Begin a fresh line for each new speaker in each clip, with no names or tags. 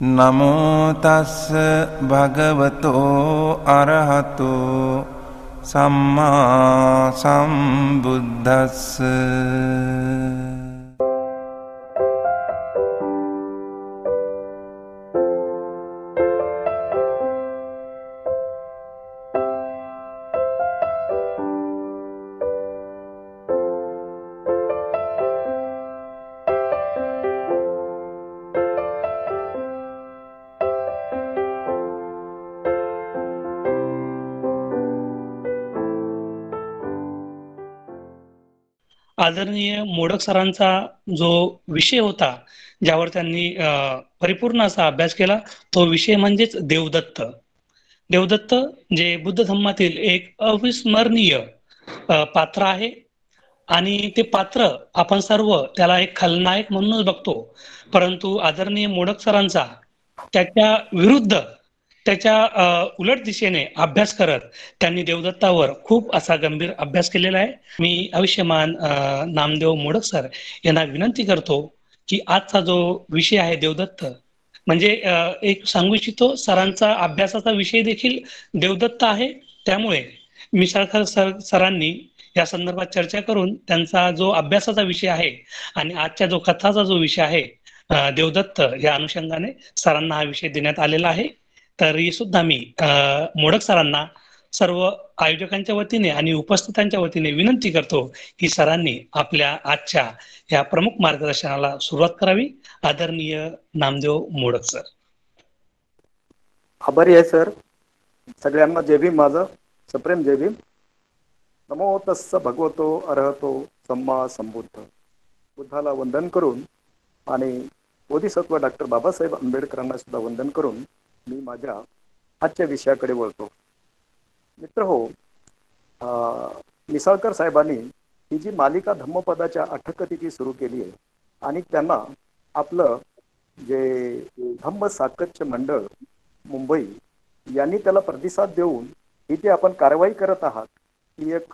නමෝ තස්ස භගවතෝ අරහතෝ සම්මා සම්බුද්දස්ස.
आदरणीय मोडक सरांचा जो विषय होता, ज्यावर त्यांनी परिपूर्ण असा अभ्यास केला, तो विषय म्हणजेच देवदत्त. देवदत्त जे बुद्ध धम्मातील एक अविस्मरणीय पात्र आहे आणि ते पात्र आपण सर्व त्याला एक खलनायक म्हणूनच बघतो. परंतु आदरणीय मोडक सरांचा त्याच्या विरुद्ध, त्याच्या उलट दिशेने अभ्यास करत त्यांनी देवदत्तावर खूप असा गंभीर अभ्यास केलेला आहे. मी आयुष्यमान नामदेव मोडक सर यांना विनंती करतो की आजचा जो विषय आहे देवदत्त, म्हणजे एक सांगू इच्छितो, सरांचा अभ्यासाचा विषय देखील देवदत्त आहे. त्यामुळे मिसाळकर सरांनी या संदर्भात चर्चा करून त्यांचा जो अभ्यासाचा विषय आहे आणि आजच्या जो कथाचा जो विषय आहे देवदत्त, या अनुषंगाने सरांना हा विषय देण्यात आलेला आहे. तरी सुद्धा मी मोडक सरांना सर्व आयोजकांच्या वतीने आणि उपस्थितांच्या वतीने विनंती करतो की सरांनी आपल्या आजच्या या प्रमुख मार्गदर्शनाला सुरुवात करावी. आदरणीय नामदेव मोडक सर.
आभारी आहे सर. सगळ्यांना जय भीम, माझं सप्रेम जय भीम. नमो तस्स भगवतो अरहतो सम्मा संबुद्ध. बुद्धाला वंदन करून आणि बोधिसत्व डॉक्टर बाबासाहेब आंबेडकरांना सुद्धा वंदन करून मी माझ्या आजच्या विषयाकडे वळतो. मित्र हो, मिसाळकर साहेबांनी ही जी मालिका धम्मपदाच्या अठ्ठकथेची सुरू केली आहे आणि त्यांना आपलं जे धम्म साकच्य मंडळ मुंबई यांनी त्याला प्रतिसाद देऊन ही जी आपण कारवाई करत आहात ही एक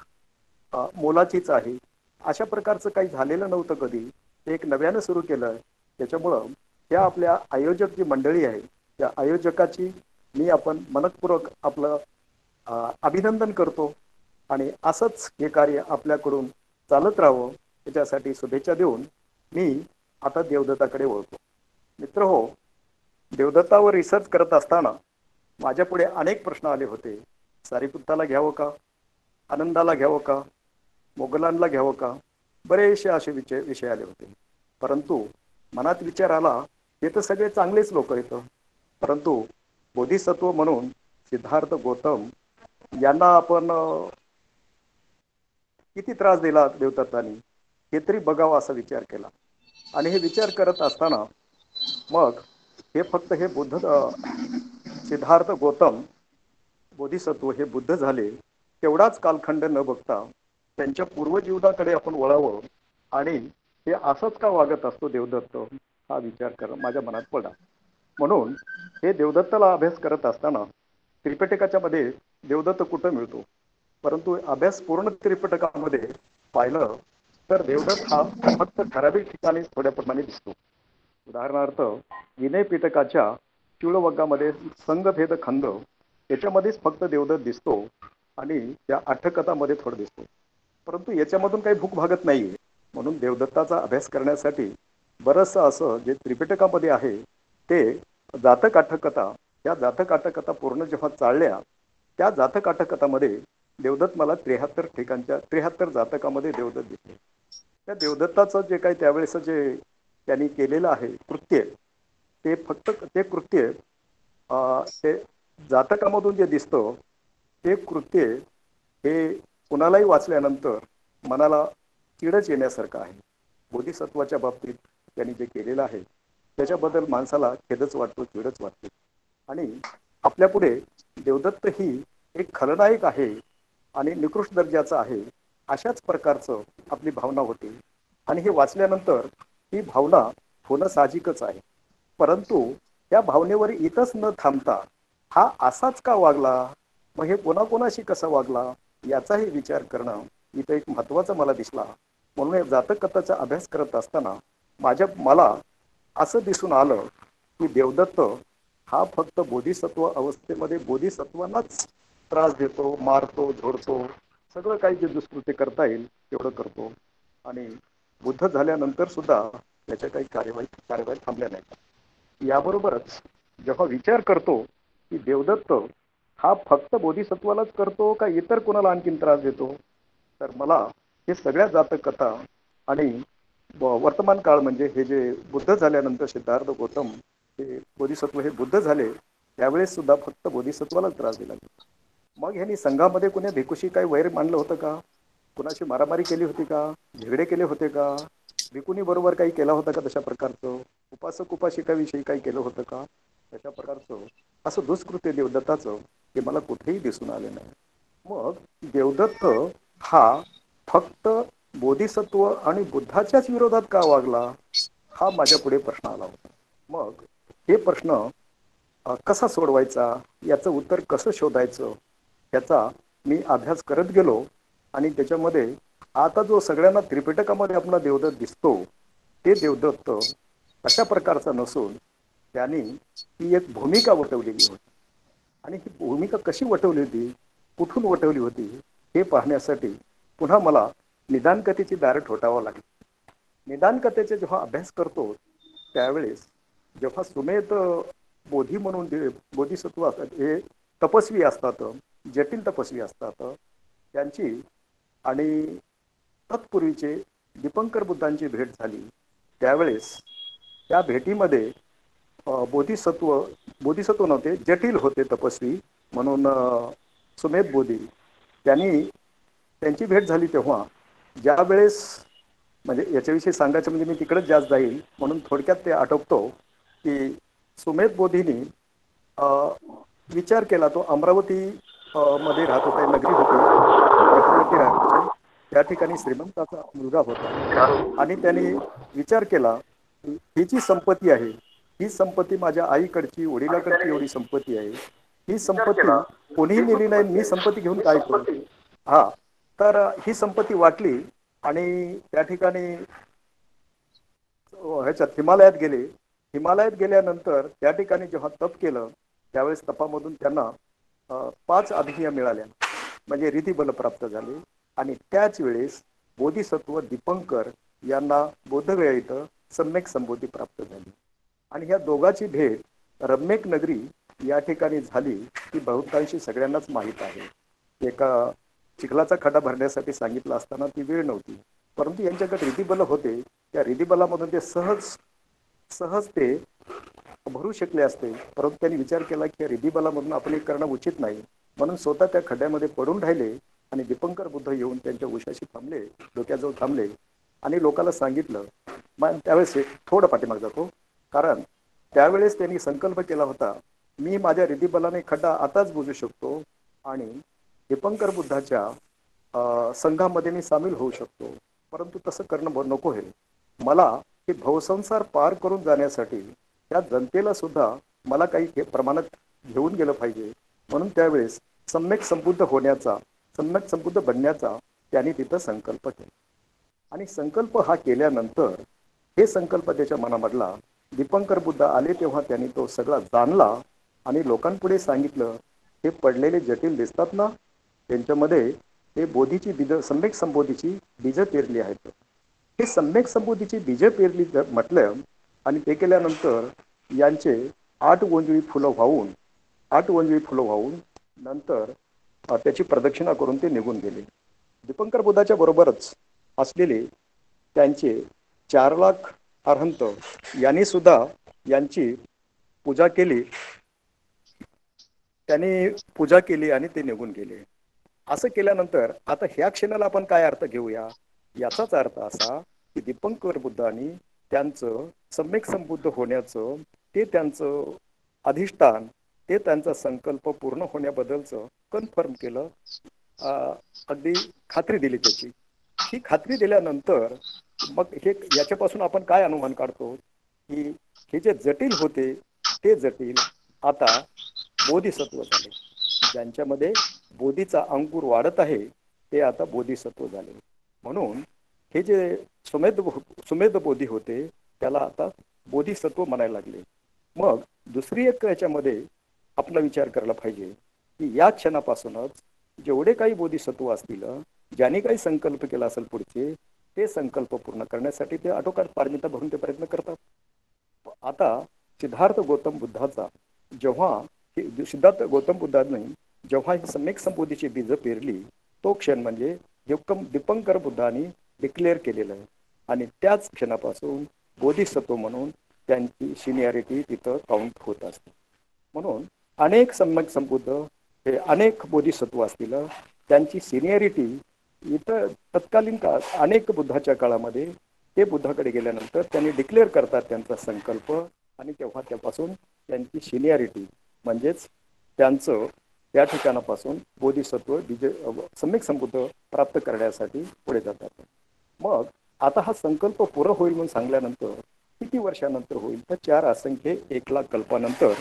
मोलाचीच आहे. अशा प्रकारचं काही झालेलं नव्हतं कधी. ते एक नव्यानं सुरू केलं. त्याच्यामुळं त्या आपल्या आयोजक जी मंडळी आहे त्या आयोजकाची मी आपण मनपूर्वक आपलं अभिनंदन करतो आणि असंच हे कार्य आपल्याकडून चालत राहावं त्याच्यासाठी शुभेच्छा देऊन मी आता देवदत्ताकडे वळतो. मित्र हो, देवदत्तावर रिसर्च करत असताना माझ्या पुढे अनेक प्रश्न आले होते. सारीपुत्ताला घ्यावं का, आनंदाला घ्यावं का, मोगलांना घ्यावं का, बरेचसे असे विषय आले होते. परंतु मनात विचार आला हे तर सगळे चांगलेच लोक आहेत, परंतु बोधिसत्व म्हणून सिद्धार्थ गौतम यांना आपण किती त्रास दिला देवदत्तांनी हे तरी बघावं असा विचार केला. आणि हे विचार करत असताना मग हे फक्त हे बुद्ध सिद्धार्थ गौतम बोधिसत्व हे बुद्ध झाले तेवढाच कालखंड न बघता त्यांच्या पूर्वजीवनाकडे आपण वळावं आणि हे असंच का वागत असतो देवदत्त हा विचार माझ्या मनात पडला. म्हणून हे देवदत्ताला अभ्यास करत असताना त्रिपिटकाच्या मध्ये देवदत्त कुठं मिळतो, परंतु अभ्यास पूर्ण त्रिपिटकामध्ये पाहिलं तर देवदत्त हा फक्त ठराविक ठिकाणी थोड्या प्रमाणे दिसतो. उदाहरणार्थ विनय पिटकाच्या चूळवग्गामध्ये संघभेद खंड याच्यामध्येच फक्त देवदत्त दिसतो आणि त्या अठ्ठकथामध्ये थोडं दिसतो, परंतु याच्यामधून काही भूक भागत नाहीये. म्हणून देवदत्ताचा अभ्यास करण्यासाठी बरंचसं असं जे त्रिपिटकामध्ये आहे ते जातक अठ्ठकथा, त्या जातक अठ्ठकथा पूर्ण जेव्हा चालल्या त्या जातक अठ्ठकथामध्ये देवदत्त मला 73 जातकामध्ये देवदत्त दिसले. त्या देवदत्ताचं जे काही त्यावेळेस जे त्यांनी केलेलं आहे कृत्य, ते फक्त ते कृत्य ते जातकामधून जे दिसतं ते कृत्य हे कुणालाही वाचल्यानंतर मनाला चिडच येण्यासारखं आहे. बोधिसत्वाच्या बाबतीत त्यांनी जे केलेलं आहे त्याच्याबद्दल माणसाला खेदच वाटतो, चिडच वाटते. आणि आपल्यापुढे देवदत्त ही एक खलनायक आहे आणि निकृष्ट दर्जाचा आहे अशाच प्रकारचं आपली भावना होती. आणि हे वाचल्यानंतर ही भावना होणं साहजिकच आहे, परंतु त्या भावनेवर इथंच न थांबता हा असाच का वागला, मग हे कोणाकोणाशी कसा वागला याचाही विचार करणं इथं एक महत्त्वाचा मला दिसला. म्हणून जातक कथाचा अभ्यास करत असताना मला असं दिसून आलं की देवदत्त हा फक्त बोधिसत्व अवस्थेमध्ये बोधिसत्वांनाच त्रास देतो, मारतो, झोडतो, सगळं काही जे दुष्कृत्य करता येईल तेवढं करतो आणि बुद्ध झाल्यानंतर सुद्धा त्याच्या काही कार्यवाही थांबल्या नाहीत. याबरोबरच जेव्हा विचार करतो की देवदत्त हा फक्त बोधिसत्वालाच करतो का इतर कोणाला आणखीन त्रास देतो, तर मला हे सगळ्या जातक कथा आणि वर्तमान काळ म्हणजे हे जे बुद्ध झाल्यानंतर सिद्धार्थ गौतम हे बोधिसत्व हे बुद्ध झाले त्यावेळेस सुद्धा फक्त बोधिसत्वालाच त्रास दिला. मग ह्यांनी संघामध्ये कोणी भिकुशी काही वैर मांडलं होतं का, कुणाशी मारामारी केली होती का, झगडे केले होते का, भिकुनी बरोबर काही केला होता का तशा प्रकारचं, उपासक उपासिकाविषयी काही केलं होतं का तशा प्रकारचं असं दुष्कृत्य देवदत्ताचं हे मला कुठेही दिसून आले नाही. मग देवदत्त हा फक्त बोधिसत्व आणि बुद्धाच्याच विरोधात का वागला हा माझ्या पुढे प्रश्न आला होता. मग हे प्रश्न कसा सोडवायचा, याचं उत्तर कसं शोधायचं याचा मी अभ्यास करत गेलो आणि त्याच्यामध्ये आता जो सगळ्यांना त्रिपिटकामध्ये आपला देवदत्त दिसतो ते देवदत्त अशा प्रकारचा नसून त्यांनी ती एक भूमिका वटवलेली होती आणि ही भूमिका कशी वटवली होती, कुठून वटवली होती हे पाहण्यासाठी पुन्हा मला निदानकथेची दारं ठोठावं लागली. निदानकथेचे जेव्हा अभ्यास करतो त्यावेळेस जेव्हा सुमेध बोधी म्हणून बोधिसत्व असतात, हे तपस्वी असतात, जटिल तपस्वी असतात, त्यांची आणि तत्पूर्वीचे दीपंकर बुद्धांची भेट झाली त्यावेळेस त्या भेटीमध्ये बोधिसत्व नव्हते, जटिल होते तपस्वी म्हणून सुमेध बोधी त्यांची भेट झाली तेव्हा ज्या वेळेस म्हणजे याच्याविषयी सांगायचं म्हणजे मी तिकडेच जास्त जाईल म्हणून थोडक्यात ते आटोपतो की सुमेध बोधींनी विचार केला. तो अमरावती मध्ये राहत होता, नगरी होती चक्रवर्ती राहायचे, त्या ठिकाणी श्रीमंताचा मुलगा होता आणि त्यांनी विचार केला ही जी संपत्ती आहे ही संपत्ती माझ्या आईकडची वडिलाकडची एवढी संपत्ती आहे, ही संपत्ती कोणीही नेली नाही, मी संपत्ती घेऊन काय करू. हा तर ही संपत्ती वाटली आणि त्या ठिकाणी ह्याच्यात हिमालयात गेले. हिमालयात गेल्यानंतर त्या ठिकाणी जेव्हा तप केलं त्यावेळेस तपामधून त्यांना 5 अभिज्ञा मिळाल्या म्हणजे रीतिबल प्राप्त झाले आणि त्याच वेळेस बोधिसत्व दीपंकर यांना बोधगया इथं सम्यक संबोधी प्राप्त झाली आणि ह्या दोघांची भेट रम्यक नगरी या ठिकाणी झाली ती बहुतांशी सगळ्यांनाच माहीत आहे. एका चिखलाचा खडा भरण्यासाठी सांगितलं असताना ती वेळ नव्हती, परंतु यांच्याकडे रीतिबल होते. त्या रीतिबलामधून ते सहज ते भरू शकले असते, परंतु त्यांनी विचार केला की रीतिबलामधून आपण हे करणं उचित नाही म्हणून स्वतः त्या खड्ड्यामध्ये पडून राहिले आणि दीपंकर बुद्ध येऊन त्यांच्या उशाशी थांबले, डोक्याजवळ थांबले आणि लोकांना सांगितलं. मग त्यावेळेस थोडं पाठीमाग जातो कारण त्यावेळेस त्यांनी संकल्प केला होता मी माझ्या रीतिबलाने खड्डा आताच बुजू शकतो आणि दीपंकर बुद्धाच्या संघामध्ये मी सामील होऊ शकतो, परंतु तसं करणं नको आहे. मला हे भवसंसार पार करून जाण्यासाठी त्या जनतेला सुद्धा मला काही प्रमाणात घेऊन गेलं पाहिजे म्हणून त्यावेळेस सम्यक संबुद्ध बनण्याचा त्यांनी तिथं संकल्प केला आणि संकल्प हा केल्यानंतर हे संकल्प त्याच्या मनामधला दीपंकर बुद्ध आले तेव्हा त्यांनी तो सगळा जाणला आणि लोकांपुढे सांगितलं हे पडलेले जटिल दिसतात ना, त्यांच्यामध्ये हे बोधीची बीज सम्यक संबोधीची बीज पेरली आहेत. हे सम्यक संबोधीची बीज पेरली म्हटलं आणि ते केल्यानंतर यांचे 8 वंजळी फुलं वाहून नंतर त्याची प्रदक्षिणा करून ते निघून गेले. दीपंकर बुद्धाच्या बरोबरच असलेले त्यांचे 4 लाख अरहंत यांनी सुद्धा यांची पूजा केली आणि ते निघून गेले. असं केल्यानंतर आता ह्या क्षणाला आपण काय अर्थ घेऊया, याचाच अर्थ असा की दीपंकर बुद्धांनी त्यांचं सम्यक संबुद्ध होण्याचं ते त्यांचं अधिष्ठान ते त्यांचा संकल्प पूर्ण होण्याबद्दलचं कन्फर्म केलं, अगदी खात्री दिली त्याची. ही खात्री दिल्यानंतर मग याच्यापासून आपण काय अनुमान काढतो की हे जे जटिल होते ते जटिल आता बोधिसत्व झाले, ज्यांच्यामध्ये बोधीचा अंकुर वाढत आहे ते आता बोधिसत्व झाले. म्हणून हे जे सुमेध बोधी होते त्याला आता बोधिसत्व म्हणायला लागले. मग दुसरी एक याच्यामध्ये आपला विचार करायला पाहिजे की या क्षणापासूनच जेवढे काही बोधिसत्व असतील, ज्यांनी काही संकल्प केला असेल पुढचे, ते संकल्प पूर्ण करण्यासाठी ते आटोकाट पारमिता भरून ते प्रयत्न करतात. आता सिद्धार्थ गौतम बुद्धाचा जेव्हा सिद्धार्थ गौतम बुद्धाने जेव्हा ही सम्यक संबोधीची बीज पेरली, तो क्षण म्हणजे दीपंकर बुद्धांनी डिक्लेअर केलेलं आहे. आणि त्याच क्षणापासून बोधिसत्व म्हणून त्यांची सिनियरिटी तिथं काउंट होत असते. म्हणून अनेक सम्यक संबुद्ध हे अनेक बोधिसत्व असतील, त्यांची सिनियरिटी इथं तत्कालीन काळात अनेक बुद्धाच्या काळामध्ये ते बुद्धाकडे गेल्यानंतर त्यांनी डिक्लेअर करतात त्यांचा संकल्प, आणि तेव्हा त्यापासून त्यांची सिनियरिटी म्हणजेच त्यांचं त्या ठिकाणापासून बोधिसत्व सम्यक संबुद्ध प्राप्त करण्यासाठी पुढे जातात. मग आता हा संकल्प पुरा होईल म्हणून सांगल्यानंतर किती वर्षानंतर होईल, तर 4 असंख्य 1,00,000 कल्पानंतर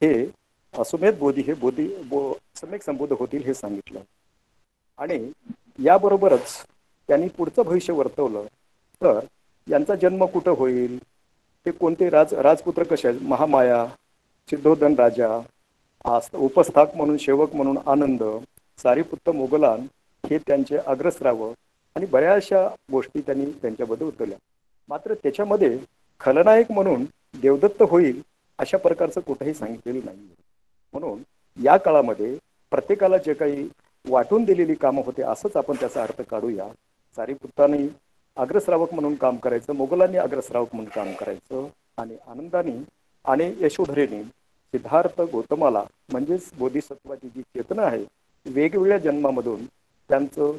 हे सुमेध बोधी हे सम्यक संबुद्ध होतील हे सांगितलं. आणि याबरोबरच त्यांनी पुढचं भविष्य वर्तवलं. तर यांचा जन्म कुठं होईल, ते कोणते राजपुत्र कसे आहेत, महामाया, सिद्धोधन राजा, उपस्थाक म्हणून, सेवक म्हणून आनंद, सारीपुत्त मोगलान हे त्यांचे अग्रश्रावक, आणि बऱ्याचशा गोष्टी त्यांनी त्यांच्याबद्दल उतरल्या. मात्र त्याच्यामध्ये खलनायक म्हणून देवदत्त होईल अशा प्रकारचं कुठंही सांगितलेलं नाही. म्हणून या काळामध्ये प्रत्येकाला जे काही वाटून दिलेली कामं होते असंच आपण त्याचा अर्थ काढूया. सारीपुत्तांनी अग्रश्रावक म्हणून काम करायचं, मोगलांनी अग्रश्रावक म्हणून काम करायचं, आणि आनंदाने आणि यशोधरेने सिद्धार्थ गौतमाला म्हणजेच बोधिसत्वाची जी चेतना आहे वेगवेगळ्या जन्मामधून त्यांचं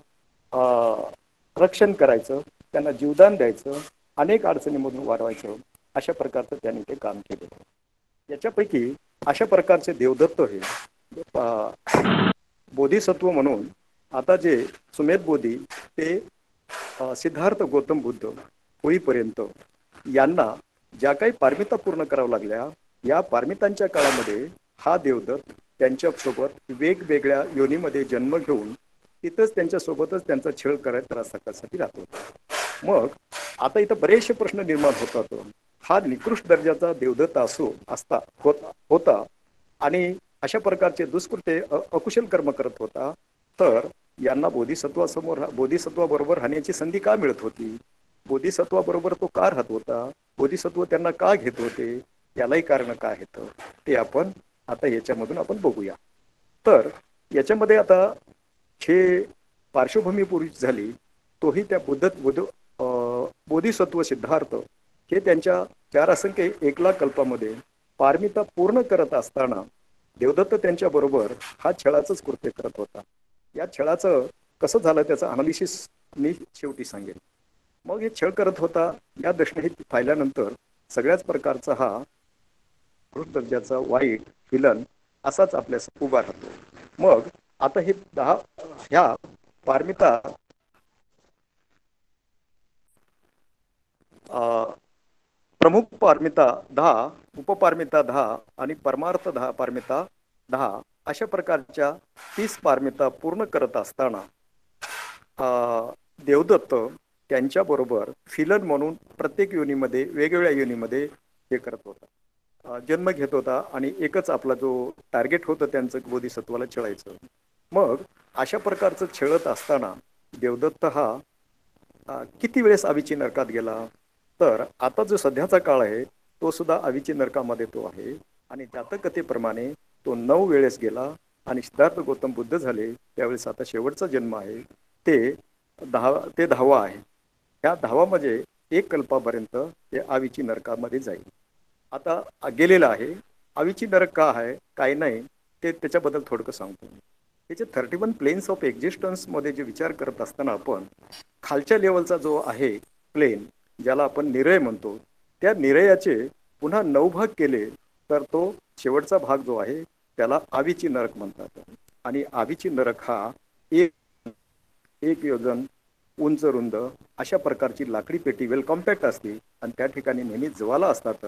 रक्षण करायचं, त्यांना जीवदान द्यायचं, अनेक अडचणीमधून वाढवायचं, अशा प्रकारचं त्यांनी ते काम केलं. याच्यापैकी अशा प्रकारचे देवदत्त हे बोधिसत्व म्हणून आता जे सुमेध बोधी ते सिद्धार्थ गौतम बुद्ध होईपर्यंत यांना ज्या काही पारमिता पूर्ण कराव्या लागल्या, या पारमितांच्या काळामध्ये हा देवदत्त त्यांच्यासोबत वेगवेगळ्या योनीमध्ये जन्म घेऊन तिथंच त्यांच्यासोबतच त्यांचा छळ करायचा त्रासासाठी राहतो. मग आता इथं बरेचसे प्रश्न निर्माण होतात. हा निकृष्ट दर्जाचा देवदत्त होता आणि अशा प्रकारचे दुष्कृत्य अकुशल कर्म करत होता, तर यांना बोधिसत्वाबरोबर राहण्याची संधी का मिळत होती, बोधिसत्वाबरोबर तो का राहत होता, बोधिसत्व त्यांना का घेत होते, यालाही कारण काय आहेत ते आपण आता याच्यामधून आपण बघूया. तर याच्यामध्ये आता हे पार्श्वभूमी पूर्वी झाली, तोही त्या बोधिसत्व सिद्धार्थ हे त्यांच्या 4 असंख्य 1,00,000 कल्पामध्ये पारमिता पूर्ण करत असताना देवदत्त त्यांच्या बरोबर हा छळाचंच कृत्य करत होता. या छळाचं कसं झालं त्याचं अनालिसिस मी शेवटी सांगेन. मग हे छळ करत होता या दृष्टीने पाहिल्यानंतर सगळ्याच प्रकारचा हा दर्जाचा वाईट विलन असाच आपल्यास उभा राहतो. मग आता हे 10 ह्या पारमिता प्रमुख पारमिता 10, उपपारमिता 10 आणि परमार्थ 10 पारमिता 10 अशा प्रकारच्या 30 पारमिता पूर्ण करत असताना देवदत्त त्यांच्याबरोबर फिलन म्हणून प्रत्येक योनीमध्ये वेगवेगळ्या योनीमध्ये हे करत होता, जन्म घेत होता, आणि एकच आपला जो टार्गेट होतं त्यांचं बोधिसत्वाला छळायचं. मग अशा प्रकारचं छळत असताना देवदत्त हा किती वेळेस अविची नरकात गेला, तर आता जो सध्याचा काळ आहे तो सुद्धा अविची नरकामध्ये तो आहे. आणि जातकथेप्रमाणे तो 9 वेळेस गेला, आणि सिद्धार्थ गौतम बुद्ध झाले त्यावेळेस आता शेवटचा जन्म आहे ते 10वा आहे. ह्या 10वा म्हणजे 1 कल्पापर्यंत ते अविची नरकामध्ये जाईल. आता गेलेला आहे. अविची नरक का आहे काय नाही ते त्याच्याबद्दल थोडकं सांगतो. त्याचे 31 प्लेन्स ऑफ एक्झिस्टन्समध्ये जे विचार करत असताना आपण खालच्या लेवलचा जो आहे प्लेन, ज्याला आपण निरय म्हणतो, त्या निरयाचे पुन्हा 9 भाग केले तर तो शेवटचा भाग जो आहे त्याला आवीची नरक म्हणतात. आणि आवीची नरक हा एक योजन उंच रुंद अशा प्रकारची लाकडी पेटी वेल कॉम्पॅक्ट असते, आणि त्या ठिकाणी नेहमी ज्वाला असतात.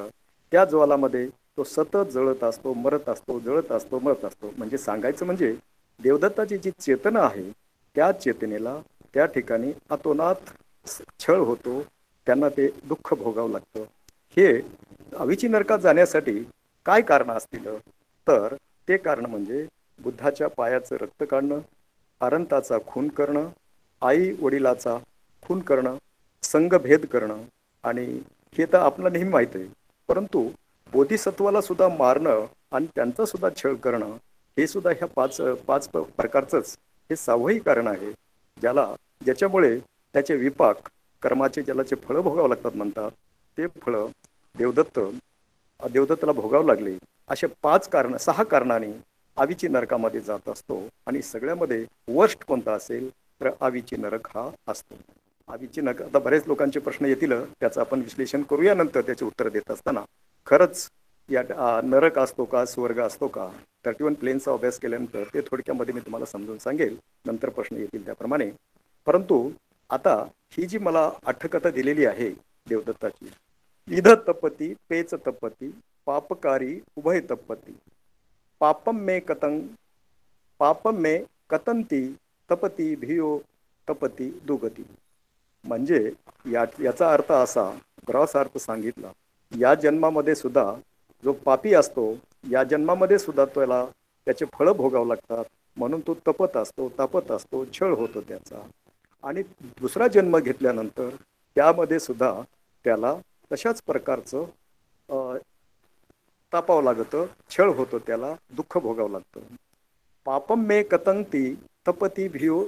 त्या ज्वालामध्ये तो सतत जळत असतो, मरत असतो, जळत असतो, मरत असतो. म्हणजे सांगायचं म्हणजे देवदत्ताची जी चेतना आहे त्या चेतनेला त्या ठिकाणी अतोनात छळ होतो, त्यांना ते दुःख भोगावं लागतं. हे अविची नरकात जाण्यासाठी काय कारण असतील तर ते कारण म्हणजे बुद्धाच्या पायाचं रक्त काढणं, अरंताचा खून करणं, आई वडिलाचा खून करणं, संघभेद करणं, आणि हे तर आपल्याला नेहमी माहीत आहे. परंतु बोधिसत्वाला सुद्धा मारणं आणि त्यांचा सुद्धा छळ करणं हे सुद्धा ह्या पाच पाच प्रकारचंच हे सहावंही कारण आहे, ज्याच्यामुळे त्याचे विपाक कर्माचे ज्याला जे फळं भोगावं लागतात म्हणतात, ते फळं देवदत्ताला भोगावं लागले. अशा 6 कारणांनी आवीची नरकामध्ये जात असतो. आणि सगळ्यामध्ये वर्स्ट कोणता असेल तर आवीची नरक हा असतो. आवीची नरक, आता बरेच लोकांचे प्रश्न येतील, त्याचं आपण विश्लेषण करूया नंतर. त्याचे उत्तर देत असताना खरंच या नरक असतो का, स्वर्ग असतो का, 31 प्लेनचा अभ्यास केल्यानंतर ते थोडक्यामध्ये मी तुम्हाला समजून सांगेल. नंतर प्रश्न येतील त्याप्रमाणे. परंतु आता ही जी मला अठ्ठकथा दिलेली आहे देवदत्ताची, इध तपती पेच तपती पापकारी उभय तपती पापम मे कतंती तपती भियो तपती दुगती. म्हणजे याचा अर्थ असा, ग्रॉस अर्थ सांगितला, या जन्मामध्ये सुद्धा जो पापी असतो, या जन्मामध्ये सुद्धा त्याला त्याचे फळं भोगावं लागतात. म्हणून तो तापत असतो, छळ होतो त्याचा. आणि दुसरा जन्म घेतल्यानंतर त्यामध्ये सुद्धा त्याला तशाच प्रकारचं तापावं लागतं, छळ होतो, त्याला दुःख भोगावं लागतं. पापम मे कतंती तपती भियो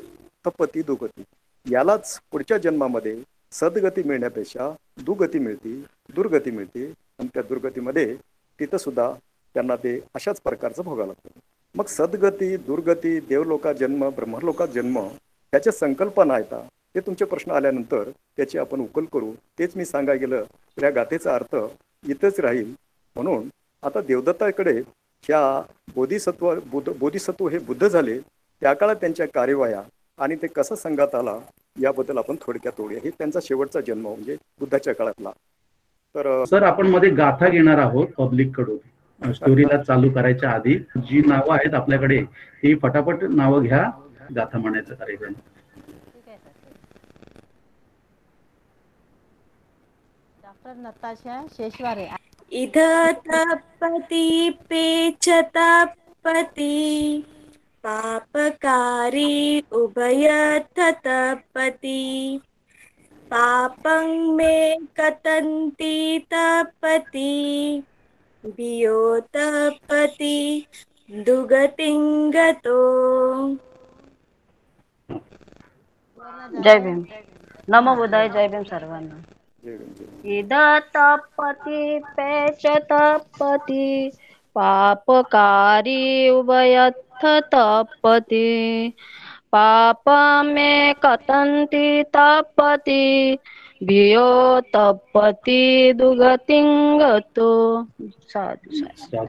तपती दुगती. यालाच पुढच्या जन्मामध्ये सद्गती मिळण्यापेक्षा दुर्गती मिळते. आणि त्या दुर्गतीमध्ये तिथं सुद्धा त्यांना ते अशाच प्रकारचं भोगावं लागतं. मग सद्गती, दुर्गती, देवलोकात जन्म, ब्रह्मलोकात जन्म, त्याच्या संकल्पना आहेत. ते तुमचे प्रश्न आल्यानंतर त्याची आपण उकल करू. तेच मी सांगायला गेलं तर या गाथेचा अर्थ इथंच राहील. म्हणून आता देवदत्ताकडे ह्या बोधिसत्व हे बुद्ध झाले, त्या काळात त्यांच्या कार्यवाया आणि ते कसं संघात आला याबद्दल आपण थोडक्यात बोलूया. हे त्यांचा शेवटचा जन्म म्हणजे बुद्धाच्या काळातला. तर
सर, आपण मध्ये गाथा घेणार आहोत पब्लिक कडून. स्टोरीला चालू करायच्या आधी जी नावं आहेत आपल्याकडे, ती फटाफट नावं घ्या. गाथा म्हणायचं कार्यक्रम.
डॉक्टर नताशा शेषवारे.
इध तपती पेच तपती पापकारी उभयथ तपती पापं मे कतन्ति तपति भियो तपति दुगतिं गतो.
जय भीम. नमो बुद्धाय. जय भीम सर्वांना. इद तपति पेच तपति पापकारी उभयथ तपति पापमे कतन्ति तपति भियो तपति दुगतिं गतो. साधु साधु.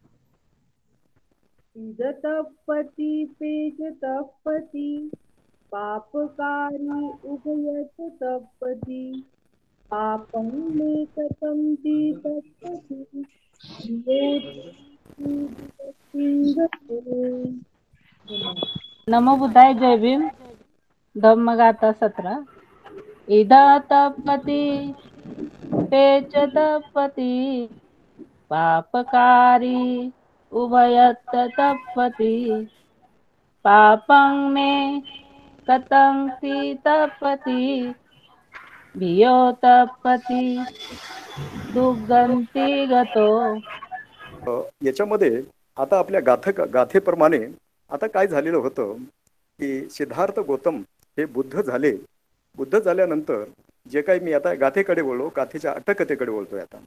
इद तपति पेच तपति पापकारी उभयथ तपति पापं मे कतन्ति तपति
नमो बुद्धाय. जय भीम. धम्मगाथा 17. इद तपति पेच तपति पापकारी उभयथ तपति पापं मे कतन्ति तपति भियो तपति दुगंति गतो.
याच्यामध्ये आता आपल्या गाथेप्रमाणे आता काय झालेलं होतं की सिद्धार्थ गौतम हे बुद्ध झाल्यानंतर जे काही, मी आता गाथेकडे बोललो, गाथेच्या अट्टकथेकडे बोलतोय आता.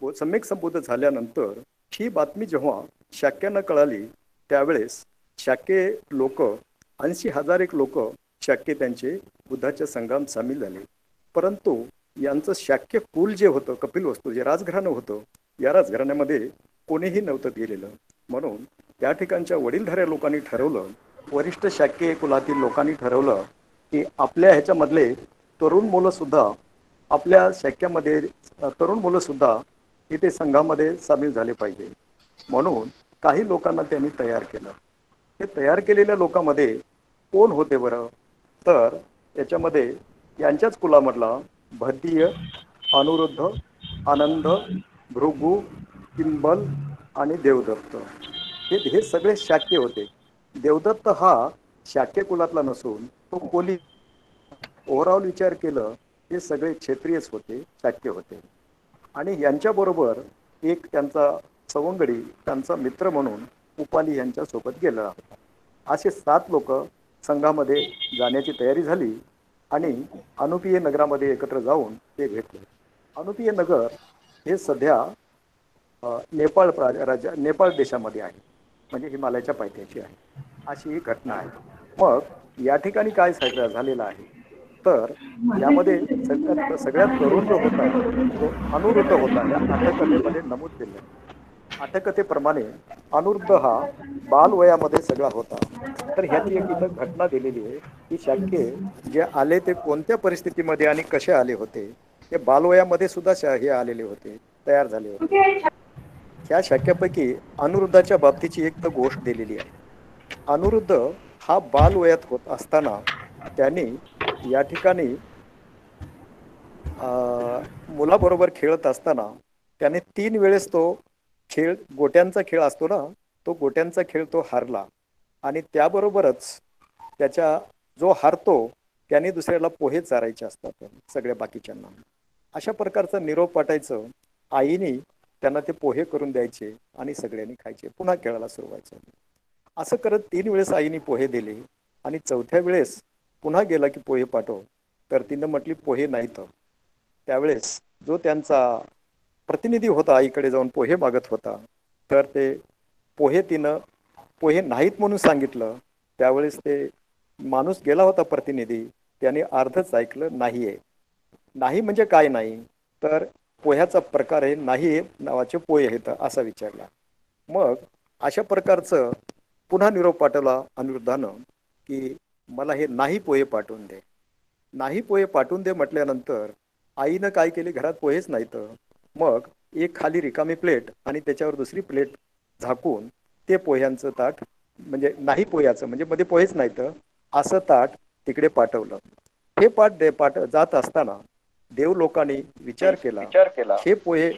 सम्यक संबुद्ध झाल्यानंतर ही बातमी जेव्हा शाक्यांना कळाली, त्यावेळेस शाक्य लोक 80,000 लोक शाक्य त्यांचे बुद्धाच्या संघात सामील झाले. परंतु यांचं शाक्य कुल जे होतं, कपिलवस्तू जे राजघराणं होतं, या राजघराण्यामध्ये कोणीही नव्हतं गेलेलं. म्हणून त्या ठिकाणच्या वडीलधाऱ्या लोकांनी ठरवलं, वरिष्ठ शाक्य कुलातील लोकांनी ठरवलं की आपल्या ह्याच्यामधले तरुण मुलं सुद्धा, आपल्या शाक्यामध्ये तरुण मुलं सुद्धा इथे संघामध्ये सामील झाले पाहिजे. म्हणून काही लोकांना त्यांनी तयार केलं. हे तयार केलेल्या लोकांमध्ये कोण होते बरं, तर याच्यामध्ये यांच्याच कुलामधला भद्दीय, अनुरुद्ध, आनंद, भृगु, किंबल, आणि देवदत्त हे सगळे शाक्य होते. देवदत्त हा शाक्य कुलातला नसून तो कोली. ओव्हरऑल विचार केलं हे सगळे क्षत्रियच होते, शाक्य होते. आणि यांच्याबरोबर एक त्यांचा सवंगडी, त्यांचा मित्र म्हणून उपाली यांच्यासोबत गेला होता. असे 7 लोक संघामध्ये जाण्याची तयारी झाली आणि अनुपीय नगरामध्ये एकत्र जाऊन ते भेटले. अनुपीय नगर हे सध्या नेपाळ नेपाळ देशामध्ये आहे, म्हणजे हिमालयाच्या पायथ्याशी आहे. अशी ही घटना आहे. मग या ठिकाणी काय झालेलं आहे तर यामध्ये सगळ्यात तरुण जो होता तो अनिरुद्ध होता. या आठकथेमध्ये नमूद केलं. आठकथेप्रमाणे अनिरुद्ध हा बालवयामध्ये सगळा होता. तर ह्याची एक इथं घटना दिलेली आहे की शाक्य जे आले ते कोणत्या परिस्थितीमध्ये आणि कसे आले होते. ते बालवयामध्ये सुद्धा हे आलेले होते, तयार झाले होते. ह्या शाक्यापैकी अनिरुद्धाच्या बाबतीची एक तर गोष्ट दिलेली आहे. अनिरुद्ध हा बालवयात होत असताना त्यांनी या ठिकाणी मुलाबरोबर खेळत असताना त्याने 3 वेळेस तो खेळ, गोट्यांचा खेळ असतो ना, तो गोट्यांचा खेळ तो हारला. आणि त्याबरोबरच त्याच्या जो हारतो त्याने दुसऱ्याला पोहे चारायचे असतात सगळ्या बाकीच्यांना. अशा प्रकारचा निरोप पाठायचं. आईने त्यांना ते पोहे करून द्यायचे आणि सगळ्यांनी खायचे. पुन्हा खेळायला सुरुवात झाली. असं करत 3 वेळेस आईने पोहे दिले आणि 4थ्या वेळेस पुन्हा गेला की पोहे पाठव, तर तिनं म्हटली पोहे नाहीत. त्यावेळेस जो त्यांचा प्रतिनिधी होता आईकडे जाऊन पोहे मागत होता, तर ते पोहे नाहीत म्हणून सांगितलं. त्यावेळेस ते माणूस गेला होता प्रतिनिधी, त्याने अर्धच ऐकलं. नाही म्हणजे काय नाही, तर पोह्याचा प्रकार आहे, नाही नावाचे पोहे आहेत असा विचारला. मग अशा प्रकारचं पुन्हा निरोप पाठवला अनिरुद्धानं की मला हे नाही पोहे पाठवून दे. नाही पोहे पाठवून दे म्हटल्यानंतर आईनं काय केले, घरात पोहेच नाहीत. मग एक खाली रिकामी प्लेट आणि त्याच्यावर दुसरी प्लेट झाकून ते पोह्यांचं ताट, म्हणजे नाही पोह्याचं म्हणजे मध्ये पोहेच नाहीत असं ताट तिकडे पाठवलं. हे पाठ जात असताना देव लोकांनी विचार केला हे पोहे,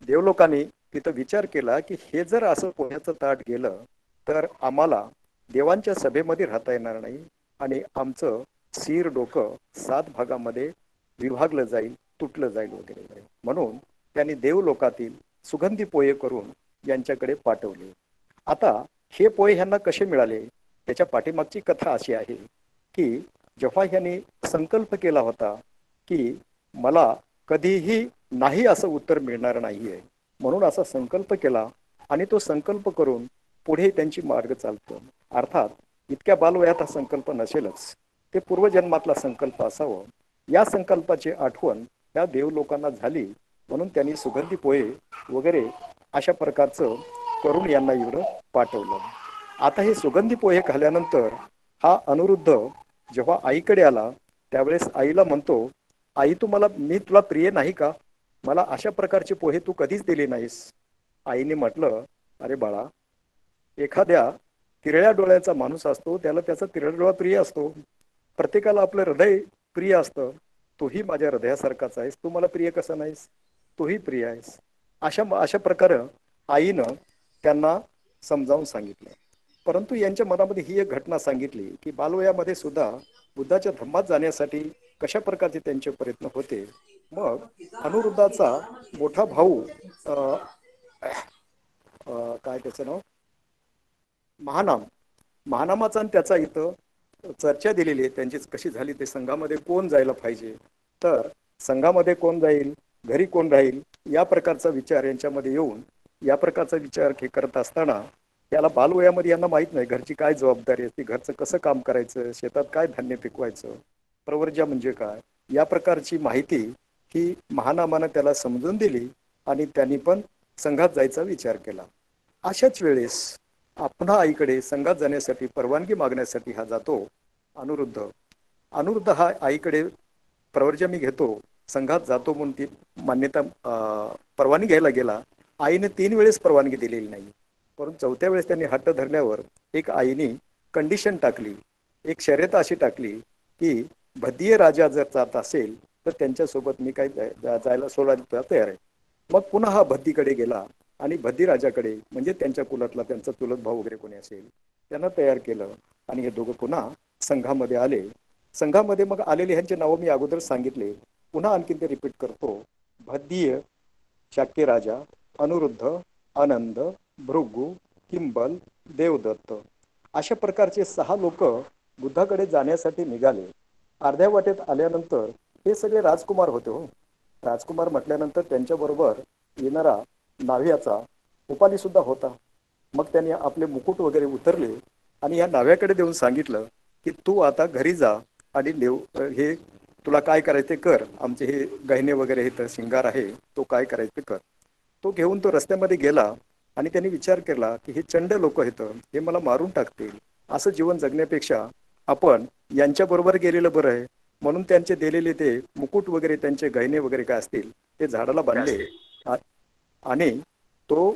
देव लोकांनी तिथं विचार केला की हे जर असं पोह्याचं ताट गेलं तर आम्हाला देवांच्या सभेमध्ये राहता येणार नाही आणि आमचं सिर डोकं 7 भागामध्ये विभागलं जाईल, तुटलं जाईल वगैरे. म्हणून त्यांनी देव लोकातील सुगंधी पोहे करून यांच्याकडे पाठवले. आता हे पोहे ह्यांना कसे मिळाले, त्याच्या पाठीमागची कथा अशी आहे की जेव्हा ह्यांनी संकल्प केला होता की मला कधीही नाही असं उत्तर मिळणार नाहीये, म्हणून असा संकल्प केला आणि तो संकल्प करून पुढे त्यांची मार्ग चालतो. अर्थात इतक्या बालवयात हा संकल्प नसेलच, ते पूर्वजन्मातला संकल्प असावं. या संकल्पाची आठवण त्या देव लोकांना झाली म्हणून त्यांनी सुगंधी पोहे वगैरे अशा प्रकारचं करून यांना इकडं पाठवलं. आता हे सुगंधी पोहे खाल्ल्यानंतर हा अनिरुद्ध जेव्हा आईकडे आला त्यावेळेस आईला म्हणतो, आई मी तुला प्रिय नाही का, मला अशा प्रकारचे पोहे तू कधीच दिले नाहीस. आईने म्हटलं, अरे बाळा, एखाद्या तिरळ्या डोळ्याचा माणूस असतो त्याला त्याचा तिरळा डोळा प्रिय असतो. प्रत्येकाला आपलं हृदय प्रिय असतं. तूही माझ्या हृदयासारखाच आहेस, तू मला प्रिय कसा नाहीस, तूही प्रिय आहेस. अशा प्रकारे आईनं त्यांना समजावून सांगितलं. परंतु यांच्या मनामध्ये ही एक घटना सांगितली की बालवयामध्ये सुद्धा बुद्धाच्या धम्मात जाण्यासाठी कशा प्रकारचे त्यांचे प्रयत्न होते. मग अनिरुद्धाचा मोठा भाऊ काय त्याचं नाव, महानामाचा आणि त्याचा इथं चर्चा दिलेली आहे. त्यांची कशी झाली ते संघामध्ये कोण जायला पाहिजे, तर संघामध्ये कोण जाईल, घरी कोण राहील, या प्रकारचा विचार यांच्यामध्ये येऊन या प्रकारचा विचार करत असताना त्याला बालवयामध्ये यांना माहीत नाही घरची काय जबाबदारी असते, घरचं कसं काम करायचं, शेतात काय धान्य पिकवायचं, प्रवर्जा म्हणजे काय, या प्रकारची माहिती ही महानामानं त्याला समजून दिली आणि त्यांनी पण संघात जायचा विचार केला. अशाच वेळेस आपणा आईकडे संघात जाण्यासाठी परवानगी मागण्यासाठी हा जातो अनिरुद्ध हा आईकडे प्रवर्जा मी घेतो, संघात जातो म्हणून ती मान्यता परवानगी घ्यायला गेला. आईने 3 वेळेस परवानगी दिलेली नाही, परंतु 4थ्या वेळेस त्यांनी हट्ट धरल्यावर एक आईने कंडिशन टाकली, एक शर्यत अशी टाकली की भद्दीय राजा जर जात असेल तर त्यांच्यासोबत मी काही जायला सोडायला तयार आहे. मग पुन्हा हा भद्दीकडे गेला आणि भद्दी राजाकडे, म्हणजे त्यांच्या कुलातला त्यांचा चुलत भाऊ वगैरे कोणी असेल, त्यांना तयार केलं आणि हे दोघं पुन्हा संघामध्ये आले. संघामध्ये मग आलेले ह्यांचे नावं मी अगोदर सांगितले, पुन्हा आणखीन ते रिपीट करतो. भद्दीय, शाक्य राजा, अनिरुद्ध, आनंद, भृगू, किंबल, देवदत्त अशा प्रकारचे 6 लोक बुद्धाकडे जाण्यासाठी निघाले. अर्ध्या वाटेत आल्यानंतर हे सगळे राजकुमार होते हो. राजकुमार म्हटल्यानंतर त्यांच्याबरोबर येणारा नाव्याचा उपाली सुद्धा होता. मग त्यांनी आपले मुकुट वगैरे उतरले आणि या नाव्याकडे देऊन सांगितलं की तू आता घरी जा आणि हे तुला काय करायचं ते कर, आमचे हे गहिने वगैरे हे तर शिंगार आहे, तो काय करायचं ते कर. तो घेऊन तो रस्त्यामध्ये गेला आणि त्यांनी विचार केला की हे चंड लोक आहेत, हे मला मारून टाकतील, असं जीवन जगण्यापेक्षा आपण यांच्याबरोबर गेलेलं बरं आहे. म्हणून त्यांचे दिलेले ते मुकुट वगैरे, त्यांचे गहिने वगैरे काय असतील ते झाडाला बांधले आणि तो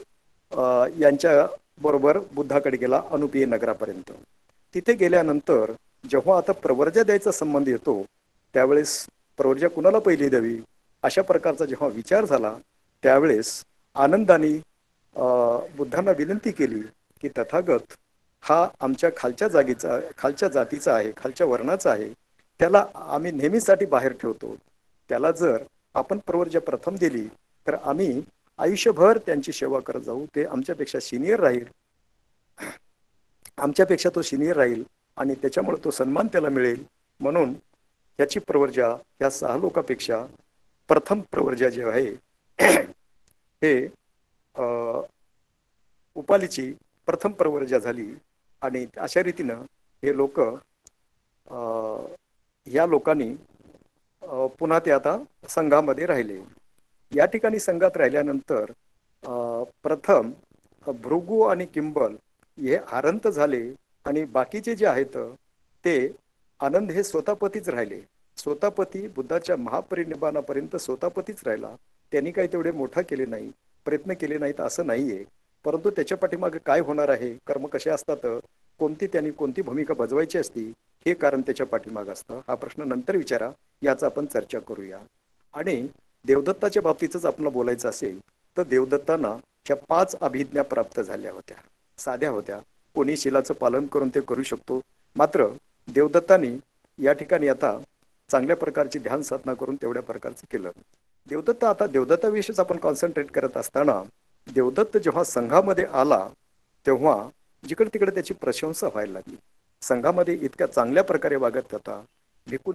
यांच्या बरोबर बुद्धाकडे गेला अनुपीय नगरापर्यंत. तिथे गेल्यानंतर जेव्हा आता प्रवर्जा द्यायचा संबंध येतो त्यावेळेस प्रवर्जा कुणाला पहिली द्यावी अशा प्रकारचा जेव्हा विचार झाला त्यावेळेस आनंदाने बुद्धांना विनंती केली की तथागत हा आमच्या खालच्या जातीचा आहे, खालच्या वर्णाचा आहे, त्याला आम्ही नेहमीसाठी बाहेर ठेवतो. त्याला जर आपण प्रवर्जा प्रथम दिली तर आम्ही आयुष्यभर त्यांची सेवा करत जाऊ. ते आमच्यापेक्षा सिनियर राहील, आमच्यापेक्षा तो सिनियर राहील आणि त्याच्यामुळे तो सन्मान त्याला मिळेल. म्हणून याची प्रवर्जा या 6 लोकांपेक्षा प्रथम प्रवर्जा जे आहे हे उपालीची प्रथम प्रवर्जा झाली. आणि अशा रीतीनं हे लोक या लोकांनी पुन्हा ते आता संघामध्ये राहिले. या ठिकाणी संघात राहिल्यानंतर प्रथम भृगू आणि किंबल हे आरंत झाले आणि बाकीचे जे आहेत ते आनंद हे स्वतःपतीच राहिले. स्वतःपती बुद्धाच्या महापरिनिर्वाणापर्यंत स्वतःपतीच राहिला. त्यांनी काही तेवढे मोठा केले नाही, प्रयत्न केले नाहीत असं नाहीये. परंतु त्याच्या पाठीमागे काय होणार आहे, कर्म कसे असतात, त्यांनी कोणती भूमिका बजवायची असती, हे कारण त्याच्या पाठीमागे असतं. हा प्रश्न नंतर विचारा, याचा आपण चर्चा करूया. आणि देवदत्ताच्या बाबतीतच आपल्याला बोलायचं असेल तर देवदत्तांना ह्या 5 अभिज्ञा प्राप्त झाल्या होत्या. साध्या होत्या, कोणी शिलाचं पालन करून ते करू शकतो. मात्र देवदत्तांनी या ठिकाणी आता चांगल्या प्रकारची ध्यान साधना करून तेवढ्या प्रकारचं केलं. देवदत्त, आता देवदत्ताविषयीच आपण कॉन्सन्ट्रेट करत असताना देवदत्त जेव्हा संघामध्ये आला तेव्हा जिकडे तिकडे त्याची प्रशंसा व्हायला लागली. संघामध्ये इतक्या चांगल्या प्रकारे वागत होता. भिक्खू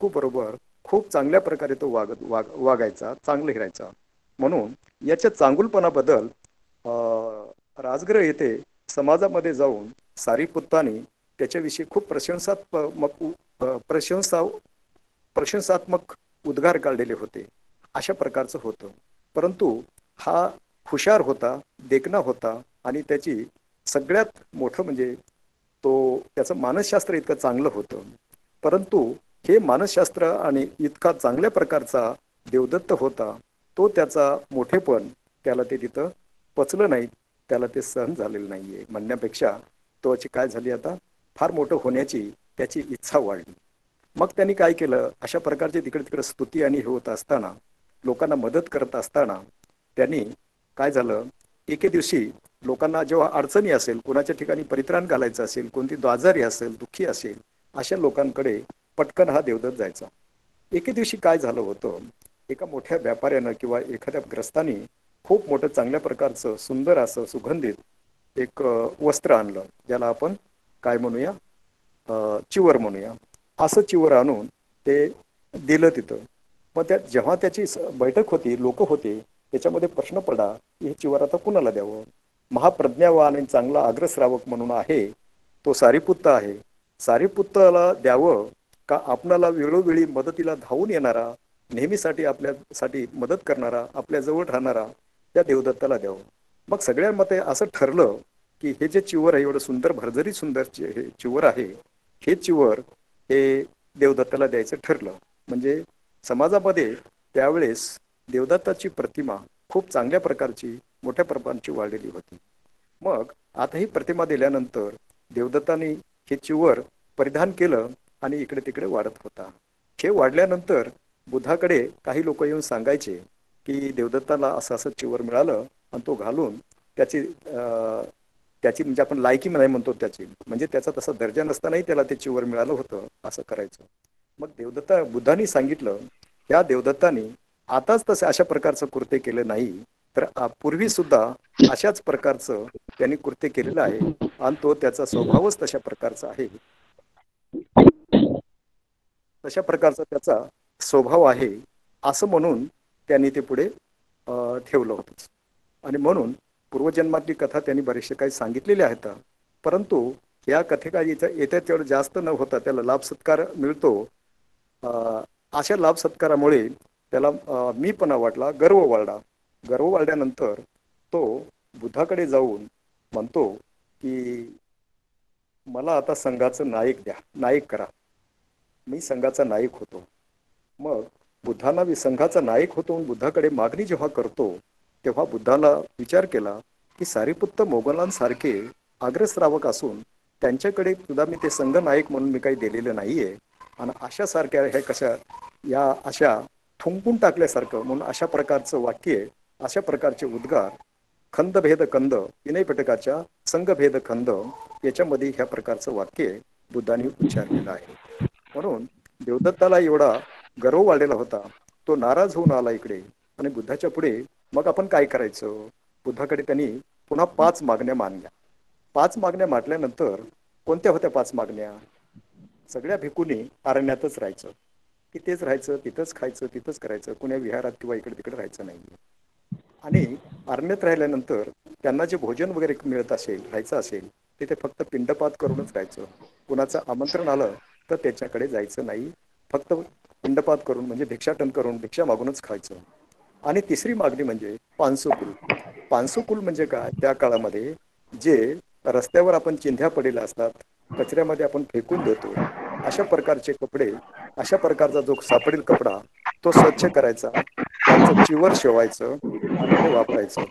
बरोबर खूप चांगल्या प्रकारे तो वागायचा, चांगलं राहायचा. म्हणून याच्या चांगुलपणाबद्दल राजगृह येथे समाजामध्ये जाऊन सारीपुत्ताने त्याच्याविषयी खूप प्रशंसात्मक उद्गार काढलेले होते. अशा प्रकारचं होतं. परंतु हा हुशार होता, देखणा होता आणि त्याची सगळ्यात मोठं म्हणजे त्याचं मानसशास्त्र इतकं चांगलं होतं. परंतु हे मानसशास्त्र आणि इतका चांगल्या प्रकारचा देवदत्त होता, तो त्याचा मोठेपण त्याला ते तिथं पचलं नाही, त्याला ते सहन झालेलं नाहीये. म्हणण्यापेक्षा तोची काय झाली, आता फार मोठं होण्याची त्याची इच्छा वाढली. मग त्यांनी काय केलं, अशा प्रकारचे तिकडे तिकडे स्तुती आणि हे होत असताना, लोकांना मदत करत असताना त्यांनी काय झालं, एके दिवशी लोकांना जेव्हा अडचणी असेल, कोणाच्या ठिकाणी परित्राण घालायचं असेल, कोणती आजारी असेल, दुःखी असेल, अशा लोकांकडे पटकन हा देवदत्त जायचा. एके दिवशी काय झालं होतं, एका मोठ्या व्यापाऱ्यानं किंवा एखाद्या ग्रस्तानी खूप मोठं चांगल्या प्रकारचं सुंदर असं सुगंधित एक वस्त्र आणलं, ज्याला आपण काय म्हणूया, चिवर म्हणूया. असं चिवर आणून ते दिलं तिथं. मग जेव्हा त्याची बैठक होती, लोक होते, त्याच्यामध्ये प्रश्न पडला हे चिवर आता कुणाला द्यावं. महाप्रज्ञावान आणि चांगला अग्रश्रावक म्हणून आहे तो सारीपुत्त आहे. सारीपुत्ताला द्यावं का आपणाला वेळोवेळी मदतीला धावून येणारा, नेहमीसाठी आपल्यासाठी मदत करणारा, आपल्या जवळ राहणारा त्या देवदत्ताला द्यावं. मग सगळ्या मते असं ठरलं की हे जे चिवर आहे, एवढं सुंदर भरजरी सुंदर हे चिवर आहे, हे चिवर हे देवदत्ताला द्यायचं ठरलं. म्हणजे समाजामध्ये त्यावेळेस देवदत्ताची प्रतिमा खूप चांगल्या प्रकारची, मोठ्या प्रमाणाची वाढलेली होती. मग आता ही प्रतिमा दिल्यानंतर देवदत्ताने हे चिवर परिधान केलं आणि इकडे तिकडे वाढत होता. हे वाढल्यानंतर बुद्धाकडे काही लोक येऊन सांगायचे की देवदत्ताला असं असं चिवर मिळालं आणि तो घालून त्याची त्याची म्हणजे आपण लायकी नाही म्हणतो त्याची, म्हणजे त्याचा तसा दर्जा नसतानाही त्याला ते चिवर मिळालं होतं, असं करायचं. मग बुद्धांनी सांगितलं, त्या देवदत्तानी आताच तसं अशा प्रकारचं कृत्य केलं नाही, तर पूर्वी सुद्धा अशाच प्रकारचं त्यांनी कृत्य केलेलं आहे आणि तो त्याचा स्वभावच तशा प्रकारचा आहे. तशा प्रकारचा त्याचा स्वभाव आहे असं म्हणून त्यांनी ते पुढे ठेवलं होतं. आणि म्हणून पूर्वजन्मातली कथा त्यांनी बरेचसे काही सांगितलेले आहेत, परंतु या कथेकाळी येत्या तेवढं जास्त न होता त्याला लाभ सत्कार मिळतो. अशा लाभ सत्कारामुळे त्याला मीपणा वाटला, गर्व वाढला. गर्व वाढल्यानंतर तो बुद्धाकडे जाऊन म्हणतो की मला आता संघाचं नायक द्या, नायक करा, मी संघाचा नायक होतो. मग बुद्धांना संघाचा नायक होतो बुद्धाकडे मागणी जेव्हा करतो तेव्हा बुद्धाला विचार केला की सारिपुत्त मोगलांसारखे अग्रश्रावक असून त्यांच्याकडे सुद्धा मी ते संघ नायक म्हणून मी काही दिलेलं नाहीये, आणि अशासारख्या हे कशा या अशा थुंकून टाकल्यासारखं म्हणून अशा प्रकारचं वाक्य, अशा प्रकारचे उद्गार खंदभेद कंद विनयपटकाच्या संघभेद खंद याच्यामध्ये ह्या प्रकारचं वाक्य बुद्धांनी उच्चारलेलं आहे. म्हणून देवदत्ताला एवढा गर्व वाढलेला होता, तो नाराज होऊन आला इकडे. आणि बुद्धाच्या पुढे मग आपण काय करायचं, बुद्धाकडे त्यांनी पुन्हा 5 मागण्या मानल्या. 5 मागण्या मांडल्यानंतर कोणत्या होत्या 5 मागण्या? सगळ्या भिक्खूंनी अरण्यातच राहायचं, तिथेच राहायचं, तिथंच खायचं, तिथंच करायचं, कुण्या विहारात किंवा इकडे तिकडे राहायचं नाही. आणि अरण्यात राहिल्यानंतर त्यांना जे भोजन वगैरे मिळत असेल, राहायचं असेल, तिथे फक्त पिंडपात करूनच राहायचं. कुणाचं आमंत्रण आलं तर त्याच्याकडे जायचं नाही, फक्त पिंडपात करून म्हणजे भिक्षाटन करून भिक्षा मागूनच खायचं. आणि तिसरी मागणी म्हणजे पानसुकुल. पानसुकुल म्हणजे काय? त्या काळामध्ये जे रस्त्यावर आपण चिंध्या पडलेल्या असतात, कचऱ्यामध्ये आपण फेकून देतो, अशा प्रकारचे कपडे, अशा प्रकारचा जो सापडेल कपडा तो स्वच्छ करायचा, त्यांचं चिवर शिवायचं आणि ते वापरायचं.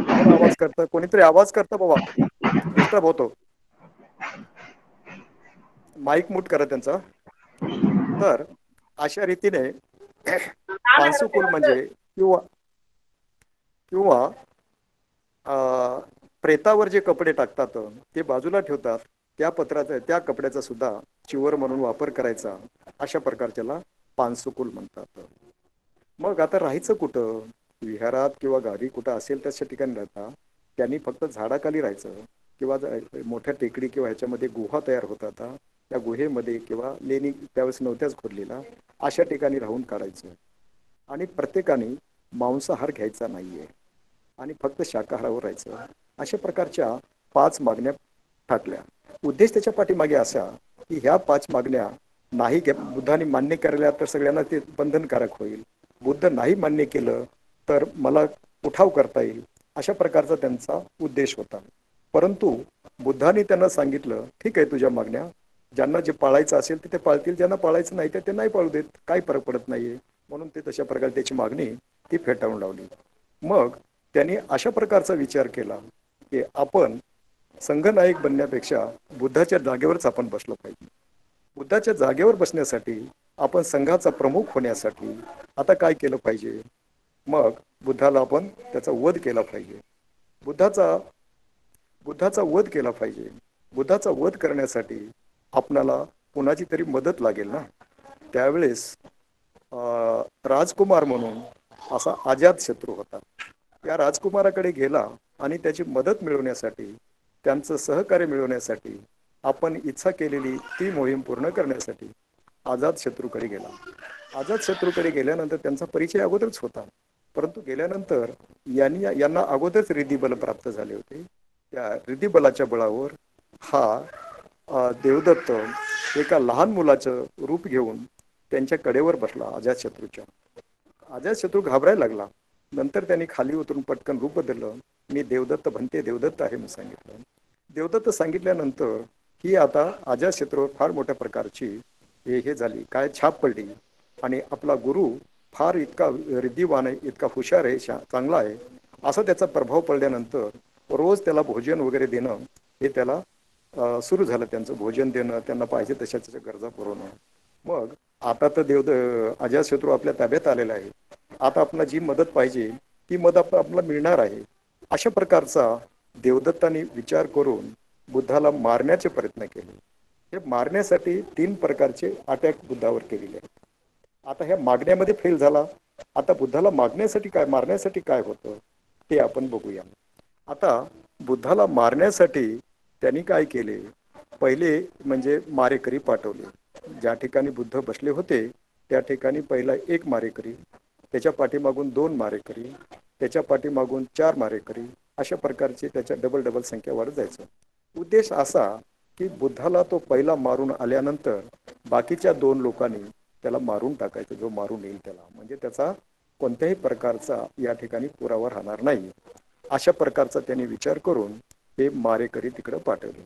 कोण आवाज करतं? कोणीतरी आवाज करतं बाबा, डिस्टर्ब होतो. माईक मूट करा त्यांचा. तर अशा रीतीने पानसुकुल म्हणजे किंवा किंवा प्रेतावर जे कपडे टाकतात ते बाजूला ठेवतात, त्या पत्राचा त्या कपड्याचा सुद्धा चिवर म्हणून वापर करायचा, अशा प्रकारच्याला पानसुकुल म्हणतात. मग आता राहायचं कुठं? विहारात किंवा गावी कुठं असेल त्याच्या ठिकाणी राहता. त्यांनी फक्त झाडाखाली राहायचं किंवा मोठ्या टेकडी किंवा ह्याच्यामध्ये गुहा तयार होतात, त्या गुहेमध्ये किंवा लेणी त्यावेळेस नव्हत्याच खोदलेला, अशा ठिकाणी राहून काढायचं. आणि प्रत्येकाने मांसाहार घ्यायचा नाहीये आणि फक्त शाकाहारावर राहायचं. अशा प्रकारच्या 5 मागण्या टाकल्या. उद्देश त्याच्या पाठीमागे असा की ह्या 5 मागण्या नाही बुद्धांनी मान्य केल्या तर सगळ्यांना ते बंधनकारक होईल, बुद्ध नाही मान्य केलं तर मला उठाव करता येईल, अशा प्रकारचा त्यांचा उद्देश होता. परंतु बुद्धांनी त्यांना सांगितलं, ठीक आहे, तुझ्या मागण्या ज्यांना जे पाळायचं असेल ते पाळतील, ज्यांना पाळायचं नाही ते नाही पाळू देत, काही फरक पडत नाहीये. म्हणून ते तशा प्रकारे त्याची मागणी ती फेटाळून लावली. मग त्यांनी अशा प्रकारचा विचार केला की आपण संघनायक बनण्यापेक्षा बुद्धाच्या जागेवरच आपण बसलो पाहिजे. बुद्धाच्या जागेवर बसण्यासाठी, आपण संघाचा प्रमुख होण्यासाठी आता काय केलं पाहिजे? मग बुद्धाला आपण त्याचा वध केला पाहिजे. बुद्धाचा वध केला पाहिजे. बुद्धाचा वध करण्यासाठी आपणाला कुणाची तरी मदत लागेल ना. त्यावेळेस राजकुमार म्हणून असा अजातशत्रू होता. या राजकुमाराकडे गेला आणि त्याची मदत मिळवण्यासाठी, त्यांचं सहकार्य मिळवण्यासाठी, आपण इच्छा केलेली ती मोहीम पूर्ण करण्यासाठी अजातशत्रूकडे गेला. अजातशत्रूकडे गेल्यानंतर त्यांचा परिचय अगोदरच होता, परंतु गेल्यानंतर यांना अगोदरच रिद्धिबल प्राप्त झाले होते. त्या रिद्धिबलाच्या बळावर हा देवदत्त एका लहान मुलाचं रूप घेऊन त्यांच्या कडेवर बसला अजातशत्रूच्या. अजातशत्रू घाबरायला लागला. नंतर त्यांनी खाली उतरून पटकन रूप बदललं. मी देवदत्त म्हणते, देवदत्त आहे म्हणून सांगितलं. देवदत्त सांगितल्यानंतर ही आता अजातशत्रूवर फार मोठ्या प्रकारची हे झाली, काय छाप पडली. आणि आपला गुरु फार इतका रिद्धिवान आहे, इतका हुशार आहे, चांगला आहे, असा त्याचा प्रभाव पडल्यानंतर रोज त्याला भोजन वगैरे देणं हे त्याला सुरू झालं. त्यांचं भोजन देणं, त्यांना पाहिजे तशा त्याच्या गरजा पुरवणं. मग आता तर अजातशत्रू आपल्या ताब्यात आलेला आहे. आता आपल्याला जी मदत पाहिजे ती मदत आपल्याला मिळणार आहे. अशा प्रकारचा देवदत्ताने विचार करून बुद्धाला मारण्याचे प्रयत्न केले. हे मारण्यासाठी 3 प्रकारचे अटॅक बुद्धावर केलेले आहेत. आता ह्या मागण्यामध्ये फेल झाला. आता बुद्धाला मारण्यासाठी काय होतं ते आपण बघूया. आता बुद्धाला मारण्यासाठी त्यांनी काय केले, पहिले म्हणजे मारेकरी पाठवले. ज्या ठिकाणी बुद्ध बसले होते त्या ठिकाणी पहिला 1 मारेकरी, त्याच्या पाठीमागून 2 मारेकरी, त्याच्या पाठीमागून 4 मारेकरी, अशा प्रकारचे त्याच्या डबल संख्या वाढत जायचं. उद्देश असा की बुद्धाला तो पहिला मारून आल्यानंतर बाकीच्या 2 लोकांनी त्याला मारून टाकायचं, जो मारून येईल त्याला, म्हणजे त्याचा कोणत्याही प्रकारचा या ठिकाणी पुरावा राहणार नाही. अशा प्रकारचा त्यांनी विचार करून हे मारेकरी तिकडे पाठवले.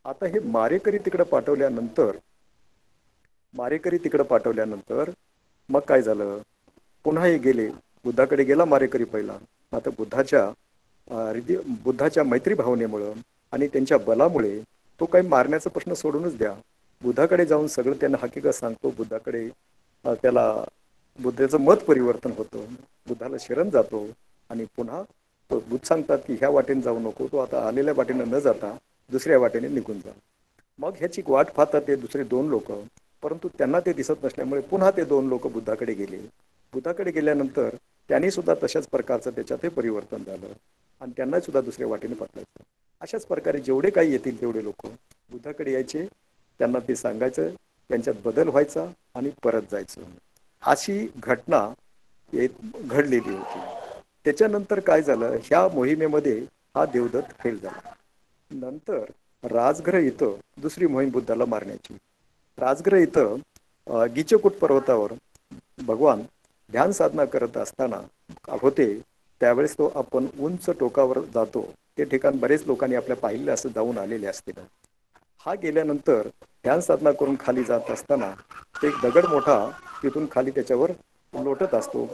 आता हे मारेकरी तिकडे पाठवल्यानंतर मग काय झालं, पुन्हा हे गेले, बुद्धाकडे गेला मारेकरी पहिला. आता बुद्धाच्या मैत्री भावनेमुळं आणि त्यांच्या बलामुळे तो काही मारण्याचा प्रश्न सोडूनच द्या, बुद्धाकडे जाऊन सगळं त्यांना हकीकत सांगतो. बुद्धाकडे बुद्धाचं मत परिवर्तन होतं, बुद्धाला शरण जातो आणि पुन्हा तो बुद्ध सांगतात की ह्या वाटेने जाऊ नको, तो आता आलेल्या वाटेने न जाता दुसऱ्या वाटेने निघून जा. मग ह्याची वाट पाहतात ते दुसरे 2 लोक, परंतु त्यांना ते दिसत नसल्यामुळे पुन्हा ते 2 लोक बुद्धाकडे गेले. बुद्धाकडे गेल्यानंतर त्यांनी सुद्धा तशाच प्रकारचं त्याच्यात परिवर्तन झालं आणि त्यांना सुद्धा दुसऱ्या वाटेने पाठवायचं. अशाच प्रकारे जेवढे काही येतील तेवढे लोक बुद्धाकडे यायचे, त्यांना ते सांगायचं, त्यांच्यात बदल व्हायचा आणि परत जायचं. अशी घटना घडलेली होती. त्याच्यानंतर काय झालं, ह्या मोहिमेमध्ये हा देवदत्त फेल झाला. नंतर राजगृह इथं दुसरी मोहीम बुद्धाला मारण्याची. राजगृह इथं गिचकूट पर्वतावर भगवान ध्यान साधना करत असताना होते, त्यावेळेस तो आपण उंच टोकावर जातो. ते ठिकाण बरेच लोकांनी आपल्या पाहिले असं जाऊन आलेले असतील. हा गेल्यानंतर ध्यान साधना करून खाली जात असताना एक दगड मोठा तिथून खाली त्याच्यावर लोटत असतो,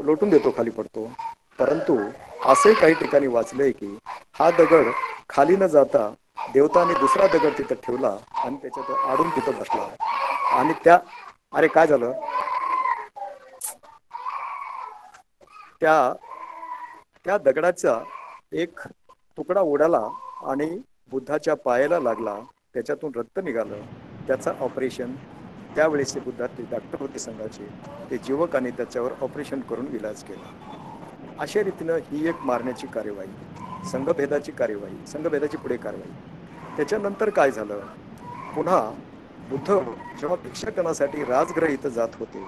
लोटून देतो, खाली पडतो. परंतु असे काही ठिकाणी वाचलंय की हा दगड खाली न जाता देवताने दुसरा दगड तिथं ठेवला आणि त्याच्यात आडून तिथं बसला. आणि अरे काय झालं, त्या दगडाचा एक तुकडा उडाला आणि बुद्धाच्या पायाला लागला, त्याच्यातून रक्त निघालं. त्याचा ऑपरेशन त्यावेळेस ते बुद्धाचे डॉक्टर होते संघाचे, ते युवकांनी त्याच्यावर ऑपरेशन करून इलाज केला. अशा रीतीनं ही एक मारण्याची कार्यवाही, संघभेदाची पुढे कारवाई. त्याच्यानंतर काय झालं, पुन्हा बुद्ध जेव्हा भिक्षाटनासाठी राजगृह इथं जात होते,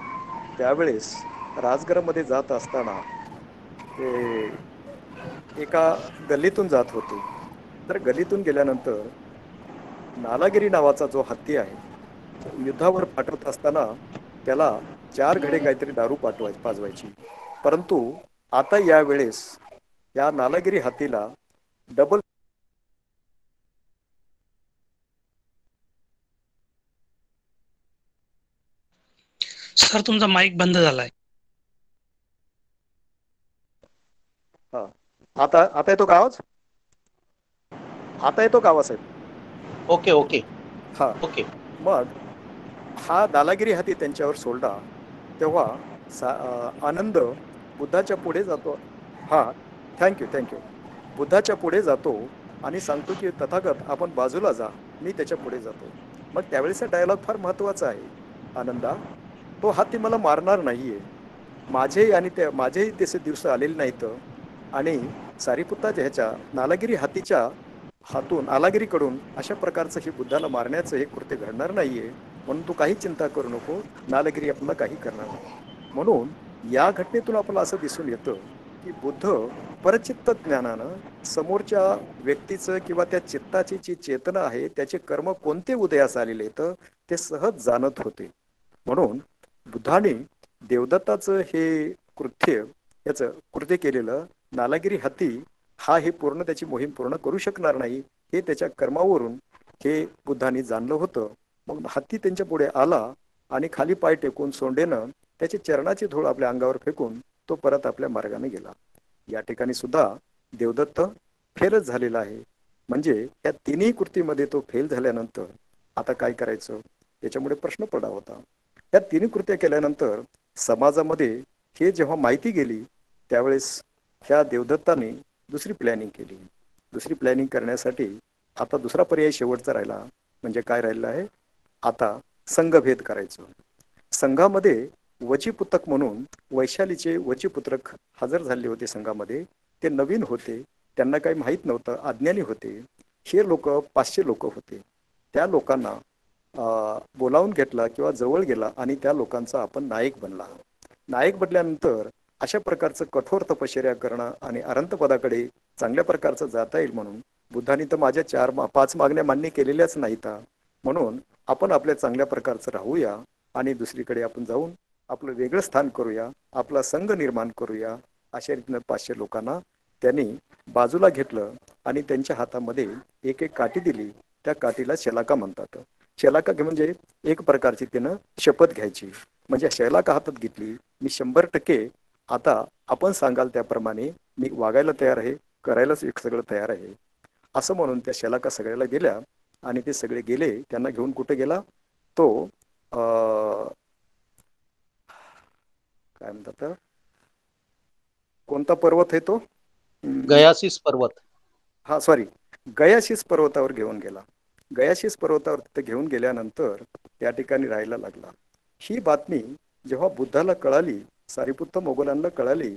त्यावेळेस राजगृहामध्ये जात असताना ते एका गल्लीतून जात होते. तर गल्लीतून गेल्यानंतर नालागिरी नावाचा जो हत्ती आहे, युद्धावर पाठवत असताना त्याला 4 घडे काहीतरी दारू पाजवायची. परंतु आता यावेळेस या नालागिरी हत्तीला डबल.
सर तुमचा माईक बंद झालाय.
हा, आता येतो का आवाज? आता येतो का आवाज साहेब?
ओके.
हा, मग हा दालागिरी हाती त्यांच्यावर सोडला तेव्हा आनंद बुद्धाच्या पुढे जातो. हा, थँक्यू. बुद्धाच्या पुढे जातो आणि सांगतो की तथागत आपण बाजूला जा, मी त्याच्या पुढे जातो. मग त्यावेळेचा डायलॉग फार महत्त्वाचा आहे. आनंदा, तो हत्ती मला मारणार नाहीये, माझेही तसे दिवस आलेले नाहीत आणि सारीपुत्ताच्या ह्याच्या नालागिरी हत्तीच्या हातून नालागिरीकडून अशा प्रकारचं हे बुद्धाला मारण्याचं हे कृत्य घडणार नाहीये, म्हणून तू काही चिंता करू नको, नालागिरी आपल्याला काही करणार नाही. म्हणून या घटनेतून आपल्याला असं दिसून येतं की बुद्ध परचित्त ज्ञानानं समोरच्या व्यक्तीचं किंवा त्या चित्ताची जी चेतना आहे त्याचे कर्म कोणते उदयास आलेले आहेत ते सहज जाणत होते. म्हणून बुद्धाने देवदत्ताचं हे कृत्य केलेलं, नालागिरी हत्ती हा हे पूर्ण त्याची मोहीम पूर्ण करू शकणार नाही हे त्याच्या कर्मावरून हे बुद्धाने जाणलं होतं. मग हत्ती त्यांच्या पुढे आला आणि खाली पाय टेकून सोंडेनं त्याची चरणाची धूळ आपल्या अंगावर फेकून तो परत आपल्या मार्गाने गेला. या ठिकाणी सुद्धा देवदत्त फेलच झालेला आहे. म्हणजे या 3ही कृतीमध्ये तो फेल झाल्यानंतर आता काय करायचं, त्याच्यामुळे प्रश्न पडला होता. या तिन्ही कृत्या केल्यानंतर समाजामध्ये हे जेव्हा माहिती गेली त्यावेळेस ह्या देवदत्ताने दुसरी प्लॅनिंग केली. दुसरी प्लॅनिंग करण्यासाठी आता दुसरा पर्याय शेवटचा राहिला. म्हणजे काय राहिला आहे, आता संघभेद करायचं. संघामध्ये वचीपुत्रक म्हणून वैशालीचे वचीपुत्रक हजर झाले होते संघामध्ये. ते नवीन होते, त्यांना काही माहीत नव्हतं, अज्ञानी होते. हे लोक 500 लोक होते. त्या लोकांना बोलावून घेतला किंवा जवळ गेला आणि त्या लोकांचा आपण नायक बनला. नायक बनल्यानंतर अशा प्रकारचं कठोर तपश्चर्या करणं आणि अनंतपदाकडे चांगल्या प्रकारचं जाता येईल म्हणून बुद्धांनी तर माझ्या 4-5 मागण्या मान्य केलेल्याच नाहीत. म्हणून आपण आपल्या चांगल्या प्रकारचं राहूया आणि दुसरीकडे आपण जाऊन आपलं वेगळं स्थान करूया, आपला संघ निर्माण करूया. अशा रीतीनं 500 लोकांना त्यांनी बाजूला घेतलं आणि त्यांच्या हातामध्ये एक एक काठी दिली. त्या काठीला शलाका म्हणतात. शलाका म्हणजे एक प्रकारची त्यानं शपथ घ्यायची. म्हणजे शलाका हातात घेतली, मी 100% आता आपण सांगाल त्याप्रमाणे मी वागायला तयार आहे, करायलाच एक सगळं तयार आहे, असं म्हणून त्या शलाका सगळ्याला गेल्या. आणि ते सगळे गेले. त्यांना घेऊन कुठे गेला तो, काय म्हणतात, कोणता पर्वत आहे तो,
गयासीस पर्वत.
हा सॉरी, गयाशीस पर्वतावर घेऊन गेला. गयाशीस पर्वतावर तिथे घेऊन गेल्यानंतर त्या ठिकाणी राहायला लागला. ही बातमी जेव्हा बुद्धाला कळाली, सारीपुत्त मोगलांना कळाली,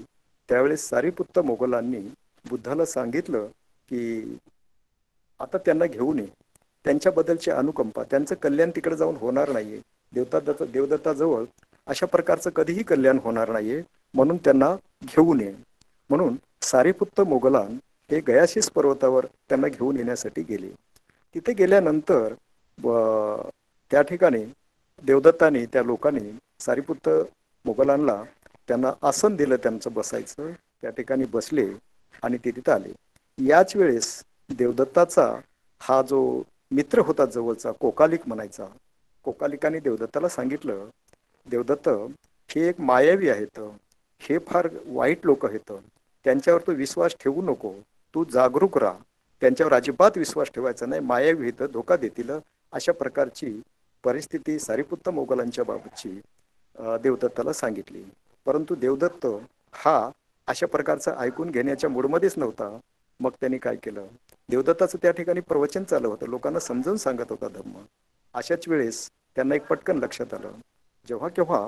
त्यावेळेस सारीपुत्त मोगलांनी बुद्धाला सांगितलं की आता त्यांना घेऊन ये. त्यांच्याबद्दलची अनुकंपा, त्यांचं कल्याण तिकडे जाऊन होणार नाहीये. देवदत्ताजवळ अशा प्रकारचं कधीही कल्याण होणार नाहीये, म्हणून त्यांना घेऊन ये. म्हणून सारीपुत्त मोगलान हे गयाशीस पर्वतावर त्यांना घेऊन येण्यासाठी गेले. तिथे गेल्यानंतर त्या ठिकाणी देवदत्ताने त्या लोकांनी सारीपुत्त मोगलांना त्यांना आसन दिलं त्यांचं बसायचं. त्या ठिकाणी बसले आणि ते तिथं आले. याच वेळेस देवदत्ताचा हा जो मित्र होता जवळचा, कोकालिक म्हणायचा, कोकालिकाने देवदत्ताला सांगितलं, देवदत्त हे एक मायावी आहेत, हे फार वाईट लोक आहेत, त्यांच्यावर तू विश्वास ठेवू नको, तू जागरूक राहा, त्यांच्यावर अजिबात विश्वास ठेवायचा नाही, मायावी आहेत, धोका देतील. अशा प्रकारची परिस्थिती सारीपुत्त मोगलांच्या बाबतची देवदत्ताला सांगितली. परंतु देवदत्त हा अशा प्रकारचं ऐकून घेण्याच्या मूडमध्येच नव्हता. मग त्यांनी काय केलं, देवदत्ताचं त्या ठिकाणी प्रवचन चालू होतं, लोकांना समजून सांगत होता धम्म. अशाच वेळेस त्यांना एक पटकन लक्षात आलं, जेव्हा केव्हा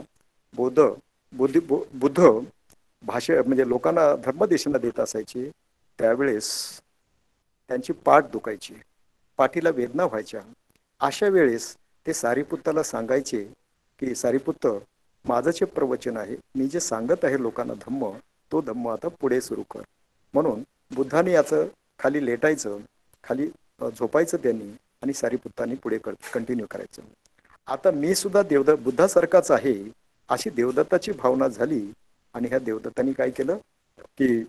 बुद्ध भाषे म्हणजे लोकांना धर्मदेशना देत असायचे, त्यावेळेस त्यांची पाठ दुखायची, पाठीला वेदना व्हायच्या. अशा वेळेस ते सारीपुत्ताला सांगायचे की सारीपुत्त, माझं जे प्रवचन आहे, मी जे सांगत आहे लोकांना धम्म, तो धम्म आता पुढे सुरू कर. म्हणून बुद्धाने याचं खाली लेटायचं, खाली झोपायचं त्यांनी, आणि सारीपुत्तांनी पुढे कंटिन्यू करायचं. आता मी सुद्धा बुद्धासारखाच आहे अशी देवदत्ताची भावना झाली. आणि ह्या देवदत्तांनी काय केलं की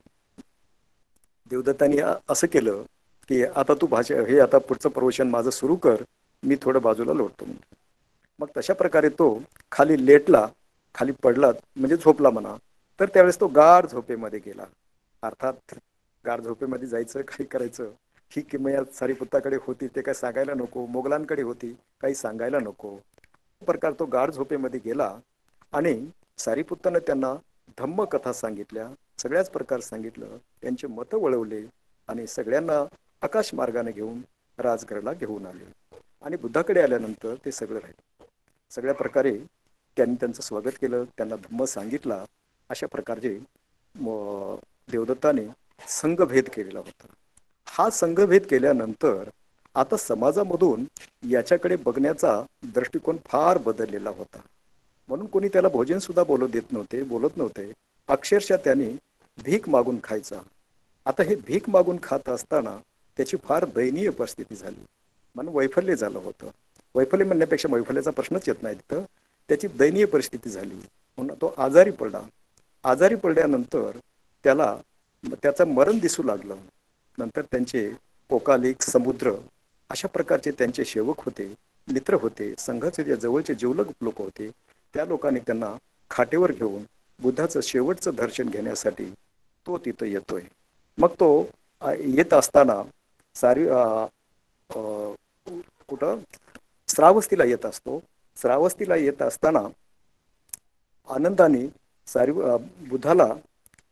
देवदत्तांनी असं केलं की आता तू हे आता पुढचं प्रवचन माझं सुरू कर, मी थोडं बाजूला लोटतो. मग तशा प्रकारे तो खाली लेटला, खाली पडला म्हणजे झोपला म्हणा. तर त्यावेळेस तो गाढ झोपेमध्ये गेला. अर्थात गाढ झोपेमध्ये जायचं, काही करायचं, ही किमया सारीपुत्ताकडे होती, ते काय सांगायला नको, मोगलांकडे होती, काही सांगायला नको. प्रकार तो गाढ झोपेमध्ये गेला आणि सारीपुत्तानं त्यांना धम्म कथा सांगितल्या, सगळ्याच प्रकार सांगितलं, त्यांचे मतं वळवले आणि सगळ्यांना आकाश मार्गाने घेऊन राजगडला घेऊन आले. आणि बुद्धाकडे आल्यानंतर ते सगळं राहिलं. सगळ्या प्रकारे त्यांनी त्यांचं स्वागत केलं, त्यांना धम्म सांगितला. अशा प्रकारचे देवदत्ताने संघभेद केलेला होता. हा संघभेद केल्यानंतर आता समाजामधून याच्याकडे बघण्याचा दृष्टिकोन फार बदललेला होता. म्हणून कोणी त्याला भोजन सुद्धा बोलत नव्हते. अक्षरशः त्याने भीक मागून खायचा. आता हे भीक मागून खात असताना त्याची फार दयनीय परिस्थिती झाली. म्हणून वैफल्य झालं होतं. वैफल्य म्हणण्यापेक्षा वैफल्याचा प्रश्नच येत नाही तिथं. त्याची दयनीय परिस्थिती झाली म्हणून तो आजारी पडला. आजारी पडल्यानंतर त्याचं मरण दिसू लागलं. नंतर त्यांचे कोकालिक, समुद्र अशा प्रकारचे त्यांचे सेवक होते, मित्र होते, संघाचे जे जवळचे जीवलग लोक होते, त्या लोकांनी त्यांना खाटेवर घेऊन बुद्धाचं शेवटचं दर्शन घेण्यासाठी तो तिथं येतोय. मग तो येत असताना कुठं श्रावस्तीला येत असतो. श्रावस्तीला येत असताना आनंदाने बुद्धाला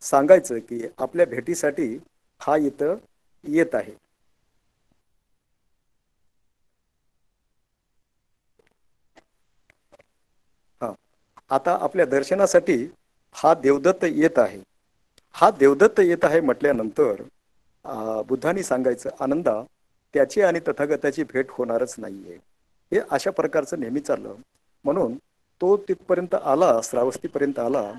सांगायचं की आपल्या भेटीसाठी हा इथं येत आहे. हा, आता आपल्या दर्शनासाठी हा देवदत्त येत आहे. हा देवदत्त येत आहे म्हटल्यानंतर बुद्धांनी सांगायचं, आनंदा, त्याची आणि तथागताची भेट होणारच नाहीये. हे अशा प्रकारचं नेहमी चाललं. म्हणून तो तिथपर्यंत आला, श्रावस्तीपर्यंत आला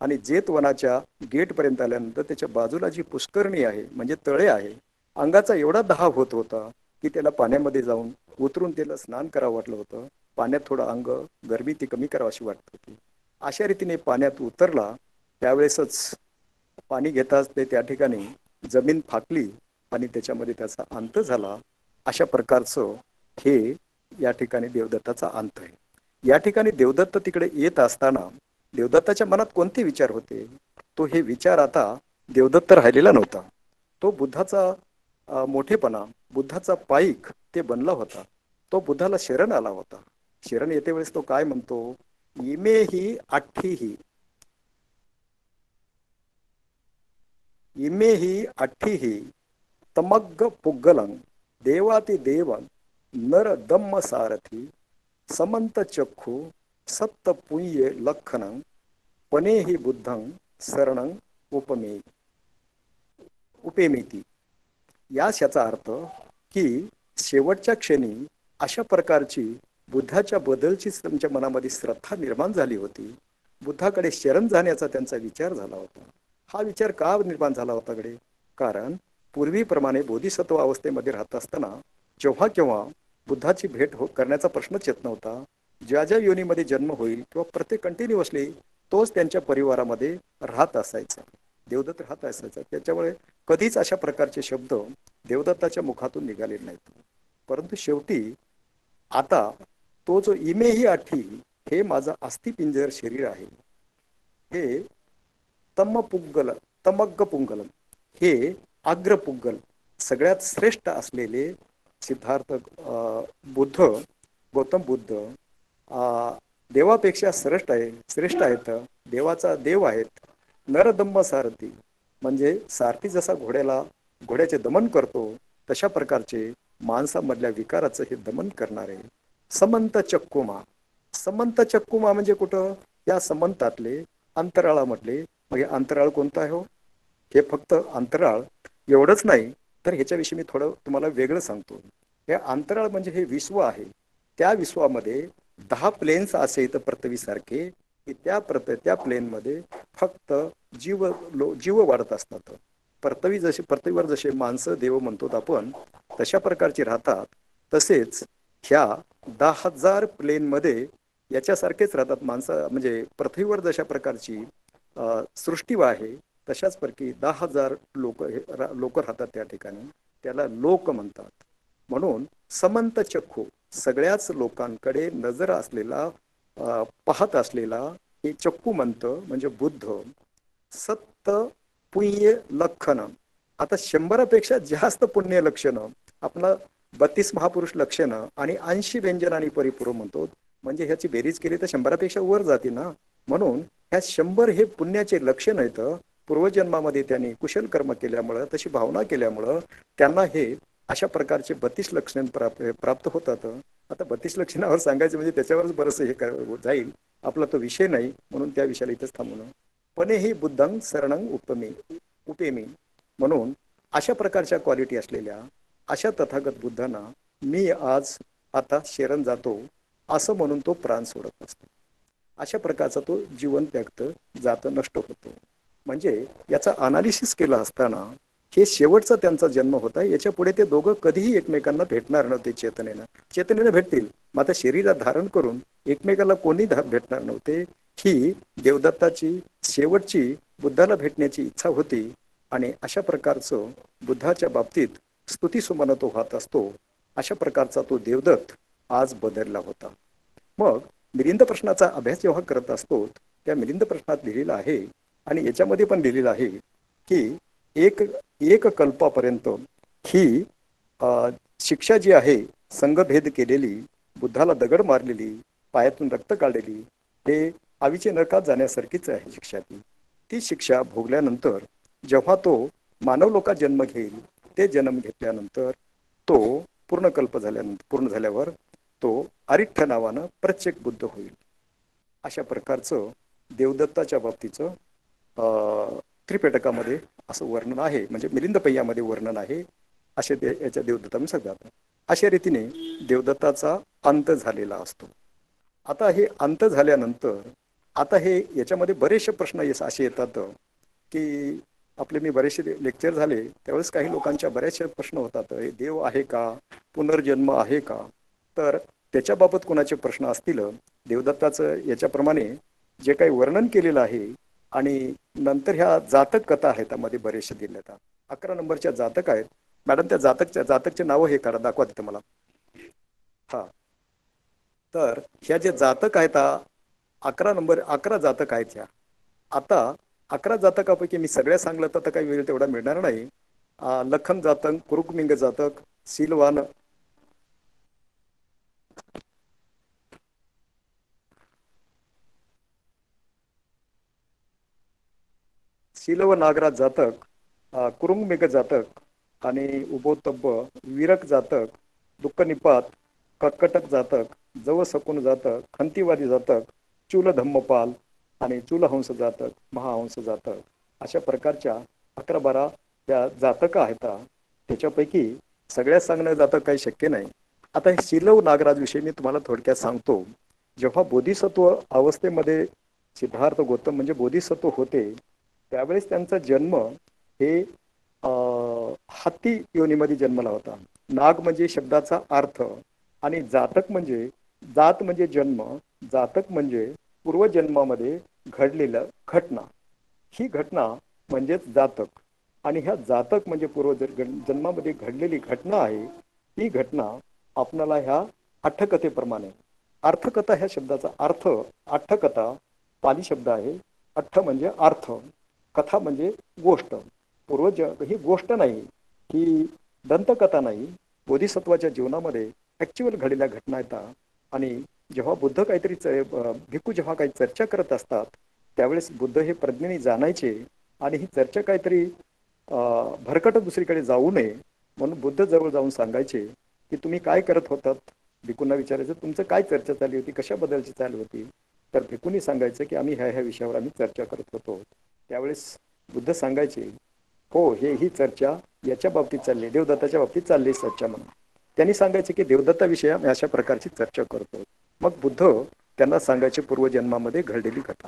आणि जेतवनाच्या गेटपर्यंत आल्यानंतर त्याच्या बाजूला जी पुष्करणी आहे म्हणजे तळे आहे, अंगाचा एवढा दाह होत होता की त्याला पाण्यामध्ये जाऊन उतरून त्याला स्नान करावं वाटलं होतं. पाण्यात थोडं अंग गरमी ती कमी करावी अशी वाटत होती. अशा रीतीने पाण्यात उतरला. त्यावेळेसच पाणी घेताच ते त्या ठिकाणी जमीन फाकली आणि त्याच्यामध्ये त्याचा अंत झाला. अशा प्रकारचं हे या ठिकाणी देवदत्ताचा अंत आहे. या ठिकाणी देवदत्त तिकडे येत असताना देवदत्ताच्या मनात कोणते विचार होते? तो हे विचार आता देवदत्त राहिलेला नव्हता. तो बुद्धाचा मोठेपणा, बुद्धाचा पाईक ते बनला होता. तो बुद्धाला शरण आला होता. शरण येते वेळेस तो काय म्हणतो? इमे ही आठ्ठीही, इमे ही आठ्ठीही तमग्ग पुग्गलं देवाती देवं नर दम्म सारथी समंत चक्षु सत्त पुण्य लखनं पनेहि बुद्धं शरणं उपेमिती. याचा अर्थ की शेवटच्या क्षणी अशा प्रकारची बुद्धाच्या बद्दलची त्यांच्या मनामध्ये श्रद्धा निर्माण झाली होती. बुद्धाकडे शरण जाण्याचा त्यांचा विचार झाला होता. हा विचार का निर्माण झाला होता कडे? कारण पूर्वीप्रमाणे बोधिसत्व अवस्थेमध्ये राहत असताना जेव्हा केव्हा बुद्धाची भेट करण्याचा प्रश्नच येत नव्हता. ज्या ज्या योनीमध्ये जन्म होईल किंवा प्रत्येक कंटिन्युअसली तोच त्यांच्या परिवारामध्ये राहत असायचा, देवदत्त राहत असायचा. त्याच्यामुळे कधीच अशा प्रकारचे शब्द देवदत्ताच्या मुखातून निघाले नाहीत. परंतु शेवटी आता तो जो इमे ही आठी, हे माझं अस्थिपिंजर शरीर आहे, हे तमग्ग पुंगल, हे अग्रपुंगल, सगळ्यात श्रेष्ठ असलेले सिद्धार्थ बुद्ध, गौतम बुद्ध देवापेक्षा श्रेष्ठ आहेत, देवाचा देव आहेत. नरदम्म सारथी, म्हणजे सारथी जसा घोड्याचे दमन करतो तशा प्रकारचे माणसामधल्या विकाराचं हे दमन करणारे. समंत चक्कुमा, समंत चक्कुमा म्हणजे कुठं? या समंतातले अंतराळामधले. मग हे अंतराळ कोणतं आहे हो? हे फक्त अंतराळ एवढंच नाही, तर ह्याच्याविषयी मी थोडं तुम्हाला वेगळं सांगतो. हे अंतराळ म्हणजे हे विश्व आहे. त्या विश्वामध्ये 10 प्लेन्स असे इथं पृथ्वीसारखे, की त्या प्लेनमध्ये फक्त जीव वाढत असतात. पृथ्वीवर जसे माणसं देव म्हणतो आपण तशा प्रकारचे राहतात, तसेच ह्या 10,000 प्लेनमध्ये याच्यासारखेच राहतात माणसं. म्हणजे पृथ्वीवर जशा प्रकारची सृष्टी आहे तशाच प्रकारे 10,000 लोक राहतात त्या ठिकाणी. त्याला लोक म्हणतात. म्हणून समंत चक्षु, सगळ्याच लोकांकडे नजर असलेला, पाहत असलेला हे चक्कुमंत म्हणजे बुद्ध. सत्त पुण्य लक्षण, आता 100पेक्षा जास्त पुण्य लक्षण, आपला 32 महापुरुष लक्षण आणि 80 व्यंजन आणि परिपूर्ण म्हणतो. म्हणजे ह्याची बेरीज केली तर 100पेक्षा वर जाते ना. म्हणून ह्या 100 हे पुण्याचे लक्षण आहेत. पूर्वजन्मामध्ये त्यांनी कुशल कर्म केल्यामुळं, तशी भावना केल्यामुळं त्यांना हे अशा प्रकारचे 32 लक्षण प्राप्त होतात. आता 32 लक्षणावर सांगायचं म्हणजे त्याच्यावरच बरंच हे जाईल. आपला तो विषय नाही, म्हणून त्या विषयाला इथंच थांबून. पण ही बुद्धं शरणं उपेमी, म्हणून अशा प्रकारच्या क्वालिटी असलेल्या अशा तथागत बुद्धांना मी आता शरण जातो असं म्हणून तो प्राण सोडत असतो. अशा प्रकारचा तो जीवन त्यागत जात, नष्ट होतो. म्हणजे याचा अनालिसिस केला असताना हे शेवटचा त्यांचा जन्म होता. याच्या पुढे ते दोघं कधीही एकमेकांना भेटणार नव्हते. चेतनेनं भेटतील, मात्र शरीरात धारण करून एकमेकाला कोणी भेटणार नव्हते. ही देवदत्ताची शेवटची बुद्धाला भेटण्याची इच्छा होती. आणि अशा प्रकारचं बुद्धाच्या बाबतीत स्तुती सुमन तो होत असतो. अशा प्रकारचा तो देवदत्त आज बदलला होता. मग मिलिंद प्रश्नाचा अभ्यास जेव्हा करत असतो, त्या मिलिंद प्रश्नात लिहिलेला आहे आणि याच्यामध्ये पण लिहिलेलं आहे की एक कल्पापर्यंत ही शिक्षा जी आहे, संघभेद केलेली, बुद्धाला दगड मारलेली, पायातून रक्त काढलेली, हे आवीचे नरकात जाण्यासारखीच आहे शिक्षा ती शिक्षा भोगल्यानंतर जेव्हा तो मानव लोकात जन्म घेईल, ते जन्म घेतल्यानंतर तो पूर्ण झाल्यावर तो आरिठ्ठ नावानं प्रत्येक बुद्ध होईल. अशा प्रकारचं देवदत्ताच्या बाबतीचं त्रिपेटकामध्ये असं वर्णन आहे, म्हणजे मिलिंदपय्यामध्ये वर्णन आहे. असे याच्या देवदत्तामध्ये सांगतात. अशा रीतीने देवदत्ताचा अंत झालेला असतो. आता हे अंत झाल्यानंतर आता हे याच्यामध्ये बरेचसे प्रश्न असे येतात की आपले मी बरेचसे लेक्चर झाले त्यावेळेस काही लोकांच्या बरेचसे प्रश्न होतात, देव आहे का, पुनर्जन्म आहे का. तर त्याच्याबाबत कोणाचे प्रश्न असतील, देवदत्ताचं याच्याप्रमाणे जे काही वर्णन केलेलं आहे आणि नंतर ह्या जातक कथा आहेत त्यामध्ये बरेचसे दिलेल्या. 11 नंबरच्या जातक आहेत. मॅडम त्या जातकचे नावं हे करा, दाखवा तिथं मला. हा, तर ह्या जे जातक आहेत 11 जातक आहेत ह्या. आता 11 जातकापैकी मी सगळ्या सांगलं तर काही वेळ तेवढा मिळणार नाही. लखन जातक, कुरुकमिंग जातक, शीलव नागराज जातक, कुरुंगमेघ जातक आणि उभोतब्ब, विरक जातक, दुःखनिपात, कर्कटक जातक, जव सकून जातक, खंतीवादी जातक, चूल धम्मपाल आणि चूलहंस जातक, महाहंस जातक, अशा प्रकारच्या 11-12 त्या जातक आहेत. त्याच्यापैकी सगळ्यात सांगणं जातं काही शक्य नाही. आता हे शीलव नागराज विषयी मी तुम्हाला थोडक्यात सांगतो. जेव्हा बोधिसत्व अवस्थेमध्ये सिद्धार्थ गौतम म्हणजे बोधिसत्व होते त्यावेळेस त्यांचा जन्म हे हत्ती योनीमध्ये जन्मला होता. नाग म्हणजे शब्दाचा अर्थ आणि जातक म्हणजे जात म्हणजे जन्म, जातक म्हणजे पूर्वजन्मामध्ये घडलेलं घटना. ही घटना म्हणजेच जातक आणि ह्या जातक म्हणजे जन्मामध्ये घडलेली घटना आहे. ही घटना आपणाला ह्या अठ्ठकथेप्रमाणे, अर्थकथा ह्या शब्दाचा अर्थ, अठ्ठकथा पाली शब्द आहे. अठ्ठ म्हणजे अर्थ, कथा म्हणजे गोष्ट. ही गोष्ट नाही, ही दंतकथा नाही. बोधिसत्वाच्या जीवनामध्ये ऍक्च्युअल घडलेल्या घटना येतात. आणि जेव्हा बुद्ध काहीतरी भिक्खू जेव्हा काही चर्चा करत असतात त्यावेळेस बुद्ध हे प्रज्ञेने जाणायचे आणि ही चर्चा काहीतरी भरकट दुसरीकडे जाऊ नये म्हणून बुद्ध जवळ जाऊन सांगायचे की तुम्ही काय करत होतात. भिक्खूंना विचारायचं तुमचं काय चर्चा चालली होती, कशाबद्दलची चालू होती. तर भिक्खूंनी सांगायचं की आम्ही ह्या विषयावर आम्ही चर्चा करत होतो. त्यावेळेस बुद्ध सांगायचे हो, ही चर्चा याच्या बाबतीत चालली, देवदत्ताच्या बाबतीत चालली चर्चा म्हणून. त्यांनी सांगायचे की देवदत्ताविषयी आम्ही अशा प्रकारची चर्चा करतो. मग बुद्ध त्यांना सांगायचे पूर्वजन्मामध्ये घडलेली कथा.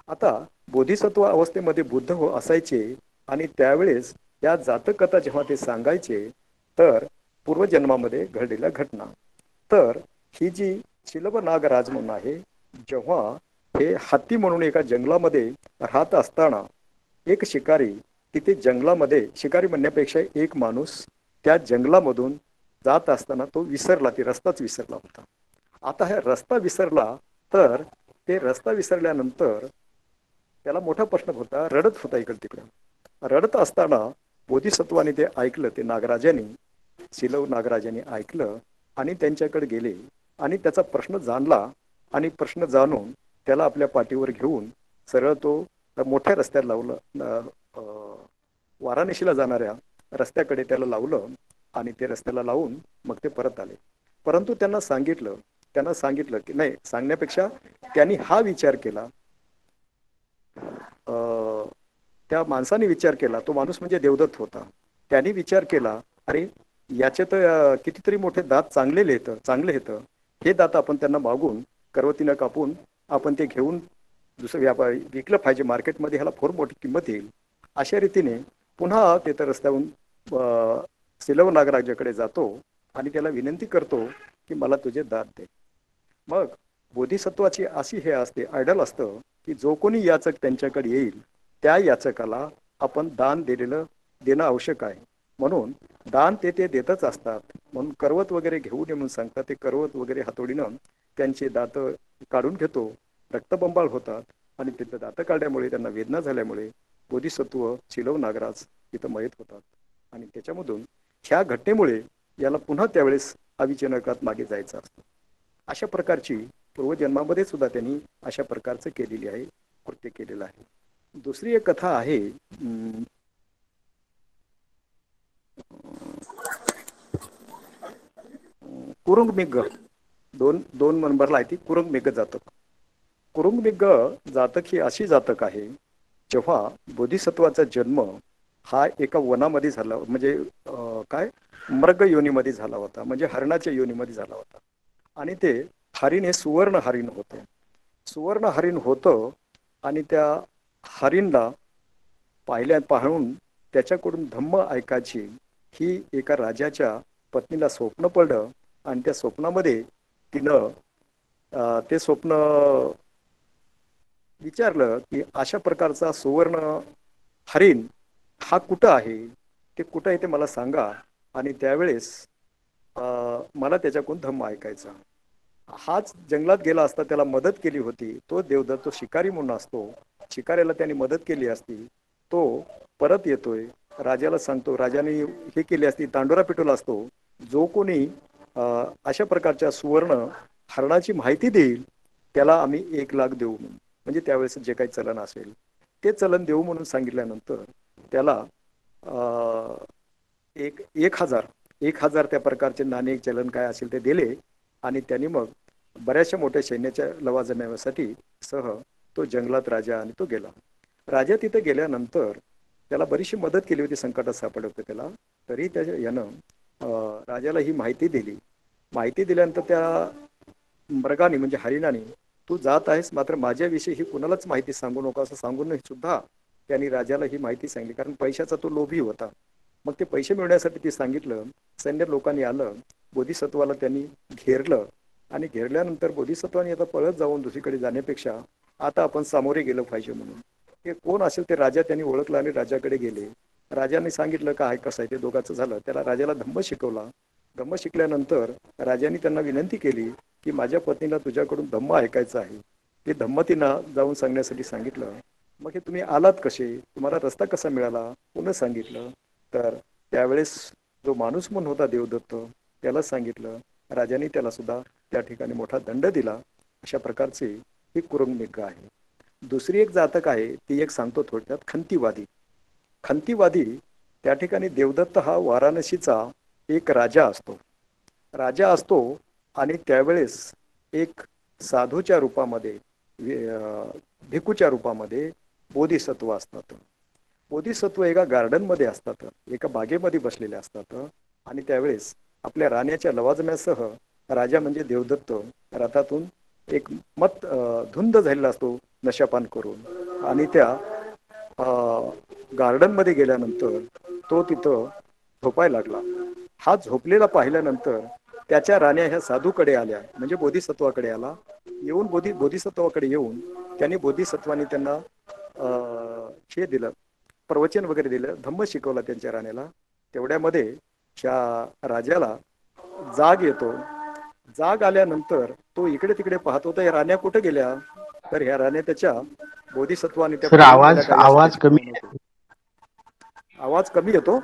आता बोधिसत्व अवस्थेमध्ये बुद्ध असायचे आणि त्यावेळेस या जातक कथा जेव्हा ते सांगायचे तर पूर्वजन्मामध्ये घडलेल्या घटना. तर ही जी शिलभ नागराज म्हणून आहे, जेव्हा हे हत्ती म्हणून एका जंगलामध्ये राहत असताना एक शिकारी तिथे जंगलामध्ये, शिकारी म्हणण्यापेक्षा एक माणूस त्या जंगलामधून जात असताना तो विसरला, ते रस्ताच विसरला होता. आता हा रस्ता विसरला तर ते रस्ता विसरल्यानंतर त्याला मोठा प्रश्न होता, रडत होता इकडे तिकडे. रडत असताना बोधिसत्वाने ते ऐकलं, ते नागराजाने, शिलव नागराजाने ऐकलं आणि त्यांच्याकडे गेले आणि त्याचा प्रश्न जाणला आणि प्रश्न जाणून त्याला आपल्या पाठीवर घेऊन सरळ तो मोठ्या रस्त्यात लावलं, वाराणसीला जाणाऱ्या रस्त्याकडे त्याला लावलं आणि ते रस्त्याला लावून मग ते परत आले. परंतु त्यांना सांगितलं की नाही, सांगण्यापेक्षा त्यांनी हा विचार केला, त्या माणसाने विचार केला, तो माणूस म्हणजे देवदत्त होता. त्यांनी विचार केला अरे याचे तर कितीतरी मोठे दात चांगले येतं, हे दात आपण त्यांना मागून करवतीनं कापून आपण ते घेऊन दुसरं व्यापारी विकलं पाहिजे मार्केटमध्ये, ह्याला फार मोठी किंमत येईल. अशा रीतीने पुन्हा ते तर रस्त्याहून शिलव नागराजाकडे जातो आणि त्याला विनंती करतो की मला तुझे दात दे. मग बोधिसत्वाची अशी हे असते, आयडल असतं की जो कोणी याचक त्यांच्याकडे येईल त्या याचकाला आपण दान देणं आवश्यक आहे. म्हणून दान ते देतच असतात. म्हणून करवत वगैरे घेऊन ये म्हणून सांगतात. ते करवत वगैरे हातोडीनं त्यांचे दात काढून घेतो, रक्तबंबाळ होतात आणि तिथं दात काढल्यामुळे त्यांना वेदना झाल्यामुळे बोधिसत्व शिलव नागराज तिथं मयत होतात. आणि त्याच्यामधून ह्या घटनेमुळे याला पुन्हा त्यावेळेस अविचनकात मागे जायचं असतं. अशा प्रकारची पूर्वजन्मामध्ये सुद्धा त्यांनी अशा प्रकारचं केलेली आहे, कृत्य केलेलं आहे. दुसरी एक कथा आहे, कुरुंगमिग, दोन नंबरला आहे ती, कुरुंगमिग जातक. कुरुंगमिग जातक ही अशी जातक आहे, जेव्हा बोधिसत्वाचा जन्म हा एका वनामध्ये झाला, म्हणजे काय मृग योनीमध्ये झाला होता, म्हणजे हरणाच्या योनीमध्ये झाला होता. आणि ते हरिण हे सुवर्ण हरिण होतं. सुवर्ण हरिण होतं आणि त्या हरिणला पाहून त्याच्याकडून धम्म ऐकायची ही एका राजाच्या पत्नीला स्वप्न पडलं. आणि त्या स्वप्नामध्ये तिनं ते स्वप्न विचारलं की अशा प्रकारचा सुवर्ण हरिण हा कुठं आहे, ते कुठं आहे ते मला सांगा. आणि त्यावेळेस मला त्याच्याकडून धम्म ऐकायचा. हाच जंगलात गेला असता, त्याला मदत केली होती, तो देवदत्त, तो शिकारी म्हणून असतो, शिकाऱ्याला त्यांनी मदत केली असती, तो परत येतोय, राजाला सांगतो, राजाने हे केली असती, तांडोरा पिटवला असतो, जो कोणी अशा प्रकारच्या सुवर्ण हरणाची माहिती देईल त्याला आम्ही 1,00,000 देऊ म्हणून, म्हणजे त्यावेळेस जे काही चलन असेल ते चलन देऊ म्हणून सांगितल्यानंतर त्याला 1,000 त्या प्रकारचे नाणे चलन काय असेल ते दिले. आणि त्यांनी मग बऱ्याचशा मोठ्या सैन्याच्या लवाजण्यासाठी सह तो जंगलात राजा आणि तो गेला. राजा तिथे गेल्यानंतर त्याला बरीचशी मदत केली होती, संकटात सापडलं होतं त्याला, तरी यानं राजाला ही माहिती दिली. माहिती दिल्यानंतर त्या मृगाने म्हणजे हरिणाने, तू जात आहेस मात्र माझ्याविषयी ही कुणालाच माहिती सांगू नको असं सांगून सुद्धा त्यांनी राजाला ही माहिती सांगली, कारण पैशाचा तो लोभी होता. मग ते पैसे मिळण्यासाठी ते सांगितलं. सैन्य लोकांनी आलं, बोधिसत्वाला त्यांनी घेरलं आणि घेरल्यानंतर बोधिसत्वाने आता पळत जाऊन दुसरीकडे जाण्यापेक्षा आता आपण सामोरे गेलं पाहिजे म्हणून ते कोण असेल ते राजा त्यांनी ओळखला आणि राजाकडे गेले. राजाने सांगितलं काय कसं आहे ते दोघांचं झालं. त्याला राजाला धम्म शिकवला. धम्म शिकल्यानंतर राजाने त्यांना विनंती केली की माझ्या पत्नीला तुझ्याकडून धम्म ऐकायचं आहे. ते धम्म तिनं जाऊन सांगण्यासाठी सांगितलं. मग हे तुम्ही आलात कसे, तुम्हाला रस्ता कसा मिळाला, पुन्हा सांगितलं. तर त्यावेळेस जो माणूस म्हणून होता देवदत्त त्याला सांगितलं. राजाने त्याला सुद्धा त्या ठिकाणी मोठा दंड दिला. अशा प्रकारचे ही कुरुंगमिग आहे. दुसरी एक जातक आहे, ती एक सांगतो थोडक्यात, खंतीवादी. खंतीवादी त्या ठिकाणी देवदत्त हा वाराणसीचा एक राजा असतो आणि त्यावेळेस एक साधूच्या रूपामध्ये, भिक्खूच्या रूपामध्ये बोधिसत्व असतात. बोधिसत्व एका गार्डनमध्ये असतात, एका बागेमध्ये बसलेले असतात. आणि त्यावेळेस आपल्या राण्याच्या लवाजम्यासह राजा म्हणजे देवदत्त रथातून एक धुंद झालेला असतो नशापान करून. आणि त्या गार्डनमध्ये गेल्यानंतर तो तिथं झोपायला लागला. हा झोपलेला पाहिल्यानंतर त्याच्या राण्या ह्या साधूकडे आल्या, म्हणजे बोधिसत्वाकडे आला. येऊन बोधिसत्वाकडे येऊन त्यांनी बोधिसत्वाने त्यांना हे दिलं, प्रवचन वगैरे दिलं, धम्म शिकवला त्यांच्या राण्याला. तेवढ्यामध्ये ह्या राजाला जाग येतो. जाग आल्यानंतर तो इकडे तिकडे पाहत होता, या राण्या कुठे गेल्या. तर ह्या राण्या त्याच्या बोधिसत्वाने त्या आवाज कमी येतो.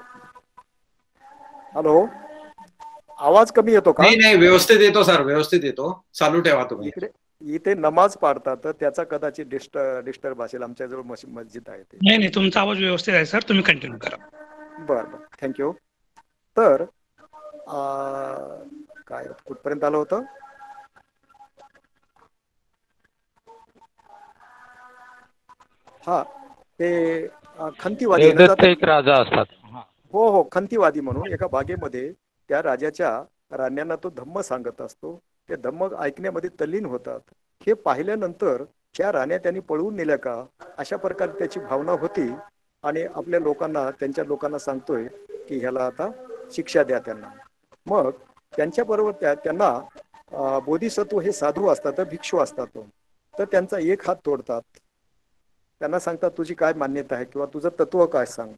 हॅलो, आवाज कमी येतो का?
नाही, व्यवस्थित येतो सर, व्यवस्थित येतो. चालू ठेवा तुम्ही.
इथे नमाज पाडतात तर त्याचा कदाचित डिस्टर्ब असेल. आमच्याजवळ मस्जिद आहे ते.
नाही, तुमचा आवाज व्यवस्थित आहे सर, तुम्ही कंटिन्यू करा.
बरं, थँक्यू. तर काय कुठपर्यंत आलं होतं? हा, ते खंतीवादी
एक राजा असतात.
हो, खंतीवादी म्हणून एका बागेमध्ये त्या राजाच्या राण्यांना तो धम्म सांगत असतो. ते धम्म ऐकण्यामध्ये तल्लीन होतात. हे पाहिल्यानंतर त्या राण्या त्यांनी पळवून नेल्या का, अशा प्रकारे त्याची भावना होती. आणि आपल्या लोकांना, त्यांच्या लोकांना सांगतोय की ह्याला आता शिक्षा द्या त्यांना. मग त्यांच्याबरोबर त्यांना बोधिसत्व हे साधू असतात, भिक्षू असतात, तर त्यांचा एक हात तोडतात. त्यांना सांगतात तुझी काय मान्यता आहे किंवा तुझं तत्व काय सांग.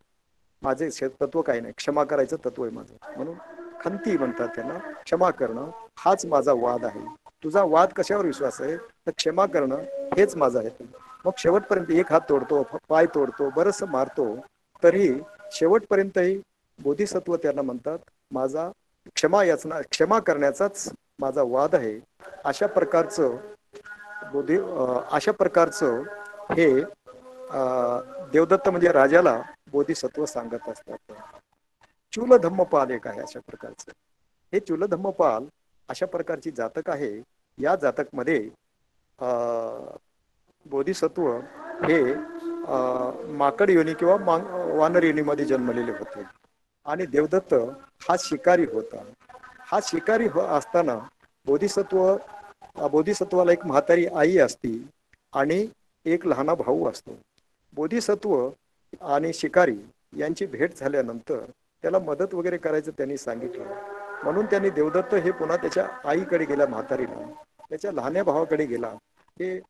माझे तत्व काय नाही, क्षमा करायचं तत्व आहे माझं. म्हणून खंती म्हणतात त्यांना. क्षमा करणं हाच माझा वाद आहे. तुझा वाद कशावर विश्वास आहे, तर क्षमा करणं हेच माझा आहे. मग शेवटपर्यंत एक हात तोडतो, पाय तोडतो, बरंच मारतो, तरी शेवटपर्यंतही बोधिसत्व त्यांना म्हणतात क्षमा करण्याचाच माझा वाद आहे. अशा प्रकारचं अशा प्रकारचं हे देवदत्त म्हणजे राजाला बोधिसत्व सांगत असतात. चूल धम्मपाल एक आहे अशा प्रकारचं. हे चूल धम्मपाल अशा प्रकारची जातक आहे. या जातक मध्ये बोधिसत्व हे माकड योनी किंवा वानर योनीमध्ये जन्मलेले होते आणि देवदत्त हा शिकारी होता. हा शिकारी असताना बोधिसत्वाला एक म्हातारी आई असती आणि एक लहाना भाऊ असतो. बोधिसत्व आणि शिकारी यांची भेट झाल्यानंतर त्याला मदत वगैरे करायचं त्यांनी सांगितलं. म्हणून त्यांनी देवदत्त हे पुन्हा त्याच्या आईकडे गेला, म्हातारीला त्याच्या लहान्या भावाकडे गेला. हे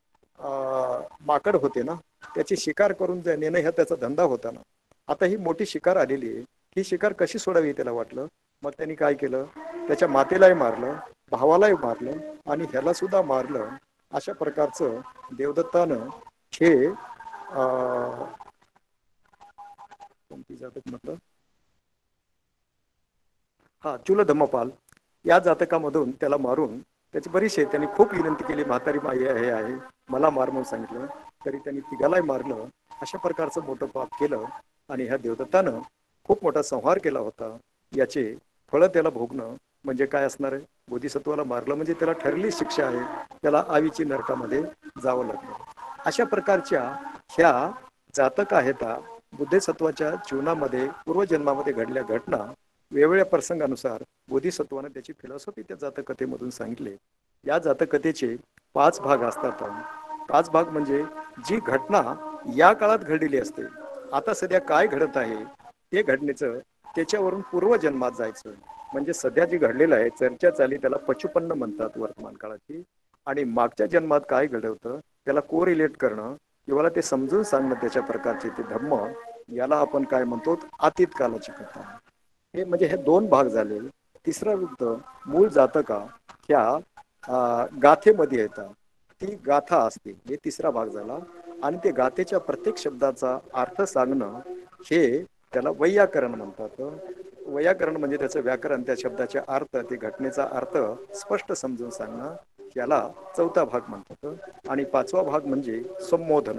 माकड होते ना, त्याची शिकार करून नेणं ह्या त्याचा धंदा होता ना. आता ही मोठी शिकार आलेली आहे, ही शिकार कशी सोडावी त्याला वाटलं. मग त्यांनी काय केलं, त्याच्या मातेलाही मारलं, भावालाही मारलं आणि ह्याला सुद्धा मारलं. अशा प्रकारचं देवदत्तानं हे कोणती जातक म्हटलं, हा चूल धम्मपाल या जातकामधून त्याला मारून त्याची बरीचशी त्यांनी खूप विनंती केली. म्हातारी माई हे आहे, मला मार म्हणून सांगितलं, तरी त्यांनी तिघालाही मारलं. अशा प्रकारचं मोठं पाप केलं आणि ह्या देवदत्तानं खूप मोठा संहार केला होता. याचे फळं त्याला भोगणं म्हणजे काय असणार आहे. बोधिसत्वाला मारलं म्हणजे त्याला ठरली शिक्षा आहे, त्याला आवीची नरकामध्ये जावं लागलं. अशा प्रकारच्या ह्या जातक आहेत. बुद्धिसत्वाच्या जीवनामध्ये पूर्वजन्मामध्ये घडल्या घटना वेगवेगळ्या प्रसंगानुसार बोधिसत्वानं त्याची फिलॉसॉफी त्या जातकथेमधून सांगितले. या जातकथेचे 5 भाग असतात. 5 भाग म्हणजे जी घटना या काळात घडलेली असते, आता सध्या काय घडत आहे ते घडनेचं त्याच्यावरून पूर्वजन्मात जायचं. म्हणजे सध्या जे घडलेलं आहे चर्चा चाली त्याला पचुपन्न म्हणतात वर्तमान काळाची. आणि मागच्या जन्मात काय घडवतं त्याला कोरिलेट करणं किंवा ते समजून सांगणं, त्याच्या प्रकारचे ते धम्म, याला आपण काय म्हणतो, अतीत कालाची कथा. हे म्हणजे हे 2 भाग झाले. तिसरा वृत्त मूळ जातका ह्या गाथेमध्ये येतात, ती गाथा असते, हे तिसरा भाग झाला. आणि ते गाथेच्या प्रत्येक शब्दाचा अर्थ सांगणं हे त्याला वैयाकरण म्हणतात. वैयाकरण म्हणजे त्याचं व्याकरण, त्या शब्दाचे अर्थ, ते घटनेचा अर्थ स्पष्ट समजून सांगणं, याला चौथा भाग म्हणतात. आणि 5वा भाग म्हणजे संबोधन.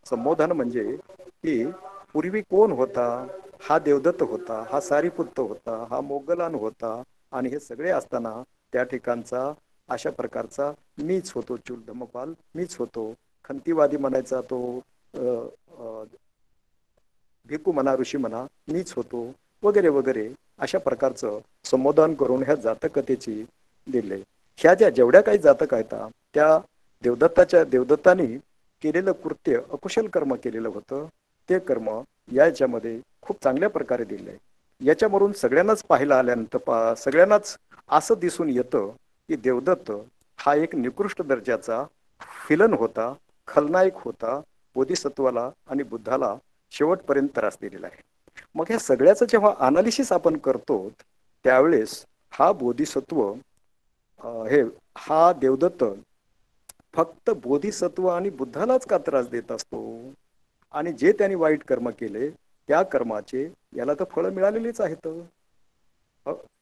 संबोधन म्हणजे की पूर्वी कोण होता, हा देवदत्त होता, हा सारीपुत्त होता, हा मोगलान होता, आणि हे सगळे असताना त्या ठिकाणचा अशा प्रकारचा मीच होतो, चूल धम्मपाल मीच होतो. खंतीवादी म्हणायचा तो, भिकू म्हणा, ऋषी म्हणा, मीच होतो, वगैरे वगैरे अशा प्रकारचं संबोधन करून ह्या जातकथेची दिले. ह्या ज्या जेवढ्या काही जातक आहेत त्या देवदत्ताने केलेलं कृत्य, अकुशल कर्म केलेलं होतं, ते कर्म याच्यामध्ये खूप चांगल्या प्रकारे दिले. याच्यावरून सगळ्यांनाच पाहायला आल्यानंतर सगळ्यांनाच असं दिसून येतं की देवदत्त हा एक निकृष्ट दर्जाचा फिलन होता, खलनायक होता, बोधिसत्वाला आणि बुद्धाला शेवटपर्यंत त्रास दिलेला आहे. मग ह्या सगळ्याचं जेव्हा अनालिसिस आपण करतो त्यावेळेस हा बोधिसत्व हा देवदत्त फक्त बोधिसत्व आणि बुद्धालाच का त्रास देत असतो, आणि जे त्यांनी वाईट कर्म केले त्या कर्माचे याला तर फळं मिळालेलीच आहेत.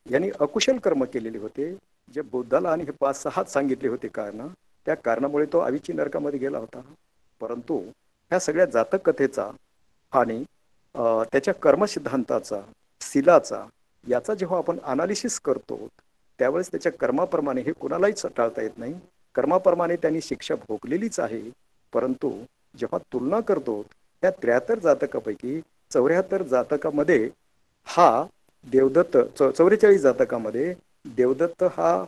यांनी अकुशल कर्म केलेले होते, जे बुद्धाला आणि हे 5-6 सांगितले होते कारण, त्या कारणामुळे तो आवीची नरकामध्ये गेला होता. परंतु ह्या सगळ्या जातक कथेचा आणि त्याच्या कर्मसिद्धांताचा, शिलाचा, याचा जेव्हा आपण अनालिसिस करतो त्यावेळेस त्याच्या कर्माप्रमाणे हे कुणालाही टाळता येत नाही. कर्माप्रमाणे त्यांनी शिक्षा भोगलेलीच आहे. परंतु जेव्हा तुलना करतो त्या 73 जातकापैकी 74 जातकामध्ये हा देवदत्त, 44 जातकामध्ये देवदत्त हा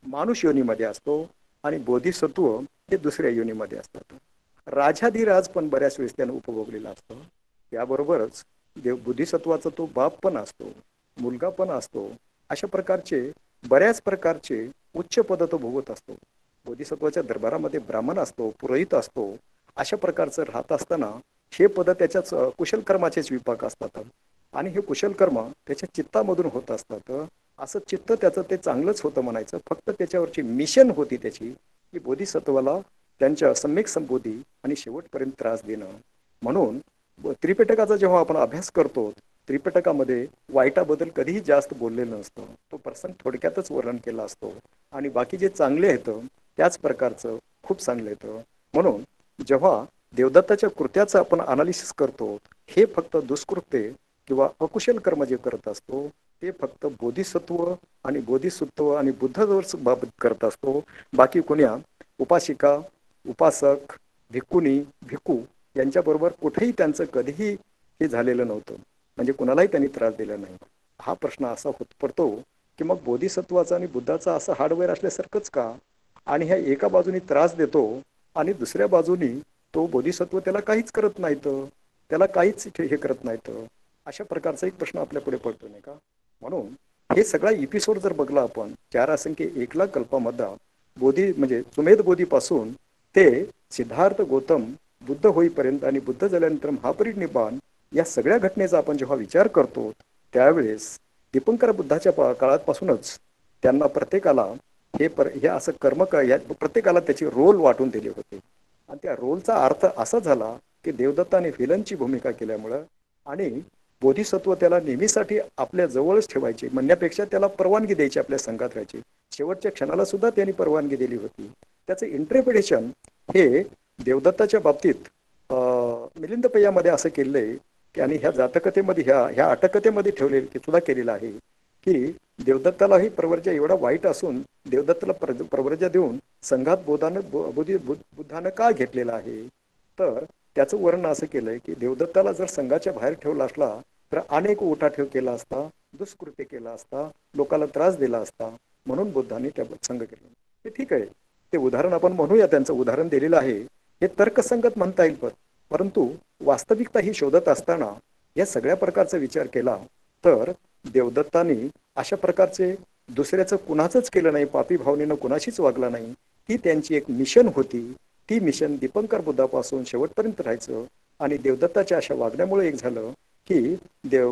मानुष योनीमध्ये असतो आणि बोधिसत्व हे दुसऱ्या योनीमध्ये असतात. राजाधिराज पण बऱ्याच वेळेस त्यानं उपभोगलेला असतो. त्याबरोबरच बोधिसत्वाचा तो बाप पण असतो, मुलगा पण असतो. अशा प्रकारचे बऱ्याच प्रकारचे उच्च पद तो भोगत असतो. बोधिसत्वाच्या दरबारामध्ये ब्राह्मण असतो, पुरोहित असतो. अशा प्रकारचं राहत असताना हे पद त्याच्याच कुशल कर्माचेच विपाक असतात आणि हे कुशल कर्म त्याच्या चित्तामधून होत असतात. असं चित्त त्याचं ते चांगलंच होतं म्हणायचं. फक्त त्याच्यावरची मिशन होती त्याची की बोधिसत्वाला त्यांच्या सम्यक संबोधी आणि शेवटपर्यंत त्रास देणं. म्हणून त्रिपिटकाचा जेव्हा आपण अभ्यास करतो त्रिपिटकामध्ये वाईटाबद्दल कधीही जास्त बोललेलं नसतं. तो प्रसंग थोडक्यातच वर्णन केला असतो आणि बाकी जे चांगले आहेत त्याच प्रकारचं खूप सांगलं येतं. म्हणून जेव्हा देवदत्ताच्या कृत्याचं आपण अनालिसिस करतो, हे फक्त दुष्कृत्य किंवा अकुशल कर्म जे करत असतो ते फक्त बोधिसत्व आणि बोधिसत्व आणि बुद्धजवळ बाबत करत असतो. बाकी कोण्या उपासिका, उपासक, भिक्खुनी, भिक्खू यांच्याबरोबर कुठेही त्यांचं कधीही हे झालेलं नव्हतं. म्हणजे कुणालाही त्यांनी त्रास दिला नाही. हा प्रश्न असा होत पडतो की मग बोधिसत्वाचा आणि बुद्धाचा असं हार्डवेअर असल्यासारखंच का? आणि ह्या एका बाजूनी त्रास देतो आणि दुसऱ्या बाजूनी तो बोधिसत्व त्याला काहीच करत नाहीत, त्याला काहीच हे करत नाहीत. अशा प्रकारचा एक प्रश्न आपल्या पुढे पडतो नाही का? म्हणून हे सगळा एपिसोड जर बघला आपण 4 असंख्य 1 लाख कल्पामध्ये बोधी म्हणजे सुमेध बोधीपासून ते सिद्धार्थ गौतम बुद्ध होईपर्यंत आणि बुद्ध झाल्यानंतर महापरिनिब्बाण या सगळ्या घटनेचा आपण जेव्हा विचार करतो त्यावेळेस दीपंकर बुद्धाच्या काळापासूनच त्यांना प्रत्येकाला हे असं कर्म प्रत्येकाला त्याची रोल वाटून दिले होते. आणि त्या रोलचा अर्थ असा झाला की देवदत्ताने विलनची भूमिका केल्यामुळं आणि बोधिसत्व त्याला नेहमीसाठी आपल्या जवळच ठेवायचे म्हणण्यापेक्षा त्याला परवानगी द्यायची, आपल्या संघात राहायची. शेवटच्या क्षणाला सुद्धा त्यांनी परवानगी दिली होती. त्याचं इंटरप्रिटेशन हे देवदत्ताच्या बाबतीत मिलिंदपय्यामध्ये असं केलंय की आणि ह्या जातकथेमध्ये ह्या अटकथेमध्ये ठेवलेलं सुद्धा केलेलं आहे की देवदत्तालाही प्रवर्जा एवढा वाईट असून देवदत्ताला प्रवर्जा देऊन संघात बुद्धानं का घेतलेला आहे. तर त्याचं वर्णन असं केलंय की देवदत्ताला जर संघाच्या बाहेर ठेवला असला तर अनेक उठाठेव केला असता, दुष्कृत्य केला असता, लोकांना त्रास दिला असता. म्हणून बुद्धाने त्या संघ केलं. ते ठीक आहे, ते उदाहरण आपण म्हणूया, त्यांचं उदाहरण दिलेलं आहे. हे तर्कसंगत म्हणता येईल, परंतु वास्तविकता ही शोधत असताना या सगळ्या प्रकारचा विचार केला तर देवदत्तानी अशा प्रकारचे दुसऱ्याचं कुणाचंच केलं नाही, पापी भावनेनं कुणाशीच वागला नाही. ही त्यांची एक मिशन होती. ती मिशन दीपंकर बुद्धापासून शेवटपर्यंत राहायचं. आणि देवदत्ताच्या अशा वागण्यामुळे एक झालं की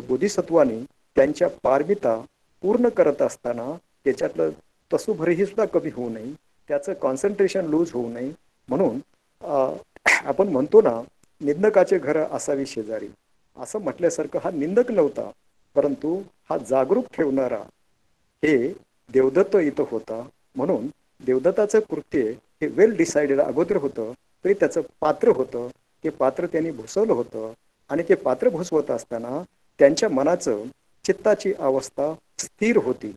बोधिसत्वानी त्यांच्या पारमिता पूर्ण करत असताना त्याच्यातलं तसूभरही सुद्धा कमी होऊ नये, त्याचं कॉन्सन्ट्रेशन लूज होऊ नये. म्हणून आपण म्हणतो ना, निंदकाचे घर असावी शेजारी, असं म्हटल्यासारखं हा निंदक नव्हता, परंतु हा जागरूक ठेवणारा हे देवदत्त इथं होता. म्हणून देवदत्ताचं कृत्य हे वेल डिसाइडेड अगोदर होतं, तरी त्याचं पात्र होतं. ते पात्र त्यांनी भुसवलं होतं आणि ते पात्र भुसवत असताना त्यांच्या मनाचं चित्ताची अवस्था स्थिर होती.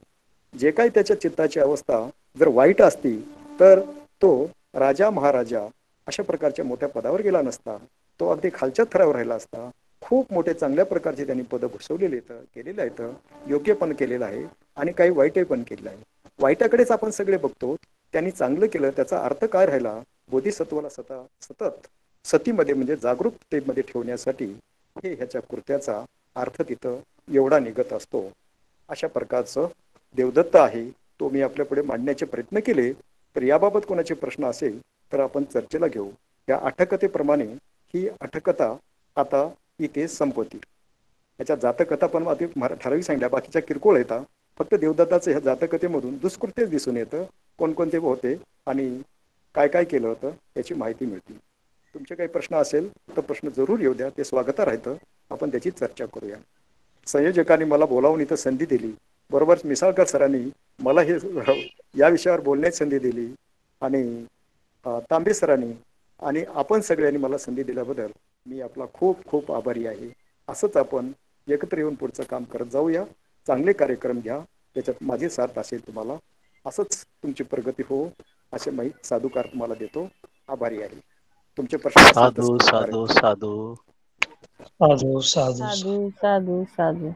जे काही त्याच्या चित्ताची अवस्था जर वाईट असती तर तो राजा महाराजा अशा प्रकारच्या मोठ्या पदावर गेला नसता, तो अगदी खालच्या थरावर राहिला असता. खूप मोठे चांगल्या प्रकारचे त्यांनी पद भुसवलेले केलेलं आहेत, योग्य पण केलेलं आहे आणि काही वाईटही पण केलेलं आहे. वाईटाकडेच आपण सगळे बघतो, त्यांनी चांगलं केलं त्याचा अर्थ काय राहिला? बोधिसत्वाला सतत सतीमध्ये म्हणजे जागरूकतेमध्ये ठेवण्यासाठी हे ह्याच्या कृत्याचा अर्थ तिथं एवढा निघत असतो. अशा प्रकारचं देवदत्त आहे. तो मी आपल्यापुढे मांडण्याचे प्रयत्न केले. तर याबाबत कोणाचे प्रश्न असेल तर आपण चर्चेला घेऊ. या अटकथेप्रमाणे ही अटकथा आता इथे संपवतील. याच्या जातकथा पण ठराविक सांगितल्या, बाकीच्या किरकोळ येतात. फक्त देवदत्ताचं ह्या जातकथेमधून दुष्कृत्यच दिसून येतं, कोणकोणते होते आणि काय काय केलं होतं याची माहिती मिळते. तुमचे काही प्रश्न असेल तर प्रश्न जरूर येऊ द्या, ते स्वागतात राहतं. आपण त्याची चर्चा करूया. संयोजकांनी मला बोलावून इथं संधी दिली, बरोबर मिसाळकर सरांनी मला हे या विषयावर बोलण्याची संधी दिली आणि तांबे सरांनी आणि आपण सगळ्यांनी मला संधी दिल्याबद्दल मी आपला खूप खूप आभारी आहे. असंच आपण एकत्र येऊन पुढचं काम करत जाऊया. चांगले कार्यक्रम घ्या, त्याच्यात माझी साथ असेल तुम्हाला. असंच तुमची प्रगती हो असे मी साधुकार तुम्हाला देतो. आभारी आहे. तुमचे प्रश्न
साधू साधू साधू
साधू साधू
साधू साधू साधू.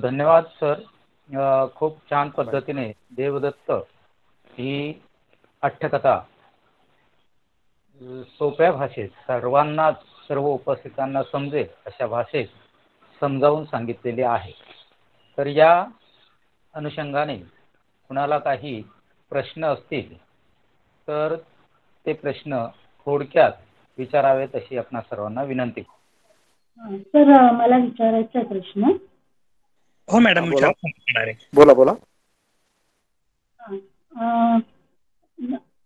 धन्यवाद सर. खूप छान पद्धतीने देवदत्त ही अट्टकथा सोप्या भाषेत सर्वांना, सर्व उपस्थितांना समजेल अशा भाषेत समजावून सांगितलेली आहे. तर या अनुषंगाने कुणाला काही प्रश्न असतील तर ते प्रश्न थोडक्यात विचारावेत अशी आपणा सर्वांना विनंती.
सर मला विचारायचा आहे प्रश्न.
हो मॅडम,
बोला बोला.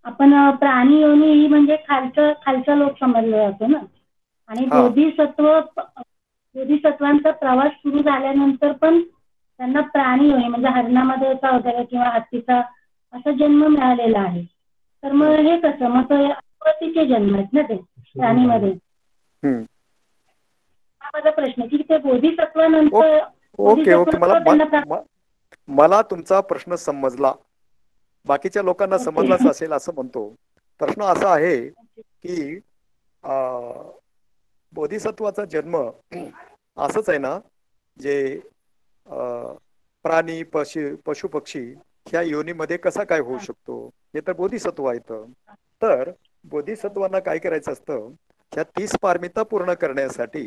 आपण प्राणी योनी म्हणजे खालचा लोक समजला जातो ना, आणि बोधिसत्वांचा प्रवास सुरू झाल्यानंतर पण त्यांना प्राणी योनी म्हणजे हरणामध्ये वगैरे किंवा हत्तीचा असा जन्म मिळालेला आहे. तर मग हे कसं, मग ते अपत्याचे जन्म आहेत ना ते प्राणीमध्ये. हा माझा प्रश्न की ते बोधिसत्वानंतर
ओके ओके
त्यांना
मला तुमचा प्रश्न समजला. बाकीच्या लोकांना समजलाच असेल असं म्हणतो. प्रश्न असा आहे की बोधिसत्वाचा जन्म असंच आहे ना, जे प्राणी पशु पक्षी ह्या योनीमध्ये कसा काय होऊ शकतो, हे तर बोधिसत्व आहेत. तर बोधिसत्वांना काय करायचं असतं, ह्या 30 पारमिता पूर्ण करण्यासाठी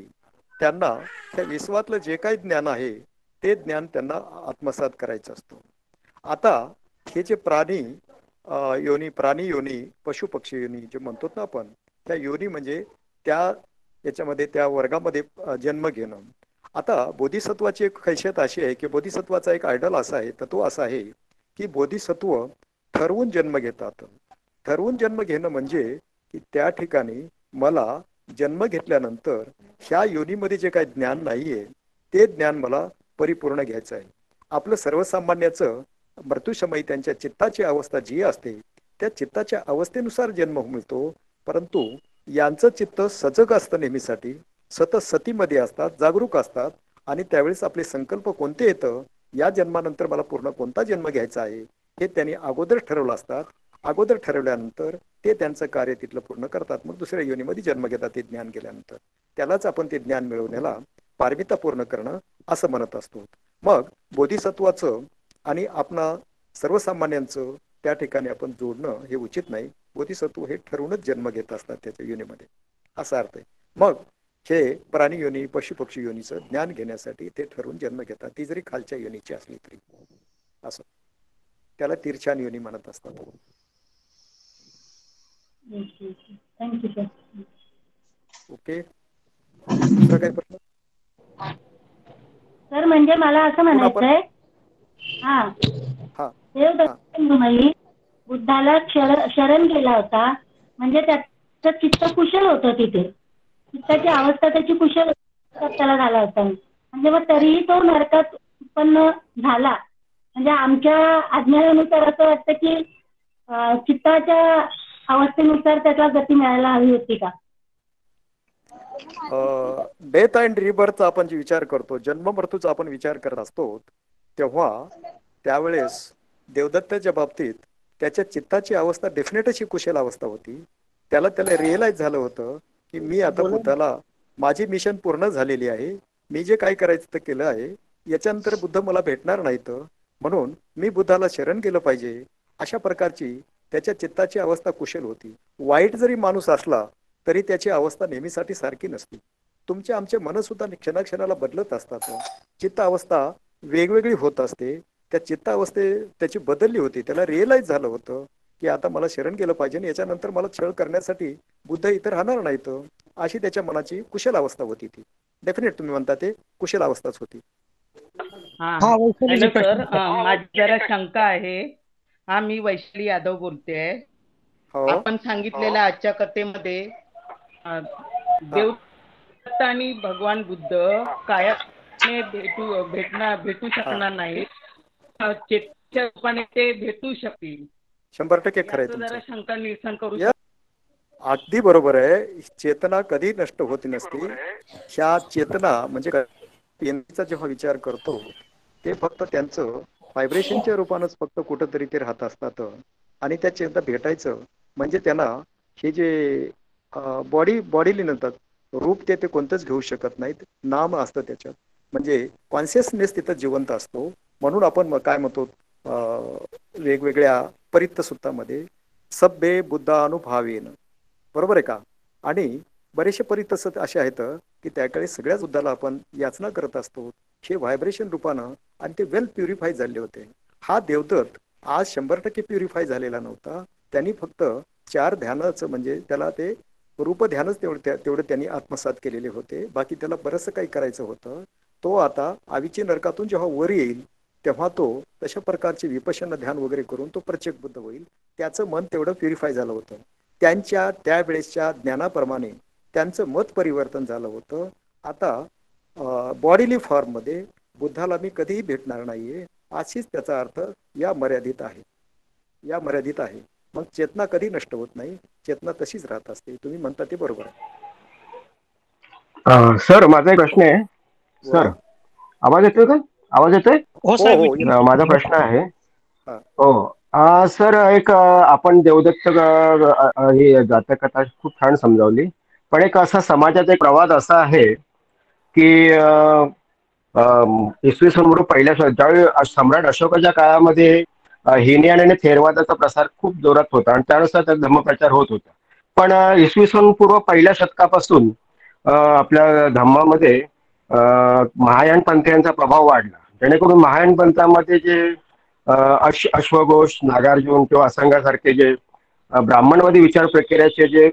त्यांना त्या विश्वातलं जे काही ज्ञान आहे ते ज्ञान त्यांना आत्मसात करायचं असतं. आता हे जे प्राणी योनी पशु पक्षी योनी जे म्हणतो ना आपण, त्या योनी म्हणजे त्या याच्यामध्ये त्या वर्गामध्ये जन्म घेणं. आता बोधिसत्वाची एक खासियत अशी आहे की बोधिसत्वाचा एक आयडल असा आहे, तर तो असा आहे की बोधिसत्व ठरवून जन्म घेतात. ठरवून जन्म घेणं म्हणजे की त्या ठिकाणी मला जन्म घेतल्यानंतर ह्या योनीमध्ये जे काही ज्ञान नाहीये ते ज्ञान मला परिपूर्ण घ्यायचं आहे. आपलं सर्वसामान्याचं मृत्यूशमयी त्यांच्या चित्ताची अवस्था जी असते त्या चित्ताच्या अवस्थेनुसार जन्म मिळतो. परंतु यांचं चित्त सजग असतं नेहमीसाठी, सतत सतीमध्ये असतात, जागरूक असतात आणि त्यावेळेस आपले संकल्प कोणते येतं, या जन्मानंतर मला पूर्ण कोणता जन्म घ्यायचा आहे हे त्यांनी अगोदर ठरवलं असतात. अगोदर ठरवल्यानंतर ते त्यांचं कार्य तिथलं पूर्ण करतात. मग दुसऱ्या योनीमध्ये जन्म घेतात ते ज्ञान गेल्यानंतर. त्यालाच आपण ते ज्ञान मिळवण्याला पारमिता पूर्ण करणं असं म्हणत असतो. मग बोधिसत्वाचं आणि आपणा सर्वसामान्यांचं त्या ठिकाणी आपण जोडणं हे उचित नाही. बोधिसत्व हे ठरवूनच जन्म घेत असतात त्याच्या योनीमध्ये, असा अर्थ आहे. मग हे प्राणी योनी पशु पक्षी योनीचं ज्ञान घेण्यासाठी ते ठरवून जन्म घेतात, ती जरी खालच्या योनीची असली तरी. असं त्याला तिरछान योनी म्हणत असतात.
Thank you sir.
ओके, दुसरा काय प्रश्न?
सर म्हणजे मला असं म्हणायचंय, देवदत्ताई बुद्धाला शरण गेला होता, म्हणजे त्याचं चित्त कुशल होतं, तिथे चित्ताची अवस्था त्याची कुशल त्याला झाला होता. म्हणजे मग तरीही तो नरकात उत्पन्न झाला. म्हणजे आमच्या अज्ञानानुसार असं वाटतं की चित्ताच्या अवस्थेनुसार त्याला गती मिळायला हवी होती का?
डेथ अँड रिबर्थ आपण जे विचार करतो, जन्म मृत्यूचा आपण विचार करत असतो, तेव्हा त्यावेळेस देवदत्ताच्या बाबतीत त्याच्या चित्ताची अवस्था डेफिनेट अशी कुशल अवस्था होती. त्याला रिअलाइज झालं होतं की मी आता बुद्धाला माझी मिशन पूर्ण झालेली आहे, मी जे काय करायचं ते केलं आहे, याच्यानंतर बुद्ध मला भेटणार नाहीत, म्हणून मी बुद्धाला शरण गेलं पाहिजे, अशा प्रकारची त्याच्या चित्ताची अवस्था कुशल होती. वाईट जरी माणूस असला तरी त्याची अवस्था नेहमीसाठी सारखी नसते. तुमचे आमचे मन सुद्धा क्षणाक्षणाला बदलत असतात. चित्त अवस्था वेगवेगळी होत असते. त्या चित्त अवस्थे त्याची बदलली होती. त्याला रिअलाइज झालं होतं की आता मला शरण गेलं पाहिजे आणि याच्यानंतर मला छळ करण्यासाठी बुद्ध इतर राहणार नाहीत, अशी त्याच्या मनाची कुशल अवस्था होती. ती डेफिनेट तुम्ही म्हणता ते कुशल अवस्थाच होती.
हॅलो सर, माझी जरा शंका आहे. मी वैशाली यादव बोलते. आपण सांगितलेल्या आजच्या कथेमध्ये देवदत्त आणि भगवान बुद्ध कायाने भेटू शकणार नाही, चेतनेच्या रूपाने ते भेटू शकतील.
100% खरं आहे.
जरा शंका निरसन करू.
अगदी बरोबर आहे. चेतना कधी नष्ट होत नसते. ह्या चेतना म्हणजे पेनचा जेव्हा विचार करतो ते फक्त त्यांचं व्हायब्रेशनच्या रूपानंच फक्त कुठंतरी ते राहत असतात आणि त्या चेतना भेटायचं म्हणजे त्यांना हे जे बॉडीली नंतर रूप ते कोणतंच घेऊ शकत नाहीत. नाम असतं त्याच्यात, म्हणजे कॉन्शियसनेस तिथं जिवंत असतो. म्हणून आपण काय म्हणतो वेगवेगळ्या परित्त सुत्तामध्ये सभ्ये बुद्धानुभावेन, बरोबर आहे का? आणि बरेचसे परित्त असे आहेत की त्याकडे सगळ्याच बुद्धाला आपण याचना करत असतो. हे व्हायब्रेशन रूपानं आणि ते वेल प्युरिफाय झाले होते. हा देवदत्त आज 100% प्युरिफाय झालेला नव्हता. त्यांनी फक्त 4 ध्यानाचं म्हणजे त्याला ते रूप ध्यानच तेवढं त्यांनी आत्मसात केलेले होते. बाकी त्याला बरंचसं काही करायचं होतं. तो आता आवीची नरकातून जेव्हा वर येईल तेव्हा तो तशा प्रकारचे विपश्यना ध्यान वगैरे करून तो प्रत्येक बुद्ध होईल. त्याचं मन तेवढं प्युरिफाय झालं होतं. त्यांच्या त्यावेळेसच्या ज्ञानाप्रमाणे त्यांचं मत परिवर्तन झालं होतं. आता बॉडीली फॉर्ममध्ये बुद्धाला मी कधीही भेटणार नाहीये, अशीच त्याचा अर्थ या मर्यादित आहे. मग चेतना कधी नष्ट होत नाही, चेतना तशीच राहत असते. तुम्ही म्हणता ते बरोबर आहे.
सर माझा एक प्रश्न आहे. सर
बोला.
आवाज येतोय का? आवाज येतोय?
हो
हो
साहेब,
हो येतो.
माझा प्रश्न आहे.
हा.
हो. सर एक आपण देवदत्त ही जातकथा खूप छान समजावली. पण एक असा समाजात एक प्रवाद असा आहे की इसवी सन पूर्व पहिल्या ज्यावेळी सम्राट अशोकाच्या काळामध्ये हिनयान आणि थेरवादाचा प्रसार खूप जोरात होता आणि त्यानुसार त्याचा धम्मप्रचार होत होता. पण इसवी सन पूर्व पहिल्या शतकापासून आपल्या धम्मामध्ये महायान पंथीयांचा प्रभाव वाढला, जेणेकरून महायान पंथामध्ये जे अश्वघोष, नागार्जुन किंवा असंगासारखे जे ब्राह्मणवादी विचार प्रक्रियेचे जे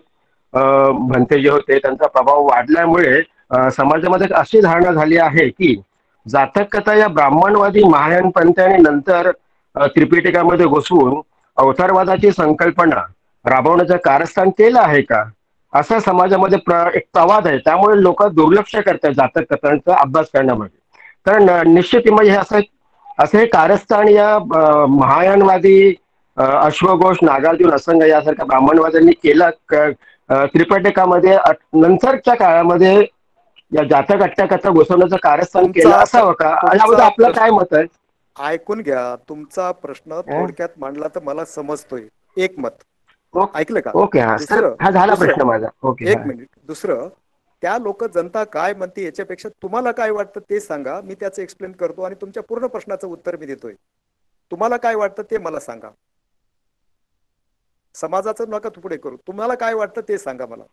भंते जे होते त्यांचा प्रभाव वाढल्यामुळे समाजामध्ये अशी धारणा झाली आहे की जातक कथा या ब्राह्मणवादी महायान पंथाने नंतर त्रिपिटकामध्ये घुसवून अवतारवादाची संकल्पना राबवण्याचं कारस्थान केलं आहे का, असा समाजामध्ये एक प्रवाद आहे. त्यामुळे लोक दुर्लक्ष करतात जातक कथांचा अभ्यास करण्यामध्ये. कारण निश्चित म्हणजे असं हे कारस्थान या महायानवादी अश्वघोष, नागार्जुन, असंग यासारख्या ब्राह्मणवाद्यांनी केलं त्रिपिटकामध्ये नंतरच्या काळामध्ये या जातक अट्टकथा घुसवण्याचं कारस्थान केलं असावं का, याबद्दल आपलं काय मत आहे?
ऐकून घ्या. तुमचा प्रश्न थोडक्यात मांडला तर मला समजतोय. एक मत ऐकलं का?
ओके. हा झाला प्रश्न माझा. ओके.
एक मिनिट. दुसरं, त्या लोक जनता काय म्हणते याच्यापेक्षा तुम्हाला काय वाटतं ते सांगा. मी त्याचं एक्सप्लेन करतो आणि तुमच्या पूर्ण प्रश्नाचं उत्तर मी देतोय. तुम्हाला काय वाटतं ते मला सांगा. समाजाचं नका पुढे करू. तुम्हाला काय वाटतं ते सांगा मला.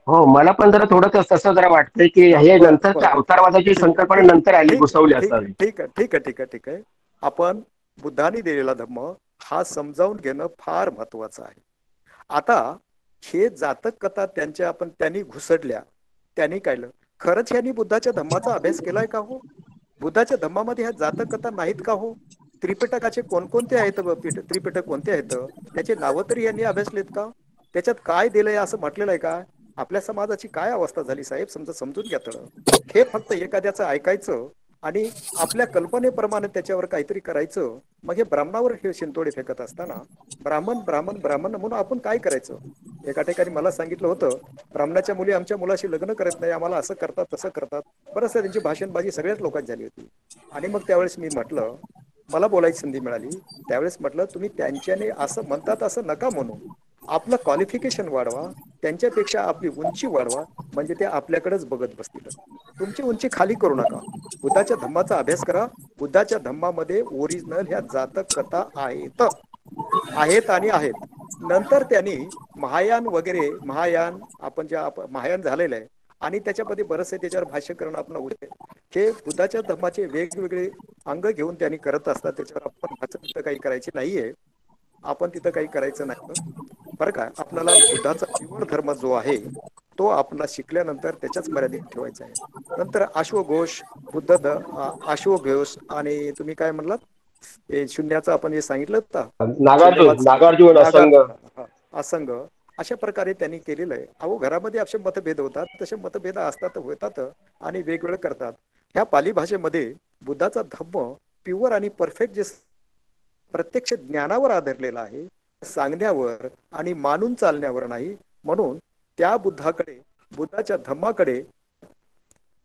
हो, मला पण जरा थोडं तसं जरा वाटतंय की हे नंतर अवतारवादाची संकल्पना नंतर आली, घुसवली असावी.
ठीक आहे, ठीक आहे, ठीक आहे, ठीक आहे. आपण बुद्धाने दिलेला धम्म हा समजावून घेणं फार महत्वाचं आहे. आता हे जातक कथा त्यांनी घुसडल्या, त्यांनी काढलं. खरंच यांनी बुद्धाच्या धम्माचा अभ्यास केलाय का हो? बुद्धाच्या धम्मामध्ये ह्या जातक कथा नाहीत का हो? त्रिपिटकाचे कोणकोणते आहेत? त्रिपिटक कोणते आहेत? त्याचे नावं तरी यांनी अभ्यासलेत का? त्याच्यात काय दिलंय असं म्हटलेलं आहे का? आपल्या समाजाची काय अवस्था झाली साहेब, समजून घ्या तर. हे फक्त एखाद्याचं ऐकायचं आणि आपल्या कल्पनेप्रमाणे त्याच्यावर काहीतरी करायचं. मग हे ब्राह्मणावर हे शिंतोडे फेकत असताना ब्राह्मण ब्राह्मण ब्राह्मण म्हणून आपण काय करायचं? एका ठिकाणी मला सांगितलं होतं, ब्राह्मणाच्या मुली आमच्या मुलाशी लग्न करत नाही, आम्हाला असं करतात तसं करतात. बरंच त्यांची भाषणबाजी सगळ्याच लोकांत झाली होती. आणि मग त्यावेळेस मी म्हटलं, मला बोलायची संधी मिळाली, त्यावेळेस म्हटलं तुम्ही त्यांच्याने असं म्हणतात असं नका म्हणू. आपलं क्वालिफिकेशन वाढवा, त्यांच्यापेक्षा आपली उंची वाढवा, म्हणजे ते आपल्याकडेच बघत बसतील. तुमची उंची खाली करू नका. बुद्धाच्या धम्माचा अभ्यास करा. बुद्धाच्या धम्मामध्ये ओरिजिनल ह्या जातक कथा आहेत आणि आहेत. नंतर त्यांनी महायान वगैरे आपण महायान झालेलं आहे आणि त्याच्यामध्ये बरंचसे त्याच्यावर भाष्य करणं आपण उद्या हे बुद्धाच्या धम्माचे वेगवेगळे अंग घेऊन त्यांनी करत असतात. त्याच्यावर आपण भाषण तिथं काही करायची नाहीये. आपण तिथं काही करायचं नाही बरं का. आपल्याला बुद्धाचा प्युअर धर्म जो आहे तो आपला शिकल्यानंतर त्याच्याच मर्यादित ठेवायचा आहे. नंतर अश्वघोष, अश्वघोष आणि तुम्ही काय म्हणलात हे शून्याचं आपण जे सांगितलं
नागार्जुन,
असंग, अशा प्रकारे त्यांनी केलेलं आहे. अहो घरामध्ये असे मतभेद होतात, तसे मतभेद असतात, होतात आणि वेगवेगळं करतात. ह्या पाली भाषेमध्ये बुद्धाचा धम्म प्युअर आणि परफेक्ट जे प्रत्यक्ष ज्ञानावर आधारलेला आहे, सांगण्यावर आणि मानून चालण्यावर नाही. म्हणून त्या बुद्धाच्या धम्माकडे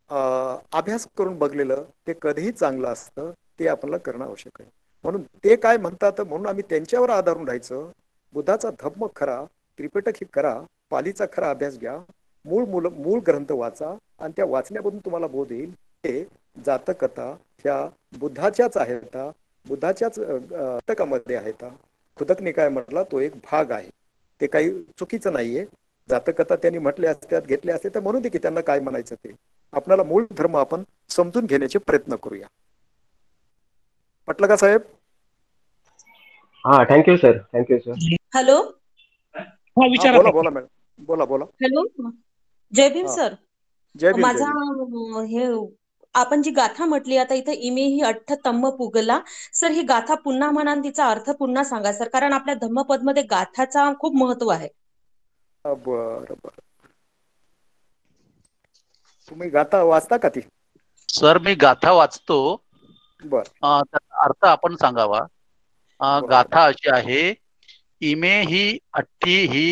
अभ्यास करून बघलेलं ते कधीही चांगलं असतं. ते आपल्याला करणं आवश्यक आहे. म्हणून ते काय म्हणतात म्हणून आम्ही त्यांच्यावर आधारून राहायचं. बुद्धाचा धम्म खरा, त्रिपिटक ही करा, पालीचा खरा अभ्यास घ्या, मूळ ग्रंथ वाचा आणि त्या वाचण्यामधून तुम्हाला बोध येईल. हे जातकथा ह्या बुद्धाच्याच आहेत, बुद्धाच्याच पुस्तकामध्ये आहेत. खुदक निकाय म्हटला तो एक भाग आहे, ते काही चुकीचं नाहीये. जातकथा त्यांनी म्हटले असतात, घेतले असते तर म्हणू दे की त्यांना काय म्हणायचं ते. आपल्याला मूळ धर्म आपण समजून घेण्याचे प्रयत्न करूया. पटलं का साहेब?
हा, thank you sir. Thank you sir.
Hello.
बोला बोला मॅडम, बोला बोला.
हॅलो, जय भीम सर.
जय भीम.
माझा हे आपण जी गाथा म्हटली आता इथे इमे ही अठ्ठ तम्म पुगला सर, ही गाथा पुन्हा म्हणा, तिचा अर्थ पुन्हा सांगा सर, कारण आपल्या धम्मपद मध्ये गाथाचा खूप महत्व आहे.
बर बर. तुम्ही गाथा वाचता का ती?
सर मी गाथा वाचतो.
बर.
अर्थ आपण सांगावा. गाथा अशी आहे इमे हि अट्ठी हि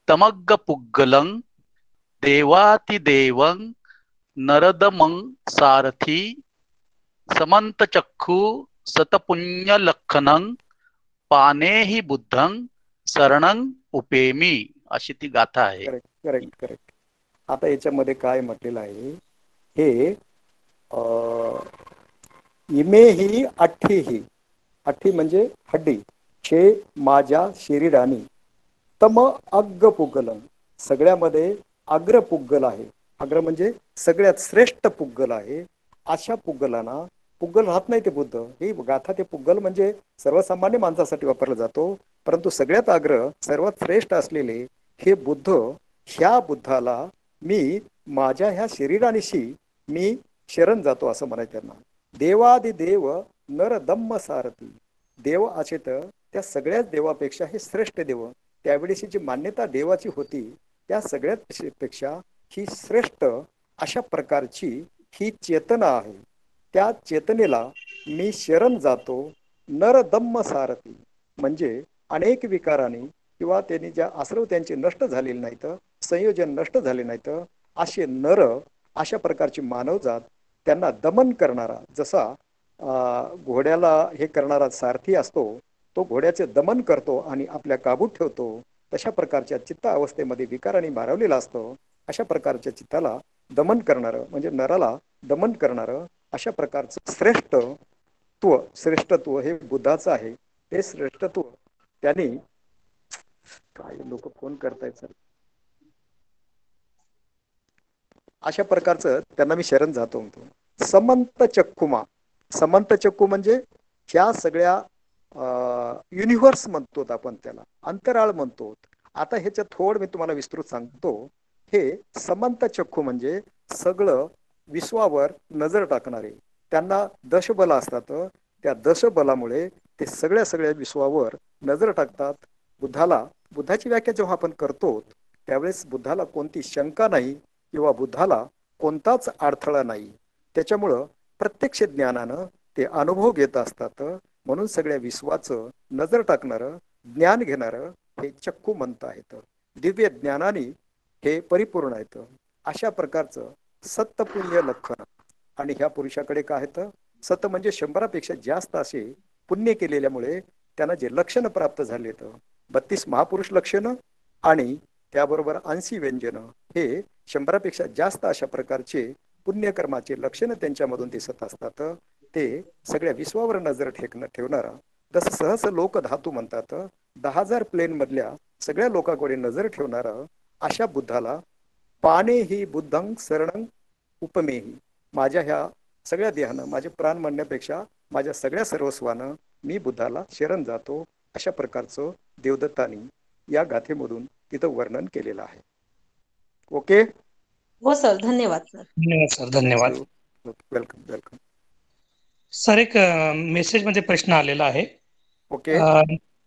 तमग्ग पुग्गलं देवातिदेवं नरदमं सारथी समंत चक्षु सतपुण्य लखनं पाने हि बुद्धं शरणं उपेमी, अशी ती गाथा आहे.
Correct correct correct. आता याच्यामध्ये काय म्हटलेलं आहे, हे इमे ही अठ्ठी ही, अठ्ठी म्हणजे हड्डी, छे माझ्या शरीराने, तम अग्ग पुग्गलम, सगळ्यामध्ये अग्र पुग्गल आहे. अग्र म्हणजे सगळ्यात श्रेष्ठ पुग्गल आहे. अशा पुग्गलांना, पुग्गल राहत नाही ते बुद्ध, ही गाथा ते पुग्गल म्हणजे सर्वसामान्य माणसासाठी वापरला जातो, परंतु सगळ्यात अग्र सर्वात श्रेष्ठ असलेले हे बुद्ध, ह्या बुद्धाला मी माझ्या ह्या शरीरानिशी मी शरण जातो असं म्हणायचं त्यांना. देवादिदेव नर दम्म सारथी, देव असे तर त्या सगळ्याच देवापेक्षा हे श्रेष्ठ देव, त्यावेळेची जी मान्यता देवाची होती त्या सगळ्यात पेक्षा ही श्रेष्ठ अशा प्रकारची ही चेतना आहे. त्या चेतनेला मी शरण जातो. नरदम्म सारथी म्हणजे अनेक विकाराने किंवा त्यांनी ज्या आश्रव त्यांचे नष्ट झालेले नाहीत, संयोजन नष्ट झाले नाहीत, असे नर, अशा प्रकारची मानवजात त्यांना दमन करणारा, जसा घोड्याला हे करणारा सारथी असतो, तो घोड्याचे दमन करतो आणि आपल्या काबूत ठेवतो, तशा प्रकारच्या चित्त अवस्थेमध्ये विकाराने भारावलेला असतो. अशा प्रकारच्या चित्ताला दमन करणारं म्हणजे नराला दमन करणारं अशा प्रकारचं श्रेष्ठत्व हे बुद्धाचं आहे. ते श्रेष्ठत्व त्यांनी, काय लोक फोन करतायत सर, अशा प्रकारचं त्यांना मी शरण जातो म्हणतो. समंत चक्कुमा, समंत चक्कू म्हणजे ह्या सगळ्या युनिव्हर्स म्हणतो आपण, त्याला अंतराळ म्हणतो. आता ह्याच्यात थोडं मी तुम्हाला विस्तृत सांगतो. हे समंत चक्कू म्हणजे सगळं विश्वावर नजर टाकणारे, त्यांना दशबल असतात, त्या दशबलामुळे ते सगळ्या विश्वावर नजर टाकतात. बुद्धाची व्याख्या जेव्हा आपण करतो त्यावेळेस बुद्धाला कोणती शंका नाही किंवा बुद्धाला कोणताच अडथळा नाही. त्याच्यामुळं प्रत्यक्ष ज्ञानानं ते अनुभव घेत असतात. म्हणून सगळ्या विश्वाचं नजर टाकणारं, ज्ञान घेणारं हे चक्कू म्हणत आहेत. दिव्य ज्ञानाने हे परिपूर्ण आहेत. अशा प्रकारचं सत्पुण्य लक्षण. आणि ह्या पुरुषाकडे काय आहेत, सत म्हणजे 100पेक्षा जास्त असे पुण्य केलेल्यामुळे त्यांना जे लक्षण प्राप्त झालेत, 32 महापुरुष लक्षण आणि त्याबरोबर 80 व्यंजन, हे 100पेक्षा जास्त अशा प्रकारचे पुण्यकर्माचे लक्षण त्यांच्यामधून दिसत असतात. ते सगळ्या विश्वावर नजर ठेवणारा, जसं सहस लोक धातू म्हणतात, 10,000 प्लेन मधल्या सगळ्या लोकांकडे नजर ठेवणारा अशा बुद्धाला पाने ही बुद्धं शरणं उपमेही, माझ्या ह्या सगळ्या देहानं, माझे प्राण म्हणण्यापेक्षा माझ्या सगळ्या सर्वस्वानं मी बुद्धाला शरण जातो. अशा प्रकारचं देवदत्तानी या गाथेमधून तिथं वर्णन केलेलं आहे. ओके,
हो सर, धन्यवाद सर.
धन्यवाद सर, धन्यवाद.
Welcome welcome.
सर एक मेसेज मध्ये प्रश्न आलेला आहे.
ओके.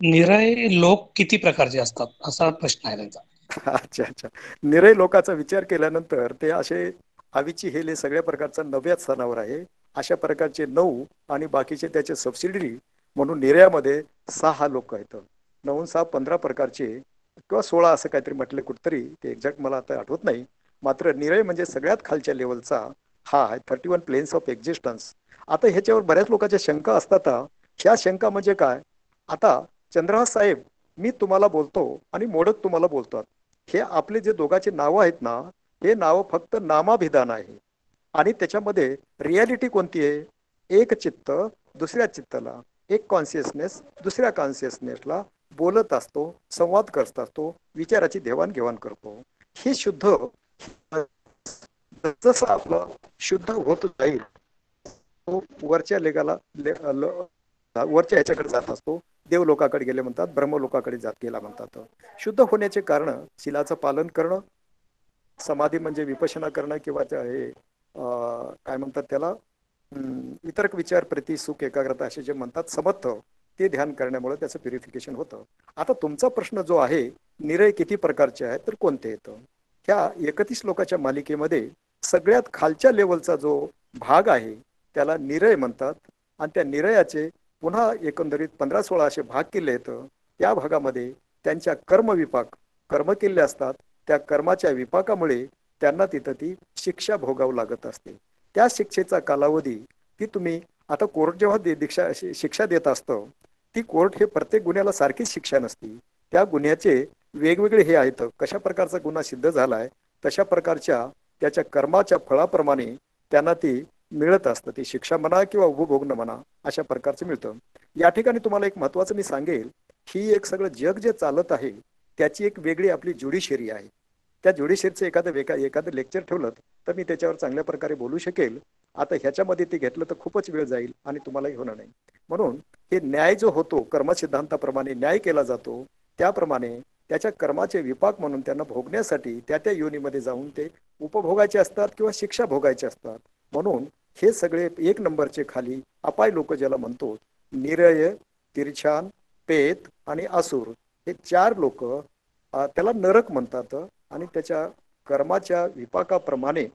निरय लोक किती प्रकारचे असतात, असा प्रश्न आहे त्यांचा.
अच्छा अच्छा. निरय लोकाचा विचार केल्यानंतर ते असे आवीची हेले सगळ्या प्रकारचा 9व्या स्थानावर आहे. अशा प्रकारचे 9 आणि बाकीचे त्याचे सबसिडरी म्हणून निर्यामध्ये 6 लोक आहेत. 9 6 15 प्रकारचे किंवा 16 असं काहीतरी म्हटलं कुठतरी, ते एक्झॅक्ट मला आता आठवत नाही. मात्र निरय म्हणजे सगळ्यात खालच्या लेवलचा हा आहे, 31 प्लेन्स ऑफ एक्झिस्टन्स. आता ह्याच्यावर बऱ्याच लोकांच्या शंका असतात. ह्या शंका म्हणजे काय, आता चंद्रहास साहेब मी तुम्हाला बोलतो आणि मोडक तुम्हाला बोलतात, हे आपले जे दोघांचे नावं आहेत ना, हे नाव फक्त नामाभिधान आहे. आणि त्याच्यामध्ये रियालिटी कोणती आहे, एक चित्त दुसऱ्या चित्ताला, एक कॉन्शियसनेस दुसऱ्या कॉन्शियसनेसला बोलत असतो, संवाद करत असतो, विचाराची देवाणघेवाण करतो. हे शुद्ध जसं आपलं शुद्ध होत जाईल, तो वरच्या लेगाला वरच्या ह्याच्याकडे जात असतो. देव लोकाकडे गेले म्हणतात, ब्रह्म लोकाकडे जात गेला म्हणतात. शुद्ध होण्याचे कारण शिलाचं पालन करणं, समाधी म्हणजे विपश्यना करणं, किंवा हे काय म्हणतात त्याला, वितर्क विचार प्रति सुख एकाग्रता असे जे म्हणतात समर्थ, ते ध्यान करण्यामुळे त्याचं प्युरिफिकेशन होतं. आता तुमचा प्रश्न जो आहे, निरय किती प्रकारचे आहेत तर कोणते येतं, ह्या 31 लोकांच्या मालिकेमध्ये सगळ्यात खालच्या लेवलचा जो भाग आहे त्याला निरय म्हणतात. आणि त्या निरयाचे पुन्हा एकंदरीत 15-16 असे भाग केले आहेत. त्या भागामध्ये त्यांच्या कर्मविपाक कर्म केले असतात, त्या कर्माच्या विपाकामुळे त्यांना तिथं ती शिक्षा भोगावं लागत असते. त्या शिक्षेचा कालावधी ती तुम्ही आता कोर्ट जेव्हा शिक्षा देत असतं, ती कोर्ट हे प्रत्येक गुन्ह्याला सारखीच शिक्षा नसती. त्या गुन्ह्याचे वेगवेगळे हे आहेत, कशा प्रकारचा गुन्हा सिद्ध झालाय तशा प्रकारच्या त्याच्या कर्माच्या फळाप्रमाणे त्यांना ती मिळत असतं. ती शिक्षा म्हणा किंवा उपभोगणं म्हणा, अशा प्रकारचं मिळतं. या ठिकाणी तुम्हाला एक महत्वाचं मी सांगेल, ही एक सगळं जग जे चालत आहे त्याची एक वेगळी आपली ज्युडिशरी आहे. त्या ज्युडिशरीचं एखादं लेक्चर ठेवलं तर मी त्याच्यावर चांगल्या प्रकारे बोलू शकेल. आता ह्याच्यामध्ये ते घेतलं तर खूपच वेळ जाईल आणि तुम्हालाही होणार नाही. म्हणून हे न्याय जो होतो, कर्मसिद्धांताप्रमाणे न्याय केला जातो, त्याप्रमाणे त्याच्या कर्माचे विपाक म्हणून त्यांना भोगण्यासाठी त्या योनीमध्ये जाऊन ते उपभोगायचे असतात किंवा शिक्षा भोगायचे असतात. म्हणून हे सगळे एक नंबरचे खाली अपाय लोक ज्याला म्हणतो, निरय, तिरछान, पेत आणि असुर, हे 4 लोक त्याला नरक म्हणतात आणि त्याच्या कर्माच्या विपाकाप्रमाणे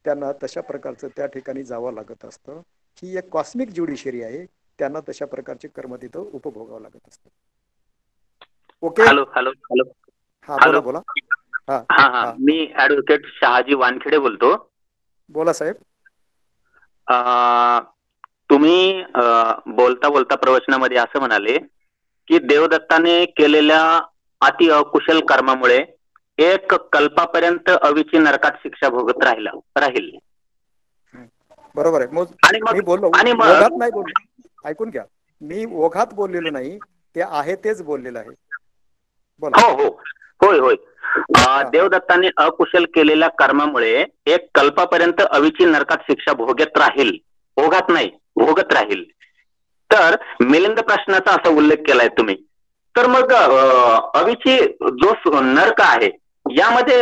त्यांना तशा प्रकारचं त्या ठिकाणी जावं लागत असतं. ही एक कॉस्मिक ज्युडिशरी आहे, त्यांना तशा प्रकारचे कर्म तिथं उपभोगावं लागत असतं. ओके.
हॅलो हॅलो हॅलो
हा
हॅलो
बोला.
हा हा मी ऍडव्होकेट शहाजी वानखेडे बोलतो.
बोला साहेब.
तुम्ही बोलता बोलता प्रवचनामध्ये असं म्हणाले की देवदत्ताने केलेल्या अति अकुशल कर्मामुळे एक कल्पापर्यंत अविची नरकात शिक्षा भोगत राहील.
बरोबर आहे. मी बोललो ओघात नाही बोललो, ऐकून घ्या. मी ओघात बोललेलो नाही, ते आहे तेच बोललेलं आहे.
हो हो होय होय. देवदत्ताने अकुशल केलेल्या कर्मामुळे एक कल्पापर्यंत अविची नरकात शिक्षा भोगत राहील, ओघात नाही भोगत राहील. तर मिलिंद प्रश्नाचा असा उल्लेख केलाय तुम्ही. तर मग अविची जो नरक आहे यामध्ये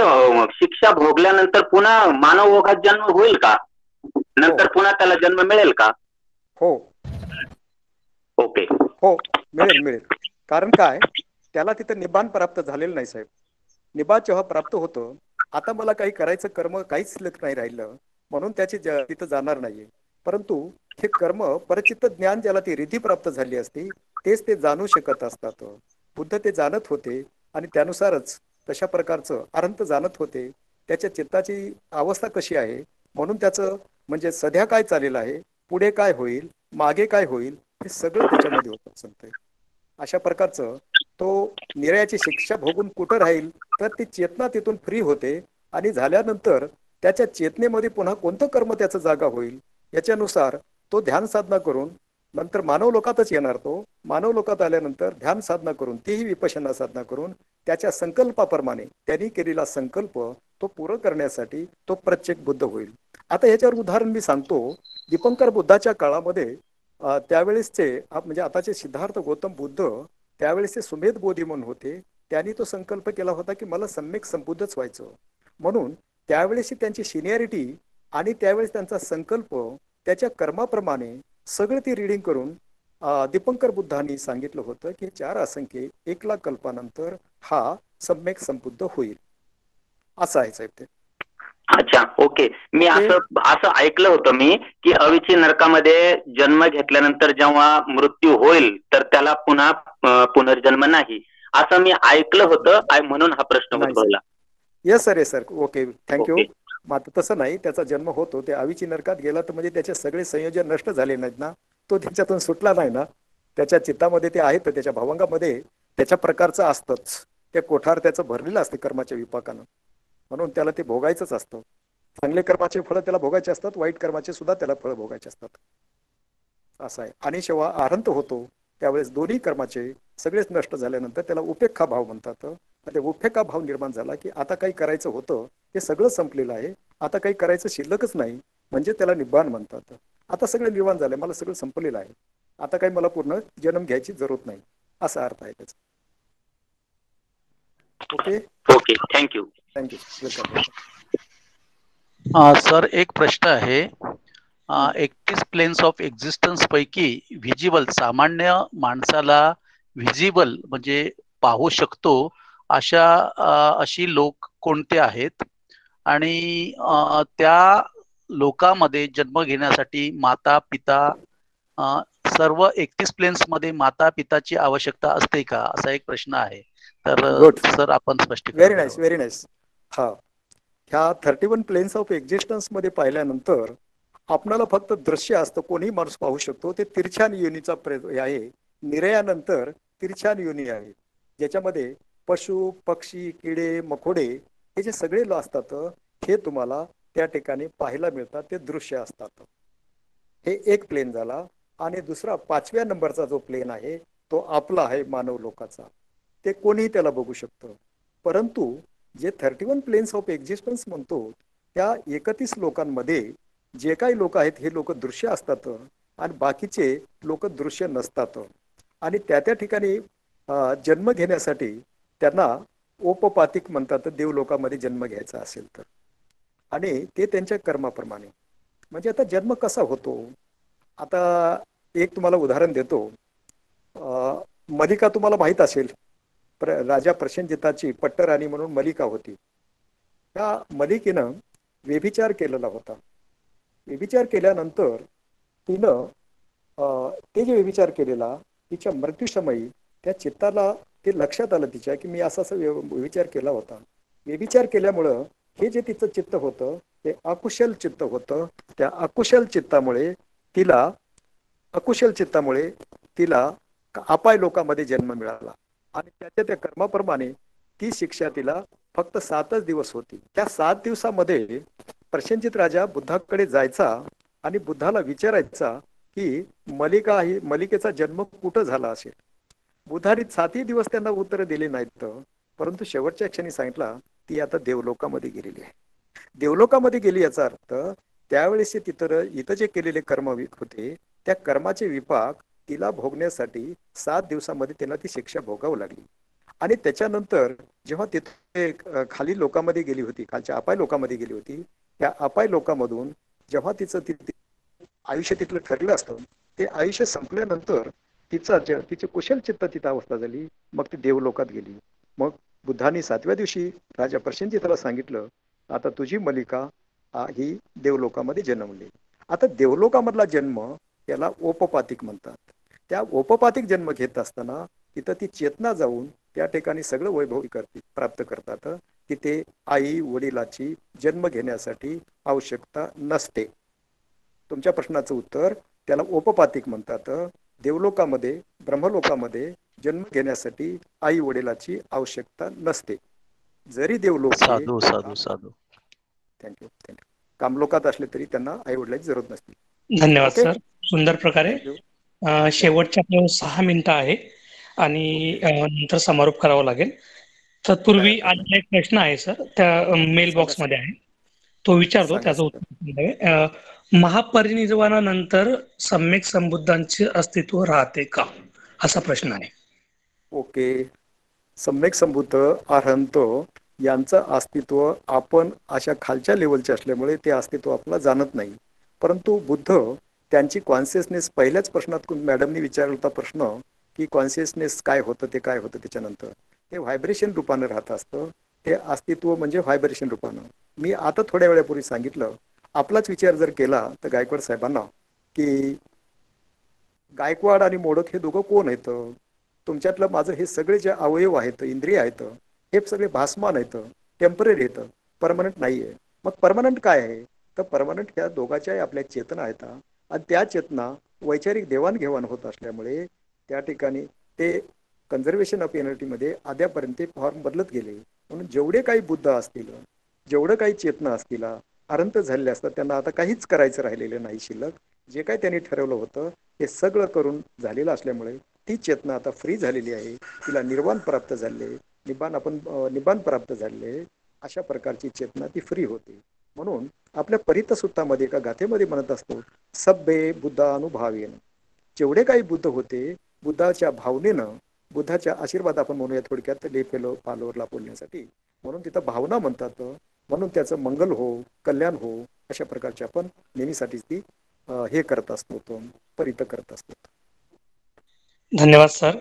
शिक्षा भोगल्यानंतर पुन्हा मानव ओघात जन्म होईल का? नंतर पुन्हा त्याला जन्म मिळेल का?
हो
ओके.
हो मिळेल. कारण काय, त्याला तिथं निबान प्राप्त झालेलं नाही साहेब. निबान जेव्हा प्राप्त होतं, आता मला काही करायचं कर्म काहीच शिल्लक नाही राहिलं म्हणून त्याची तिथं जाणार नाहीये. परंतु हे कर्म परचित्त ज्ञान ज्याला ती रिधी प्राप्त झाली असती तेच ते जाणू शकत असतात. बुद्ध ते जाणत होते आणि त्यानुसारच तशा प्रकारचं अनंत जाणत होते. त्याच्या चित्ताची अवस्था कशी आहे, म्हणून त्याचं म्हणजे सध्या काय चाललेलं आहे, पुढे काय होईल, मागे काय होईल, हे सगळं त्याच्यामध्ये होतं सांगतंय. अशा प्रकारचं तो निर्याची शिक्षा भोगून कुठं राहील, तर ती चेतना तिथून फ्री होते आणि झाल्यानंतर त्याच्या चेतनेमध्ये पुन्हा कोणतं कर्म त्याचं जागा होईल याच्यानुसार तो ध्यान साधना करून नंतर मानव लोकातच येणार. तो मानव लोकात आल्यानंतर ध्यान साधना करून, तीही विपश्यना साधना करून त्याच्या संकल्पाप्रमाणे त्यांनी केलेला संकल्प तो पूर्ण करण्यासाठी तो प्रत्येक बुद्ध होईल. आता याच्यावर उदाहरण मी सांगतो. दीपंकर बुद्धाच्या काळामध्ये त्यावेळेसचे म्हणजे आताचे सिद्धार्थ गौतम बुद्ध त्यावेळेस सुमेध बोधी म्हणून होते. त्यांनी तो संकल्प केला होता की मला सम्यक संबुद्धच व्हायचं. म्हणून त्यावेळेस त्यांची सिनियरिटी आणि त्यावेळेस त्यांचा संकल्प त्याच्या कर्माप्रमाणे सगळं ती रिडिंग करून दीपंकर बुद्धांनी सांगितलं होतं की 4 असंख्ये 1,00,000 कल्पानंतर हा सम्यक संबुद्ध होईल. असं आहे साहेब ते.
अच्छा ओके. मी असं ऐकलं होतं मी की अविची नरकामध्ये जन्म घेतल्यानंतर जेव्हा मृत्यू होईल तर त्याला पुन्हा पुनर्जन्म नाही, असं मी ऐकलं होतं म्हणून हा प्रश्न उद्भवला.
Yes sir okay thank you. मात्र तसं नाही, त्याचा जन्म होतो. ते अविची नरकात गेला तर म्हणजे त्याचे सगळे संयोजन नष्ट झाले नाहीत ना, तो त्याच्यातून सुटला नाही ना. त्याच्या चित्तामध्ये ते आहेत, त्याच्या भावंगामध्ये त्याच्या प्रकारचं असतंच. ते कोठार त्याचं भरलेलं असते कर्माच्या विपाकानं, म्हणून त्याला ते भोगायचंच असतं. चांगले कर्माचे फळं त्याला भोगायचे असतात, वाईट कर्माचे सुद्धा त्याला फळं भोगायचे असतात. असं आहे. आणि जेव्हा आरंत होतो त्यावेळेस दोन्ही कर्माचे सगळेच नष्ट झाल्यानंतर त्याला उपेक्षा भाव म्हणतात. ते उपेक्षा भाव निर्माण झाला की आता काही करायचं होतं हे सगळं संपलेलं आहे, आता काही करायचं शिल्लकच नाही, म्हणजे त्याला निब्बाण म्हणतात. आता सगळं निर्माण झालंय, मला सगळं संपलेलं आहे, आता काही मला पूर्ण जन्म घ्यायची जरूरत नाही, असा अर्थ आहे त्याचा. Okay
okay thank you.
Thank you welcome.
Sir एक प्रश्न आहे. 31 प्लेन्स ऑफ एक्झिस्टन्स पैकी व्हिजिबल सामान्य माणसाला व्हिजिबल म्हणजे पाहू शकतो अशी लोक कोणते आहेत, आणि त्या लोकांमध्ये जन्म घेण्यासाठी माता पिता सर्व 31 प्लेन्स मध्ये माता पिताची आवश्यकता असते का, असा एक प्रश्न आहे. तर
गुड,
सर आपण स्पष्टीकरण
व्हेरी नाईस,
द्यावं.
Very nice. हा, ह्या 31 प्लेन्स ऑफ एक्झिस्टन्स मध्ये पाहिल्यानंतर आपणाला फक्त दृश्य असतं, कोणीही माणूस पाहू शकतो. ते तिरछान योनीचा आहे. निर्यानंतर तिरछान योनी आहे, ज्याच्यामध्ये पशु पक्षी किडे मकोडे हे जे सगळे असतात हे तुम्हाला त्या ठिकाणी पाहायला मिळतात. ते दृश्य असतात. हे एक प्लेन झाला. आणि दुसरा 5व्या नंबरचा जो प्लेन आहे तो आपला आहे, मानव लोकाचा. ते कोणीही त्याला बघू शकतं. परंतु जे 31 प्लेन्स ऑफ एक्झिस्टन्स म्हणतो त्या 31 लोकांमध्ये जे काही लोक आहेत हे लोक दृश्य असतात आणि बाकीचे लोक दृश्य नसतात. आणि त्या ठिकाणी जन्म घेण्यासाठी त्यांना औपपातिक म्हणतात, देवलोकामध्ये जन्म घ्यायचा असेल तर. आणि ते त्यांच्या कर्माप्रमाणे. म्हणजे आता जन्म कसा होतो, आता एक तुम्हाला उदाहरण देतो. मलिका तुम्हाला माहीत असेल, राजा प्रसेनजिताची पट्टराणी म्हणून मलिका होती. त्या मलिकेनं व्यभिचार केलेला होता. व्यभिचार केल्यानंतर तिनं ते जे व्यभिचार केलेला तिच्या मृत्यूसमयी त्या चित्ताला ते लक्षात आलं तिच्या की मी असा व्यभिचार केला होता. व्यभिचार केल्यामुळं हे जे तिचं चित्त होतं ते अकुशल चित्त होतं. त्या अकुशल चित्तामुळे तिला अपाय लोकांमध्ये जन्म मिळाला. आणि त्या कर्माप्रमाणे ती शिक्षा तिला फक्त 7च दिवस होती. त्या 7 दिवसामध्ये प्रसेनजित राजा बुद्धाकडे जायचा आणि बुद्धाला विचारायचा की मलिकेचा जन्म कुठं झाला असेल. बुद्धाने 7ही दिवस त्यांना उत्तर दिले नाहीत. परंतु शेवटच्या क्षणी सांगितला ती आता देवलोकामध्ये गेलेली आहे. देवलोकामध्ये गेली याचा अर्थ त्यावेळेस इथं जे केलेले कर्म होते त्या कर्माचे विपाक तिला भोगण्यासाठी 7 दिवसामध्ये तिला ती शिक्षा भोगावी लागली. आणि त्याच्यानंतर जेव्हा तिथे खाली लोकांमध्ये गेली होती, खालच्या अपाय लोकांमध्ये गेली होती, त्या अपाय लोकांमधून जेव्हा तिचं आयुष्य तिथलं ठरलं असतं, ते आयुष्य संपल्यानंतर तिचे कुशल चित्त तिथं अवस्था झाली. मग ती देवलोकात गेली. मग बुद्धांनी 7व्या दिवशी राजा प्रसेनजिताला सांगितलं आता तुझी मलिका ही देवलोकामध्ये जन्मली. आता देवलोकामधला जन्म याला औपपातिक म्हणतात. त्या औपपातिक जन्म घेत असताना तिथं ती चेतना जाऊन त्या ठिकाणी सगळं वैभव प्राप्त करतात. तिथे आई वडिलाची जन्म घेण्यासाठी आवश्यकता नसते. तुमच्या प्रश्नाचं उत्तर त्याला औपपातिक म्हणतात. देवलोकामध्ये ब्रह्मलोकामध्ये जन्म घेण्यासाठी आई वडिलाची आवश्यकता नसते. जरी देवलोक
साधू साधू साधू
थँक्यू कामलोकात असले तरी त्यांना आई वडिलांची जरूरत नसते.
धन्यवाद सर, सुंदर प्रकारे. शेवटच्या आपल्याला 6 मिनिटं आहे आणि नंतर समारोप करावा लागेल. तत्पूर्वी आजचा एक प्रश्न आहे सर, त्या मेल बॉक्स मध्ये आहे, तो विचारतो, त्याचं उत्तर. महापरिनिर्वाणानंतर सम्यक संबुद्धांचे अस्तित्व राहते का, असा प्रश्न आहे.
ओके, सम्यक संबुद्ध अरहंत यांचं अस्तित्व आपण अशा खालच्या लेवलचे असल्यामुळे ते अस्तित्व आपल्याला जाणत नाही. परंतु बुद्ध त्यांची कॉन्शियसनेस, पहिल्याच प्रश्नात मॅडमनी विचारला होता प्रश्न की कॉन्शियसनेस काय होतं ते काय होतं, त्याच्यानंतर ते व्हायब्रेशन रूपानं राहत असतं. ते अस्तित्व म्हणजे व्हायब्रेशन रूपानं. मी आता थोड्या वेळापूर्वी सांगितलं, आपलाच विचार जर केला तर गायकवाड साहेबांना की गायकवाड आणि मोडक हे दोघं कोण आहेत, तुमच्यातलं माझं हे सगळे जे अवयव आहेत, इंद्रिय आहेत, हे सगळे भासमान आहेत, टेम्पररी आहेत, परमनंट नाही आहे. मग परमनंट काय आहे तर परमनंट ह्या दोघांच्याही आपल्या चेतना आहेत. आणि त्या चेतना वैचारिक देवाणघेवाण होत असल्यामुळे त्या ठिकाणी ते कन्झर्वेशन ऑफ एनर्जीमध्ये आद्यापर्यंत फॉर्म बदलत गेले. म्हणून जेवढे काही बुद्ध असतील, जेवढं काही चेतना असतील, अनंत झालेले असतात, त्यांना आता काहीच करायचं राहिलेलं नाही शिल्लक. जे काही त्यांनी ठरवलं होतं हे सगळं करून झालेलं असल्यामुळे ती चेतना आता फ्री झालेली आहे. तिला निर्वाण प्राप्त झाले, निब्बाण प्राप्त झाले, अशा प्रकारची चेतना ती फ्री होते. म्हणून आपल्या परितसूत्रामध्ये एका गाथेमध्ये म्हणत असतो, सब्बे बुद्धानुभावेन. जेवढे काही बुद्ध होते बुद्धाच्या भावनेनं, बुद्धाच्या आशीर्वाद आपण म्हणूया थोडक्यात ले फेलो फॉलोअरला बोलण्यासाठी, म्हणून तिथं भावना म्हणतात. म्हणून त्याचं मंगल हो, कल्याण हो, अशा प्रकारचे आपण नेहमीसाठी ती हे करत असतो, तो परित करत असतो.
धन्यवाद सर.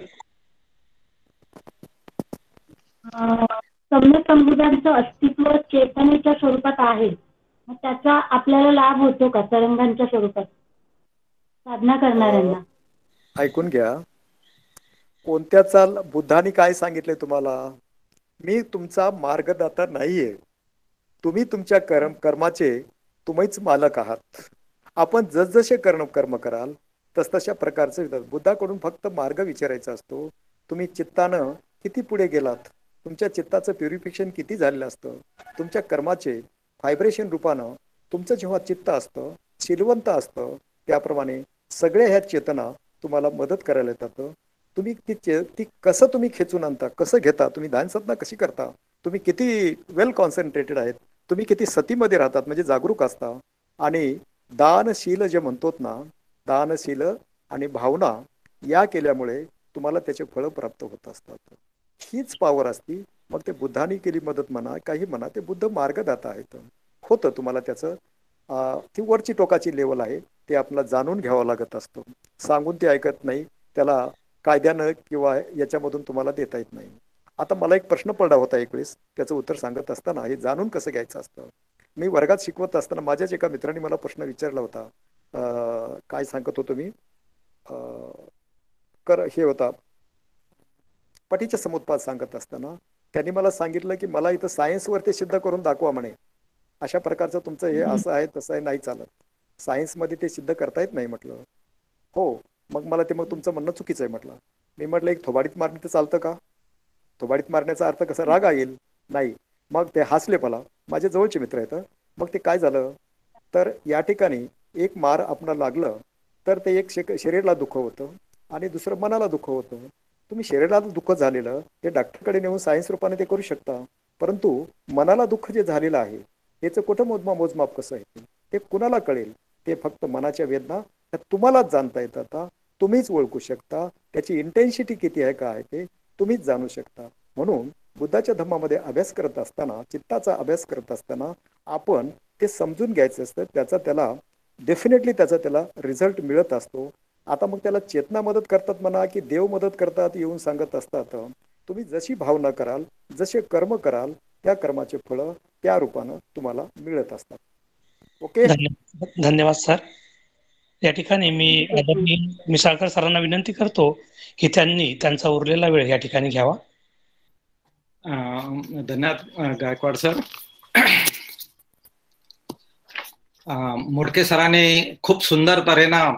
सम्यक संबुद्धांचं अस्तित्व चेतनेच्या स्वरूपात आहे, मग त्याचा आपल्याला लाभ होतो का तरंगांच्या स्वरूपात साधना करणाऱ्यांना?
ऐकून घ्या. कोणत्या चाल बुद्धाने काय सांगितले तुम्हाला? मी तुमचा मार्गदाता नाहीये. तुम्ही तुमच्या कर्माचे तुम्हीच मालक आहात. आपण जसजसे कर्म कराल तसतशा प्रकारचं बुद्धाकडून फक्त मार्ग विचारायचा असतो. तुम्ही चित्तानं किती पुढे गेलात, तुमच्या चित्ताचं प्युरिफिकेशन किती झालेलं असतं, तुमच्या कर्माचे व्हायब्रेशन रूपानं तुमचं जेव्हा चित्त असतं शीलवंत असतं त्याप्रमाणे सगळ्या ह्या चेतना तुम्हाला मदत करायला येतात. तुम्ही ती कसं तुम्ही खेचून आणता, कसं घेता, तुम्ही ध्यानसाधना कशी करता, तुम्ही किती वेल कॉन्सन्ट्रेटेड आहेत, तुम्ही किती सतीमध्ये राहतात म्हणजे जागरूक असता. आणि दानशील जे म्हणतो ना, दानशील आणि भावना या केल्यामुळे तुम्हाला त्याचे फळं प्राप्त होत असतात. हीच पॉवर असती. मग ते बुद्धाने केली मदत म्हणा काही म्हणा, ते बुद्ध मार्गदाता आहेत. होतं तुम्हाला त्याचं ती वरची टोकाची लेवल आहे, ते आपल्याला जाणून घ्यावं लागत असतं. सांगून ते ऐकत नाही, त्याला कायद्यानं किंवा याच्यामधून तुम्हाला देता येत नाही. आता मला एक प्रश्न पडला होता एक वेळेस, त्याचं उत्तर सांगत असताना हे जाणून कसं घ्यायचं असतं. मी वर्गात शिकवत असताना माझ्याच एका मित्राने मला प्रश्न विचारला होता. काय सांगत होतो मी, हे होता पटीच्या समुत्पाद सांगत असताना त्यांनी मला सांगितलं की मला इथं सायन्सवर ते सिद्ध करून दाखवा म्हणे. अशा प्रकारचं तुमचं हे असं आहे तसं आहे नाही चालत, सायन्समध्ये ते सिद्ध करता येत नाही म्हटलं. हो, मग तुमचं म्हणणं चुकीचं आहे म्हटलं. मी म्हटलं एक थोबाडीत मारणं तर चालतं का? थोबाडीत मारण्याचा अर्थ कसा राग येईल नाही. मग ते हसले, मला माझे जवळचे मित्र आहेत. मग ते काय झालं तर या ठिकाणी एक मार आपणाला लागलं तर ते एक शरीराला दुःख होतं आणि दुसरं मनाला दुःख होतं. तुम्ही शरीराला दुःख झालेलं ते डॉक्टरकडे नेऊन सायन्स रूपाने ते करू शकता, परंतु मनाला दुःख जे झालेलं आहे याचं कुठं मोजमाप कसं आहे ते कुणाला कळेल? ते फक्त मनाच्या वेदना तुम्हालाच जाणता येतात. तुम्हीच ओळखू शकता. त्याची इंटेन्सिटी किती आहे का आहे ते तुम्हीच जाणू शकता. म्हणून बुद्धाच्या धम्मामध्ये अभ्यास करत असताना, चित्ताचा अभ्यास करत असताना आपण ते समजून घ्यायचं असतं. त्याला डेफिनेटली त्याला रिझल्ट मिळत असतो. आता मग त्याला चेतना मदत करतात म्हणा की देव मदत करतात येऊन सांगत असतात. तुम्ही जशी भावना कराल, जसे कर्म कराल, त्या कर्माचे फळं त्या रूपानं तुम्हाला मिळत असतात. ओके,
धन्यवाद सर. या ठिकाणी मी आदरणीय मिसाळकर सरांना विनंती करतो की त्यांनी त्यांचा उरलेला वेळ या ठिकाणी घ्यावा.
धन्यवाद गायकवाड सर. मोडके सरांनी खूप सुंदर तऱ्हेनं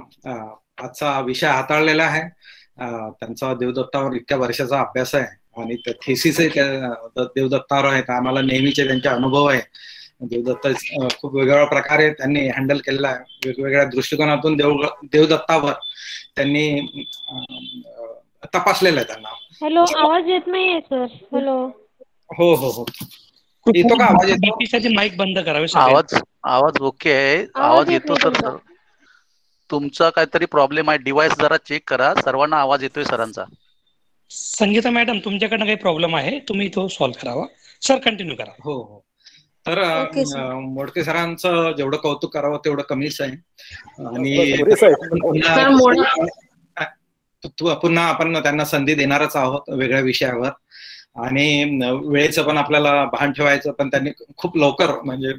आजचा विषय हाताळलेला आहे. त्यांचा देवदत्तावर इतक्या वर्षाचा अभ्यास आहे आणि थेसिस देवदत्तावर आहेत. आम्हाला नेहमीचे त्यांचे अनुभव आहे. देवदत्त खूप वेगवेगळ्या प्रकारे त्यांनी हँडल केलेला आहे. वेगवेगळ्या दृष्टिकोनातून देवदत्तावर त्यांनी तपासलेलं आहे त्यांना.
हॅलो, आवाज येत नाहीये सर. हॅलो.
हो हो हो, येतो का आवाज? येतो?
माईक बंद करावे.
आवाज ओके आहे, आवाज येतो सर. तुमचा काहीतरी प्रॉब्लेम आहे, डिव्हाइस जरा चेक करा. सर्वांना आवाज येतोय सरांचा.
संगीता मॅडम, तुमच्याकडनं काही प्रॉब्लेम आहे, तुम्ही तो सॉल्व्ह करावा. सर कंटिन्यू करा.
हो हो. तर मोडके सरांचं जेवढं कौतुक करावं तेवढं कमीच आहे. आणि पुन्हा आपण त्यांना संधी देणारच आहोत वेगळ्या विषयावर. आणि वेळेचं पण आपल्याला भान ठेवायचं, पण त्यांनी खूप लवकर म्हणजे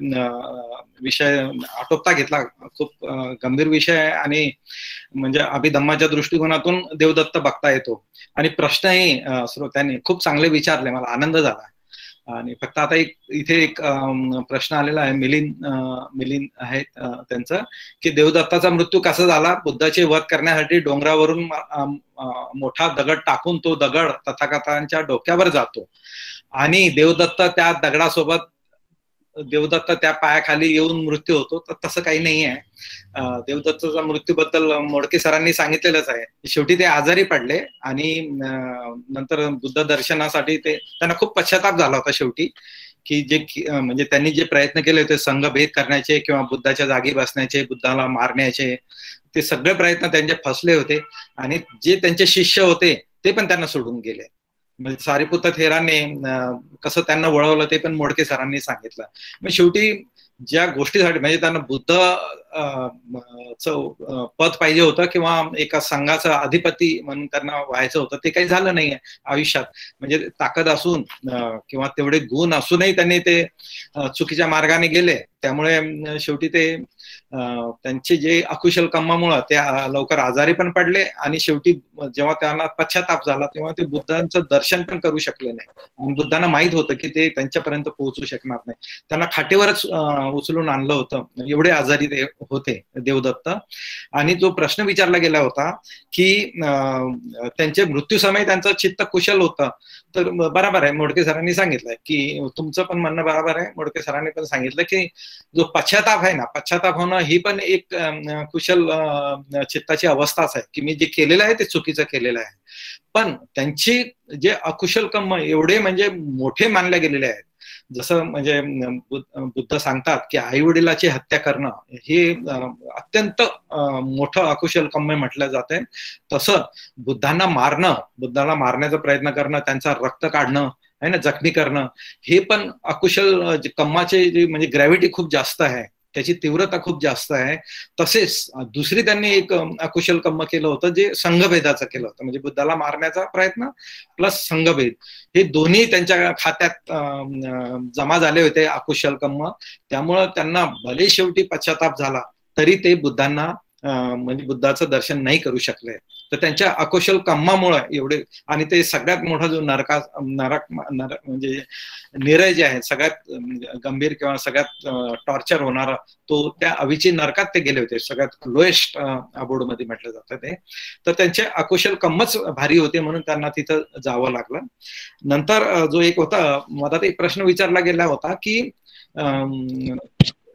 विषय आटोपता घेतला. खूप गंभीर विषय आहे आणि म्हणजे अभिधम्माच्या दृष्टिकोनातून देवदत्त बघता येतो. आणि प्रश्नही श्रोत्यांनी खूप चांगले विचारले, मला आनंद झाला. आणि फक्त आता इथे एक प्रश्न आलेला आहे, मिलिंद आहेत त्यांचं, की देवदत्ताचा मृत्यू कसा झाला? बुद्धाचे वध करण्यासाठी डोंगरावरून मोठा दगड टाकून तो दगड तथागतांच्या डोक्यावर जातो आणि देवदत्त त्या पायाखाली येऊन मृत्यू होतो. तर तसं काही नाही आहे. देवदत्ताच्या मृत्यूबद्दल मोडके सरांनी सांगितलेलंच आहे. शेवटी ते आजारी पडले आणि नंतर बुद्ध दर्शनासाठी त्यांना खूप पश्चाताप झाला होता शेवटी, की म्हणजे त्यांनी जे प्रयत्न केले होते संघभेद करण्याचे किंवा बुद्धाच्या जागी बसण्याचे, बुद्धाला मारण्याचे, ते सगळे प्रयत्न त्यांचे फसले होते. आणि जे त्यांचे शिष्य होते ते पण त्यांना सोडून गेले. म्हणजे सारिपुत्त थेराने कसं त्यांना वळवलं ते पण मोडके सरांनी सांगितलं. मग शेवटी ज्या गोष्टीसाठी म्हणजे त्यांना बुद्ध पद पाहिजे होतं किंवा एका संघाचा अधिपती म्हणून त्यांना व्हायचं होतं, ते काही झालं नाहीये आयुष्यात. म्हणजे ताकद असून किंवा तेवढे गुण असूनही त्यांनी ते चुकीच्या मार्गाने गेले. त्यामुळे शेवटी ते त्यांचे जे अकुशल कर्मामुळे ते लवकर आजारी पण पडले आणि शेवटी जेव्हा त्यांना पश्चाताप झाला तेव्हा ते बुद्धांचं दर्शन पण करू शकले नाही. आणि बुद्धांना माहित होतं की ते त्यांच्यापर्यंत पोहोचू शकणार नाही. त्यांना खाटेवरच उचलून आणलं होतं, एवढे आजारी ते होते देवदत्त. आणि जो प्रश्न विचारला गेला होता की त्यांचे मृत्यूसमयी त्यांचं चित्त कुशल होतं, तर बरोबर आहे, मोडके सरांनी सांगितलंय की तुमचं पण म्हणणं बरोबर आहे. मोडके सरांनी पण सांगितलं की जो पश्चाताप आहे ना, पश्चाताप होणं ही पण एक कुशल चित्ताची अवस्थाच आहे की मी जे केलेलं आहे ते चुकीचं केलेलं आहे. पण त्यांची जे अकुशल कर्म एवढे म्हणजे मोठे मानले गेलेले आहेत, जसं म्हणजे बुद्ध सांगतात की आई वडिलाची हत्या करणं हे अत्यंत मोठं अकुशल कर्म म्हटलं जातंय. तसं बुद्धांना मारणं, बुद्धाला मारण्याचा प्रयत्न करणं, त्यांचा रक्त काढणं आहे ना, जखमी करणं, हे पण अकुशल कर्माचे जे म्हणजे ग्रॅव्हिटी खूप जास्त आहे, त्याची तीव्रता खूप जास्त आहे. तसेच दुसरी त्यांनी एक अकुशल कर्म केलं होतं जे संघभेदाचं केलं होतं. म्हणजे बुद्धाला मारण्याचा प्रयत्न प्लस संघभेद, हे दोन्ही त्यांच्या खात्यात जमा झाले होते अकुशल कर्म. त्यामुळं त्यांना भले शेवटी पश्चाताप झाला तरी ते बुद्धांना म्हणजे बुद्धाचं दर्शन नाही करू शकले. तर त्यांच्या अकुशल कर्मामुळे एवढे, आणि ते सगळ्यात मोठा जो नरक म्हणजे निरय जे आहे, सगळ्यात गंभीर किंवा सगळ्यात टॉर्चर होणारा, तो त्या अविची नरकात ते गेले होते, सगळ्यात लोएस्ट अबोर्ड मध्ये म्हटलं जातं ते. तर त्यांचे अकुशल कर्मच भारी होते म्हणून त्यांना तिथं जावं लागलं. नंतर जो एक होता, मधात एक प्रश्न विचारला गेला होता की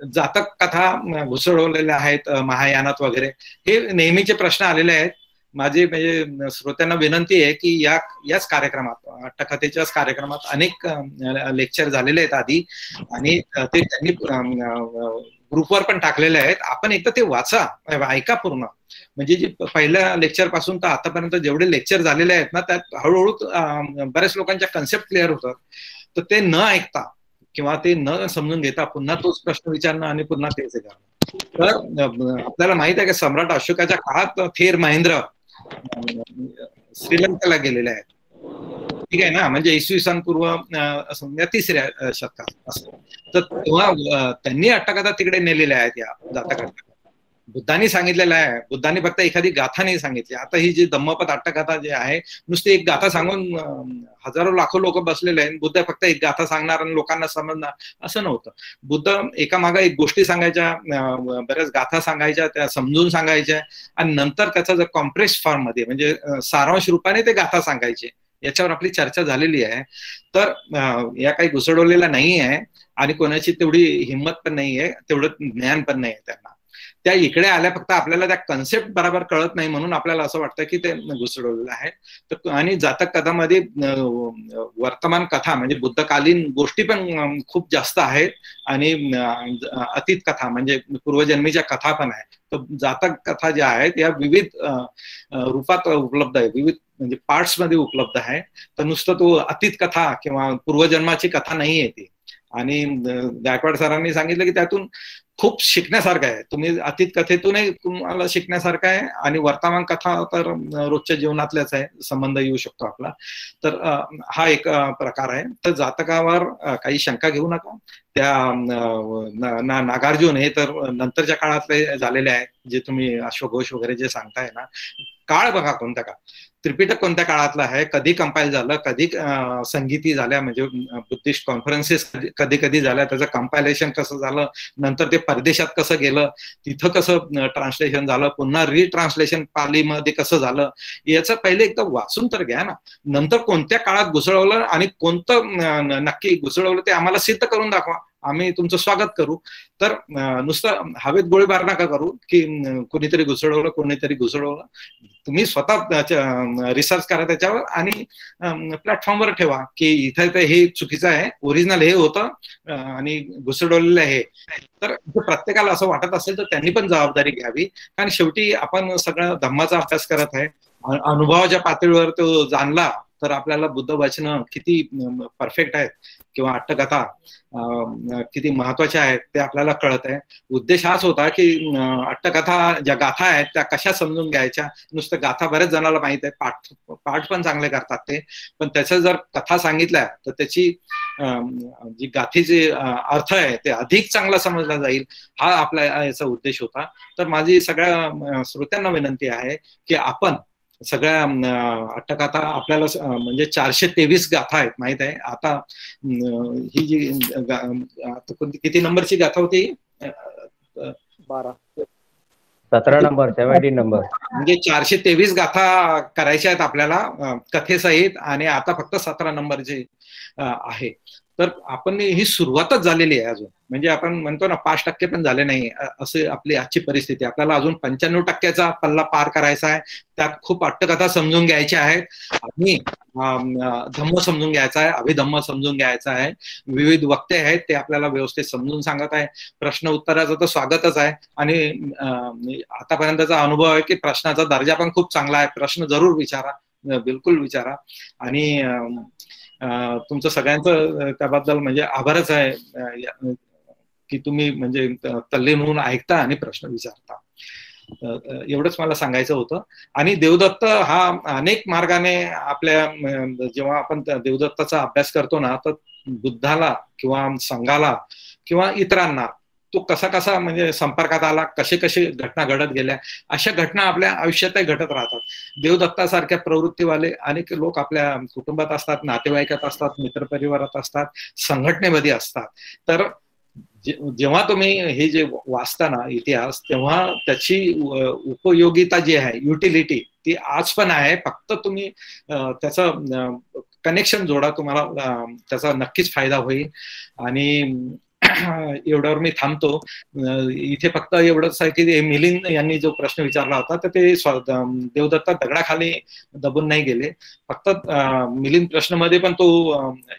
जातक कथा घुसळवलेल्या आहेत महायानात वगैरे, हे नेहमीचे प्रश्न आलेले आहेत. माझी म्हणजे श्रोत्यांना विनंती आहे की याच कार्यक्रमात, अट्टकथेच्याच कार्यक्रमात अनेक लेक्चर झालेले आहेत आधी, आणि ते त्यांनी ग्रुपवर पण टाकलेले आहेत. आपण एकदा ते वाचा, ऐका पूर्ण. म्हणजे जे पहिल्या लेक्चर पासून तर आतापर्यंत जेवढे लेक्चर झालेले आहेत ना, त्यात हळूहळू बऱ्याच लोकांच्या कन्सेप्ट क्लिअर होतात. तर ते न ऐकता किंवा ते न समजून घेता पुन्हा तोच प्रश्न विचारणं आणि पुन्हा तेच करणं. तर आपल्याला माहित आहे की सम्राट अशोकाच्या काळात थेर महेंद्र श्रीलंकेला गेलेले आहेत, ठीक आहे ना, म्हणजे इसवी सन पूर्व 3ऱ्या शतकात असं. तर तेव्हा त्यांनी अट्टकथा तिकडे नेलेल्या आहेत या जातकांना. बुद्धांनी सांगितलेलं आहे, बुद्धांनी फक्त एखादी गाथा नाही सांगितली. आता ही जी धम्मपद अट्टकथा जे आहे, नुसती एक गाथा सांगून हजारो लाखो लोक बसलेले आहेत, बुद्ध फक्त एक गाथा सांगणार आणि लोकांना समजणार असं नव्हतं. बुद्ध एकामागे एक गोष्टी सांगायच्या, बऱ्याच गाथा सांगायच्या, त्या समजून सांगायच्या, आणि नंतर त्याचा जर कॉम्प्रेस फॉर्म मध्ये म्हणजे सारांश रूपाने ते गाथा सांगायचे. याच्यावर आपली चर्चा झालेली आहे. तर या काही घुसडवलेल्या नाही आहे आणि कोणाची तेवढी हिंमत पण नाही आहे, तेवढं ज्ञान पण नाही आहे त्यांना. त्या इकडे आल्या, फक्त आपल्याला त्या कन्सेप्ट बरोबर कळत नाही म्हणून आपल्याला असं वाटतं की ते घुसडवलेलं आहे. तर आणि जातक कथामध्ये वर्तमान कथा म्हणजे बुद्धकालीन गोष्टी पण खूप जास्त आहेत, आणि अतीत कथा म्हणजे पूर्वजन्मीच्या कथा पण आहे. तर जातक कथा ज्या आहेत या विविध रूपात उपलब्ध आहे, विविध म्हणजे पार्ट्स मध्ये उपलब्ध आहे. तर नुसतं तो अतीत कथा किंवा पूर्वजन्माची कथा नाही आहे ती. आणि गायकवाड सरांनी सांगितलं की त्यातून खूप शिकण्यासारखं आहे. तुम्ही अतीत कथेतूनही तुम्हाला शिकण्यासारखं आहे, आणि वर्तमान कथा तर रोजच्या जीवनातल्याच आहे, संबंध येऊ शकतो आपला. तर हा एक प्रकार आहे. तर जातकावर काही शंका घेऊ नका. त्या नागार्जुन हे तर नंतरच्या काळातले झालेले आहेत, जे तुम्ही अश्वघोष वगैरे जे सांगताय ना, काळ बघा कोणत्या काळ, त्रिपिटक कोणत्या काळातलं आहे, कधी कंपाईल झालं, कधी संगीती झाल्या म्हणजे बुद्धिस्ट कॉन्फरन्सेस कधी कधी झाल्या, त्याचं कंपायलेशन कसं झालं, नंतर ते परदेशात कसं गेलं, तिथं कसं ट्रान्सलेशन झालं, पुन्हा रिट्रान्सलेशन पालीमध्ये कसं झालं, याचं पहिले एकदा वाचून तर घ्या ना. नंतर कोणत्या काळात घुसळवलं आणि कोणतं नक्की घुसळवलं ते आम्हाला सिद्ध करून दाखवा, आम्ही तुमचं स्वागत करू. तर नुसतं हवेत गोळीबार नका करू की कोणीतरी घुसळवलं कोणीतरी घुसळवलं. तुम्ही स्वतः रिसर्च करा त्याच्यावर आणि प्लॅटफॉर्मवर ठेवा की इथे हे चुकीचं आहे, ओरिजिनल हे होतं आणि घुसळवलेलं आहे. तर प्रत्येकाला असं वाटत असेल तर त्यांनी पण जबाबदारी घ्यावी, कारण शेवटी आपण सगळं धम्माचा अभ्यास करत आहे. अनुभवाच्या पातळीवर तो जाणला तर आपल्याला बुद्ध वचनं किती परफेक्ट आहेत किंवा अट्टकथा किती महत्वाच्या आहेत ते आपल्याला कळत आहे. उद्देश हाच होता की अट्टकथा ज्या गाथा आहेत त्या कशा समजून घ्यायच्या. नुसतं गाथा बऱ्याच जणाला माहित आहे, पाठ पण चांगले करतात ते, पण त्याच्या जर कथा सांगितल्या तर त्याची जी गाथीचे अर्थ आहे ते अधिक चांगला समजला जाईल, हा आपला याचा उद्देश होता. तर माझी सगळ्या श्रोत्यांना विनंती आहे की आपण सगळ्या अट्टकथा आपल्याला म्हणजे 423 गाथा आहेत माहित आहे. आता ही जी किती नंबरची गाथा होती?
12
17 नंबर 17 नंबर
म्हणजे 423 गाथा करायच्या आहेत आपल्याला कथेसहित, आणि आता फक्त 17 नंबरची आहे. तर आपण ही सुरुवातच झालेली आहे अजून, म्हणजे आपण म्हणतो ना 5% पण झाले नाही असे आपली आजची परिस्थिती. आपल्याला अजून 95% पल्ला पार करायचा आहे. त्यात खूप अट्टकथा समजून घ्यायच्या आहेत आणि धम्म समजून घ्यायचा आहे, अभिधम्म समजून घ्यायचा आहे. विविध वक्ते आहेत ते आपल्याला व्यवस्थित समजून सांगत आहे. प्रश्न उत्तराचं तर स्वागतच आहे, आणि आतापर्यंतचा अनुभव आहे की प्रश्नाचा दर्जा पण खूप चांगला आहे. प्रश्न जरूर विचारा, बिलकुल विचारा. आणि तुमचं सगळ्यांचं त्याबद्दल म्हणजे आभारच आहे की तुम्ही म्हणजे तल्लीन होऊन ऐकता आणि प्रश्न विचारता. एवढंच मला सांगायचं होतं. आणि देवदत्त हा अनेक मार्गाने आपल्या जेव्हा आपण देवदत्ताचा अभ्यास करतो ना, तर बुद्धाला किंवा संघाला किंवा इतरांना तो कसा कसा म्हणजे संपर्कात आला, कसे कसे घटना घडत गेल्या, अशा घटना आपल्या आयुष्यातही घडत राहतात. देवदत्तासारख्या प्रवृत्तीवाले अनेक लोक आपल्या कुटुंबात असतात, नातेवाईकात असतात, मित्रपरिवारात असतात, संघटनेमध्ये असतात. तर जेव्हा तुम्ही हे जे वाचता ना इतिहास, तेव्हा त्याची उपयोगिता जी आहे, युटिलिटी, ती आज पण आहे. फक्त तुम्ही त्याचं कनेक्शन जोडा, तुम्हाला त्याचा नक्कीच फायदा होईल. आणि एवढ्यावर मी थांबतो. इथे फक्त एवढंच आहे की मिलिंद यांनी जो प्रश्न विचारला होता तर ते देवदत्त दगडाखाली दबून नाही गेले. फक्त मिलिंद प्रश्नामध्ये पण तो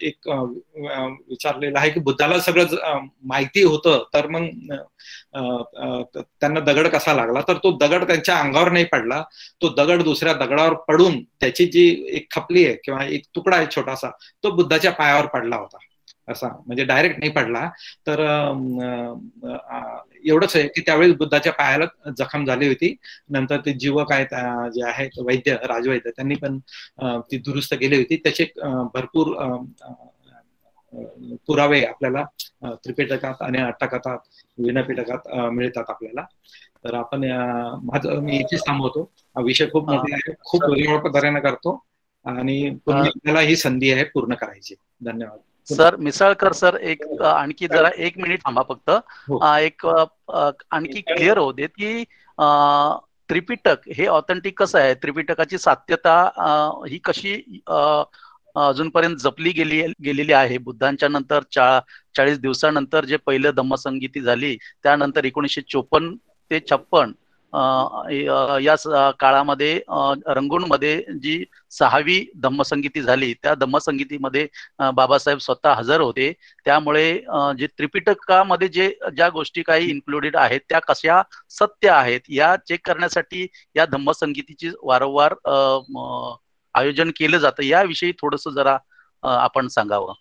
एक विचारलेला आहे की बुद्धाला सगळं माहिती होतं, तर मग त्यांना दगड कसा लागला? तर तो दगड त्यांच्या अंगावर नाही पडला, तो दगड दुसऱ्या दगडावर पडून त्याची जी एक खपली आहे किंवा एक तुकडा आहे छोटासा, तो बुद्धाच्या पायावर पडला होता. असा म्हणजे डायरेक्ट नाही पडला. तर एवढंच आहे की त्यावेळेस बुद्धाच्या पायाला जखम झाली होती. नंतर ते जीवक आहेत जे आहेत वैद्य, राजवैद्य, त्यांनी पण ती दुरुस्त केली होती. त्याचे भरपूर पुरावे आपल्याला त्रिपिटकात आणि अट्टकथात, विनपिटकात मिळतात आपल्याला. तर आपण मी इथेच थांबवतो. हा विषय खूप मोठा आहे, खूप वेगवेगळ्या पद्धतीने करतो, आणि आपल्याला ही संधी आहे पूर्ण करायची. धन्यवाद.
सर मिसाळकर सर, एक आणखी जरा 1 मिनिट थांबा फक्त. एक आणखी क्लिअर होऊ देत की त्रिपिटक हे ऑथेंटिक कसं आहे, त्रिपिटकाची सात्यता ही कशी अजूनपर्यंत जपली गेलेली आहे. बुद्धांच्या नंतर 40 दिवसानंतर जे पहिलं धम्मसंगीती झाली, त्यानंतर 1954 ते 56 या काळामध्ये रंगूनमध्ये जी 6वी धम्मसंगीती झाली, त्या धम्मसंगीतीमध्ये बाबासाहेब स्वतः हजर होते. त्यामुळे जे त्रिपिटकामध्ये ज्या गोष्टी काही इन्क्लुडेड आहेत त्या कशा सत्य आहेत या चेक करण्यासाठी या धम्मसंगीतीची वारंवार आयोजन केलं जातं. याविषयी थोडस जरा आपण सांगावं.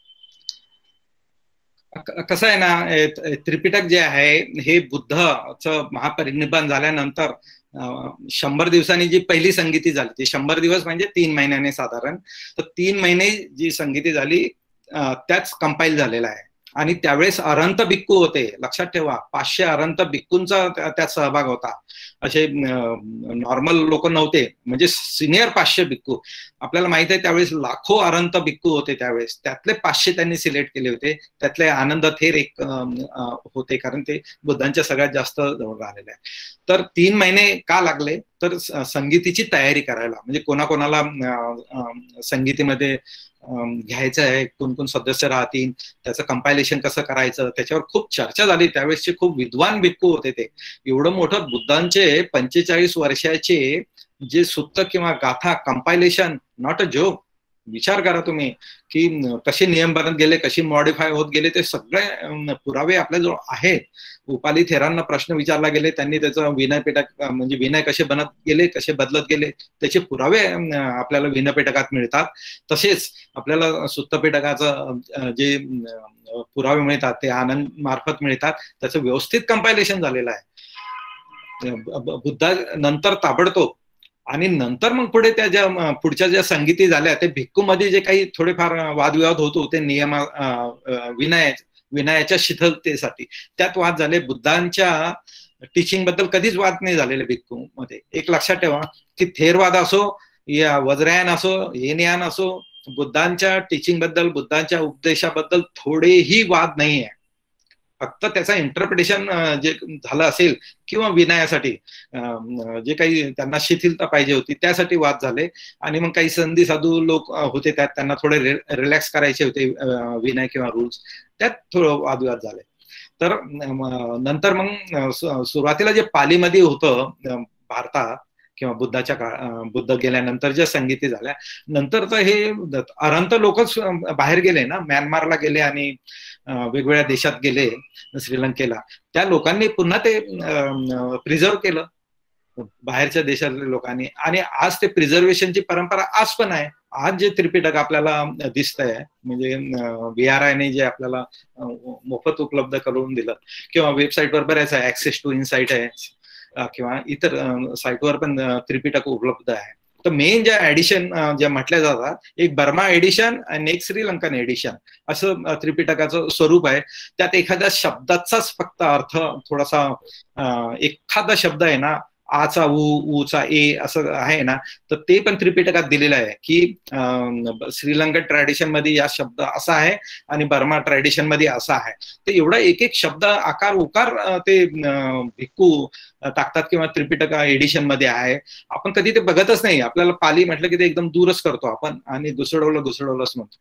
कसं आहे ना, त्रिपिटक जे आहे हे बुद्धचं महापरिनिर्वाण झाल्यानंतर 100 दिवसांनी जी पहिली संगीती झाली, ती 100 दिवस म्हणजे 3 महिन्याने साधारण, तर 3 महिने जी संगीती झाली त्याच कंपाईल झालेला आहे. आणि त्यावेळेस अरंत भिक्खू होते, लक्षात ठेवा. 500 अरंत भिक्खूंचा त्यात सहभाग होता. असे नॉर्मल लोक नव्हते, म्हणजे सिनियर 500 भिक्खू. आपल्याला माहित आहे त्यावेळेस लाखो अरंत भिक्खू होते त्यावेळेस. त्यातले 500 त्यांनी सिलेक्ट केले होते. त्यातले आनंद थेर एक होते, कारण ते बुद्धांच्या सगळ्यात जास्त जवळ राहिलेले आहे. तर 3 महिने का लागले? तर संगीतीची तयारी करायला, म्हणजे कोणाकोणाला संगीतीमध्ये घ्यायचं आहे, कोण कोण सदस्य राहतील, त्याचं कंपायलेशन कसं करायचं, त्याच्यावर खूप चर्चा झाली. त्यावेळेसचे खूप विद्वान भिक्खू होते ते. एवढं मोठं बुद्धांचे 45 वर्षाचे जे सुत्त किंवा गाथा कंपायलेशन, नॉट अ जोक. विचार करा तुम्ही की कसे नियम बनत गेले, कशी मॉडिफाय होत गेले, ते सगळे पुरावे आपल्याजवळ आहेत. उपाली थेरांना प्रश्न विचारला गेले, त्यांनी त्याचं विनयपिटक म्हणजे विनय कसे बनत गेले, कसे बदलत गेले, त्याचे पुरावे आपल्याला विनयपिटकात मिळतात. तसेच आपल्याला सुत्तपिटकाचं जे पुरावे मिळतात ते आनंद मार्फत मिळतात. त्याचं व्यवस्थित कंपायलेशन झालेलं आहे. बुद्धा नंतर ताबडतोब आणि नंतर मग पुढे त्या ज्या पुढच्या ज्या संगीती झाल्या ते भिक्खूमध्ये जे काही थोडेफार वादविवाद होत होते विनयाच्या शिथिलतेसाठी, त्यात वाद झाले. बुद्धांच्या टीचिंग बद्दल कधीच वाद नाही झालेले भिक्खू मध्ये. एक लक्षात ठेवा की थेरवाद असो या वज्रयान असो हेनयान असो, बुद्धांच्या टीचिंग बद्दल बुद्धांच्या उपदेशाबद्दल थोडेही वाद नाही आहे. फक्त त्याचा इंटरप्रिटेशन जे झालं असेल किंवा विनयासाठी जे काही त्यांना शिथिलता पाहिजे होती त्यासाठी वाद झाले. आणि मग काही संधी साधू लोक होते त्यात, त्यांना थोडे रिलॅक्स करायचे होते विनय किंवा रूल्स, त्यात थोडं वादविवाद झाले. तर नंतर मग सुरुवातीला जे पालीमध्ये होतं भारतात किंवा बुद्ध गेल्यानंतर ज्या संगीती झाल्या नंतर तर हे अनंत लोकच बाहेर गेले ना, म्यानमारला गेले आणि वेगवेगळ्या देशात गेले, श्रीलंकेला. त्या लोकांनी पुन्हा ते प्रिझर्व केलं बाहेरच्या देशातल्या लोकांनी. आणि आज ते प्रिझर्वेशनची परंपरा आज पण आहे. आज जे त्रिपिटक आपल्याला दिसतंय म्हणजे VRIने जे आपल्याला मोफत उपलब्ध करून दिलं किंवा वेबसाईटवर बऱ्याच आहे, ऍक्सेस टू इनसाइट आहे किंवा इतर साईटवर पण त्रिपिटक उपलब्ध आहे. तर मेन ज्या एडिशन ज्या म्हटल्या जातात, एक बर्मा एडिशन आणि एक श्रीलंकन एडिशन असं त्रिपिटकाचं स्वरूप आहे. त्यात एखाद्या शब्दाचाच फक्त अर्थ थोडासा एखादा शब्द आहे ना, आचा ऊचा ए असं आहे ना, तर ते पण त्रिपिटकात दिलेलं आहे की श्रीलंकन ट्रॅडिशन मध्ये या शब्द असा आहे आणि बर्मा ट्रॅडिशन मध्ये असा आहे. ते एवढा एक एक शब्द आकार उकार ते भिक्खू टाकतात किंवा त्रिपिटक एडिशन मध्ये आहे. आपण कधी ते बघतच नाही. आपल्याला पाली म्हटलं की ते एकदम दूरच करतो आपण आणि घुसडवलंच म्हणतो.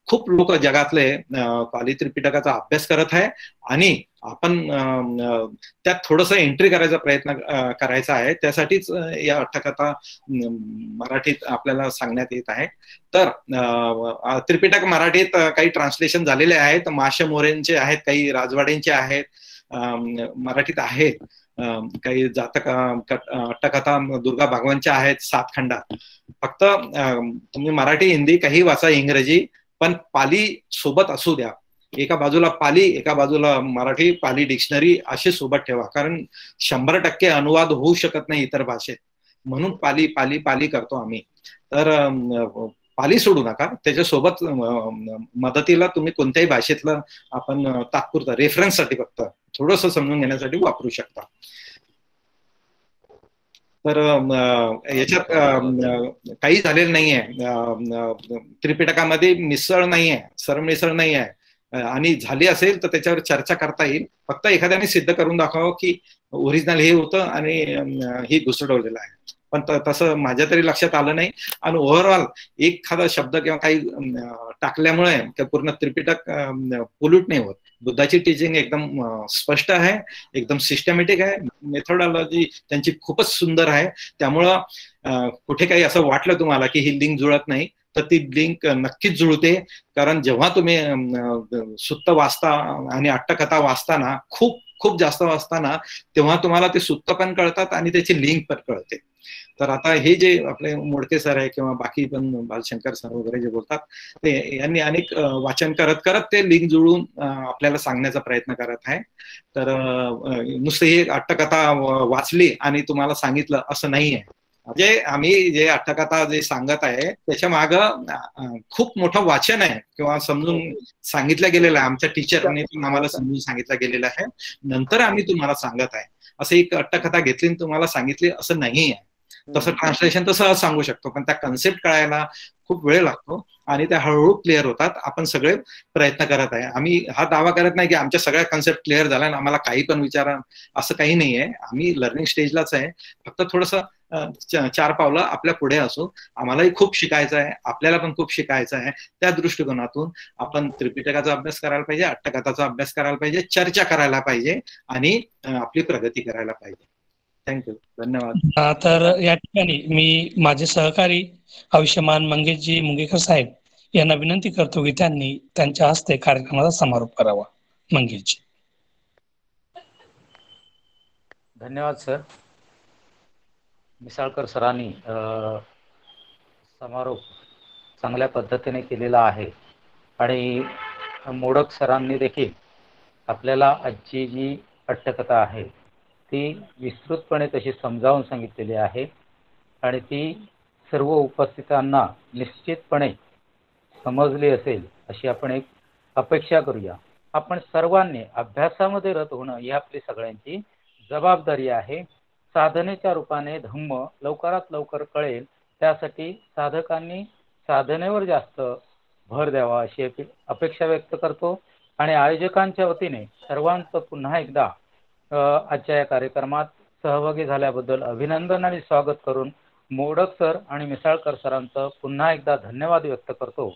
खूप लोक जगातले पाली त्रिपिटकाचा अभ्यास करत आहे आणि आपण त्यात थोडस एंट्री करायचा प्रयत्न करायचा आहे. त्यासाठीच या अट्टकथा मराठीत आपल्याला सांगण्यात येत आहे. तर त्रिपिटक मराठीत काही ट्रान्सलेशन झालेले आहेत. माशे मोरेंचे आहेत, काही राजवाडेंचे आहेत, मराठीत आहेत काही जातक अट्टकथा दुर्गा भागवानच्या आहेत 7 खंडात. फक्त तुम्ही मराठी हिंदी काही वाचा, इंग्रजी, पण पाली सोबत असू द्या. एका बाजूला पाली, एका बाजूला मराठी पाली डिक्शनरी असे सोबत ठेवा, कारण 100% अनुवाद होऊ शकत नाही इतर भाषेत. म्हणून पाली पाली पाली करतो आम्ही. तर पाली सोडू नका, त्याच्यासोबत मदतीला तुम्ही कोणत्याही भाषेतलं आपण तात्पुरतं रेफरन्ससाठी फक्त थोडस समजून घेण्यासाठी वापरू शकता. तर याच्यात काही झालेलं नाहीये. त्रिपिटकामध्ये मिसळ नाहीये, सरमिसळ नाही आहे, आणि झाली असेल तर त्याच्यावर चर्चा करता येईल. फक्त एखाद्याने सिद्ध करून दाखवावं की ओरिजिनल हे होतं आणि हे घुसडवलेलं आहे. पण तसं माझ्या तरी लक्षात आलं नाही. आणि ओव्हरऑल एखादा शब्द किंवा काही टाकल्यामुळे पूर्ण त्रिपिटक पोल्यूट नाही होत. बुद्धाची टीचिंग एकदम स्पष्ट आहे, एकदम सिस्टमॅटिक आहे, मेथोडॉलॉजी त्यांची खूपच सुंदर आहे. त्यामुळं कुठे काही असं वाटलं तुम्हाला की ही लिंक जुळत नाही, तर ती लिंक नक्कीच जुळते. कारण जेव्हा तुम्ही सुत्त वाचता आणि अट्टकथा वाचताना, खूप जास्त वाचताना, तेव्हा तुम्हाला ते सुत्त पण कळतात आणि त्याची लिंक पण कळते. तर आता हे जे आपले मोडके सर आहे किंवा बाकी पण बालशंकर सर वगैरे जे बोलतात, ते यांनी अनेक वाचन करत करत ते लिंक जुळून आपल्याला सांगण्याचा प्रयत्न करत आहे. तर नुसतं हे अट्टकथा वाचली आणि तुम्हाला सांगितलं असं नाही आहे. म्हणजे आम्ही जे अट्टकथा जे सांगत आहे त्याच्या माग खूप मोठं वाचन आहे किंवा समजून सांगितलं गेलेलं आहे. आमच्या टीचरने आम्हाला समजून सांगितलं गेलेलं आहे, नंतर आम्ही तुम्हाला सांगत आहे. असं एक अट्टकथा घेतली तुम्हाला सांगितली असं नाही आहे. तसं ट्रान्सलेशन तर सहज सांगू शकतो, पण त्या कन्सेप्ट कळायला खूप वेळ लागतो आणि त्या हळूहळू क्लिअर होतात. आपण सगळे प्रयत्न करत आहे. आम्ही हा दावा करत नाही की आमच्या सगळ्या कन्सेप्ट क्लिअर झाल्या आणि आम्हाला काही पण विचारा, असं काही नाहीये. आम्ही लर्निंग स्टेजलाच आहे. फक्त थोडंसं 4 पावलं आपल्या पुढे असू. आम्हालाही खूप शिकायचं आहे, आपल्याला पण खूप शिकायचं आहे. त्या दृष्टिकोनातून आपण त्रिपिटकाचा अभ्यास करायला पाहिजे, अट्टकथाचा अभ्यास करायला पाहिजे, चर्चा करायला पाहिजे आणि आपली प्रगती करायला पाहिजे. थँक्यू, धन्यवाद.
तर या ठिकाणी मी माझे सहकारी आयुष्यमान मंगेशजी मुंगेकर साहेब यांना विनंती करतो की त्यांनी त्यांच्या हस्ते कार्यक्रमाचा समारोप करावा. मंगेशजी.
धन्यवाद सर. मिसाळकर सरांनी समारोप चांगल्या पद्धतीने केलेला आहे आणि मोडक सरांनी देखील आपल्याला आजची जी अट्टकथा आहे ती विस्तृतपणे तशी समजावून सांगितलेली आहे. आणि ती सर्व उपस्थितांना निश्चितपणे समजली असेल अशी आपण एक अपेक्षा करूया. आपण सर्वांनी अभ्यासामध्ये रत होणं ही आपली सगळ्यांची जबाबदारी आहे. साधनेच्या रूपाने धम्म लवकरात लवकर कळेल त्यासाठी साधकांनी साधनेवर जास्त भर द्यावा अशी अपेक्षा व्यक्त करतो. आणि आयोजकांच्या वतीने सर्वांचं पुन्हा एकदा आजच्या या कार्यक्रमात सहभागी झाल्याबद्दल अभिनंदन आणि स्वागत करून मोडक सर आणि मिसाळकर सरांचं पुन्हा एकदा धन्यवाद व्यक्त करतो.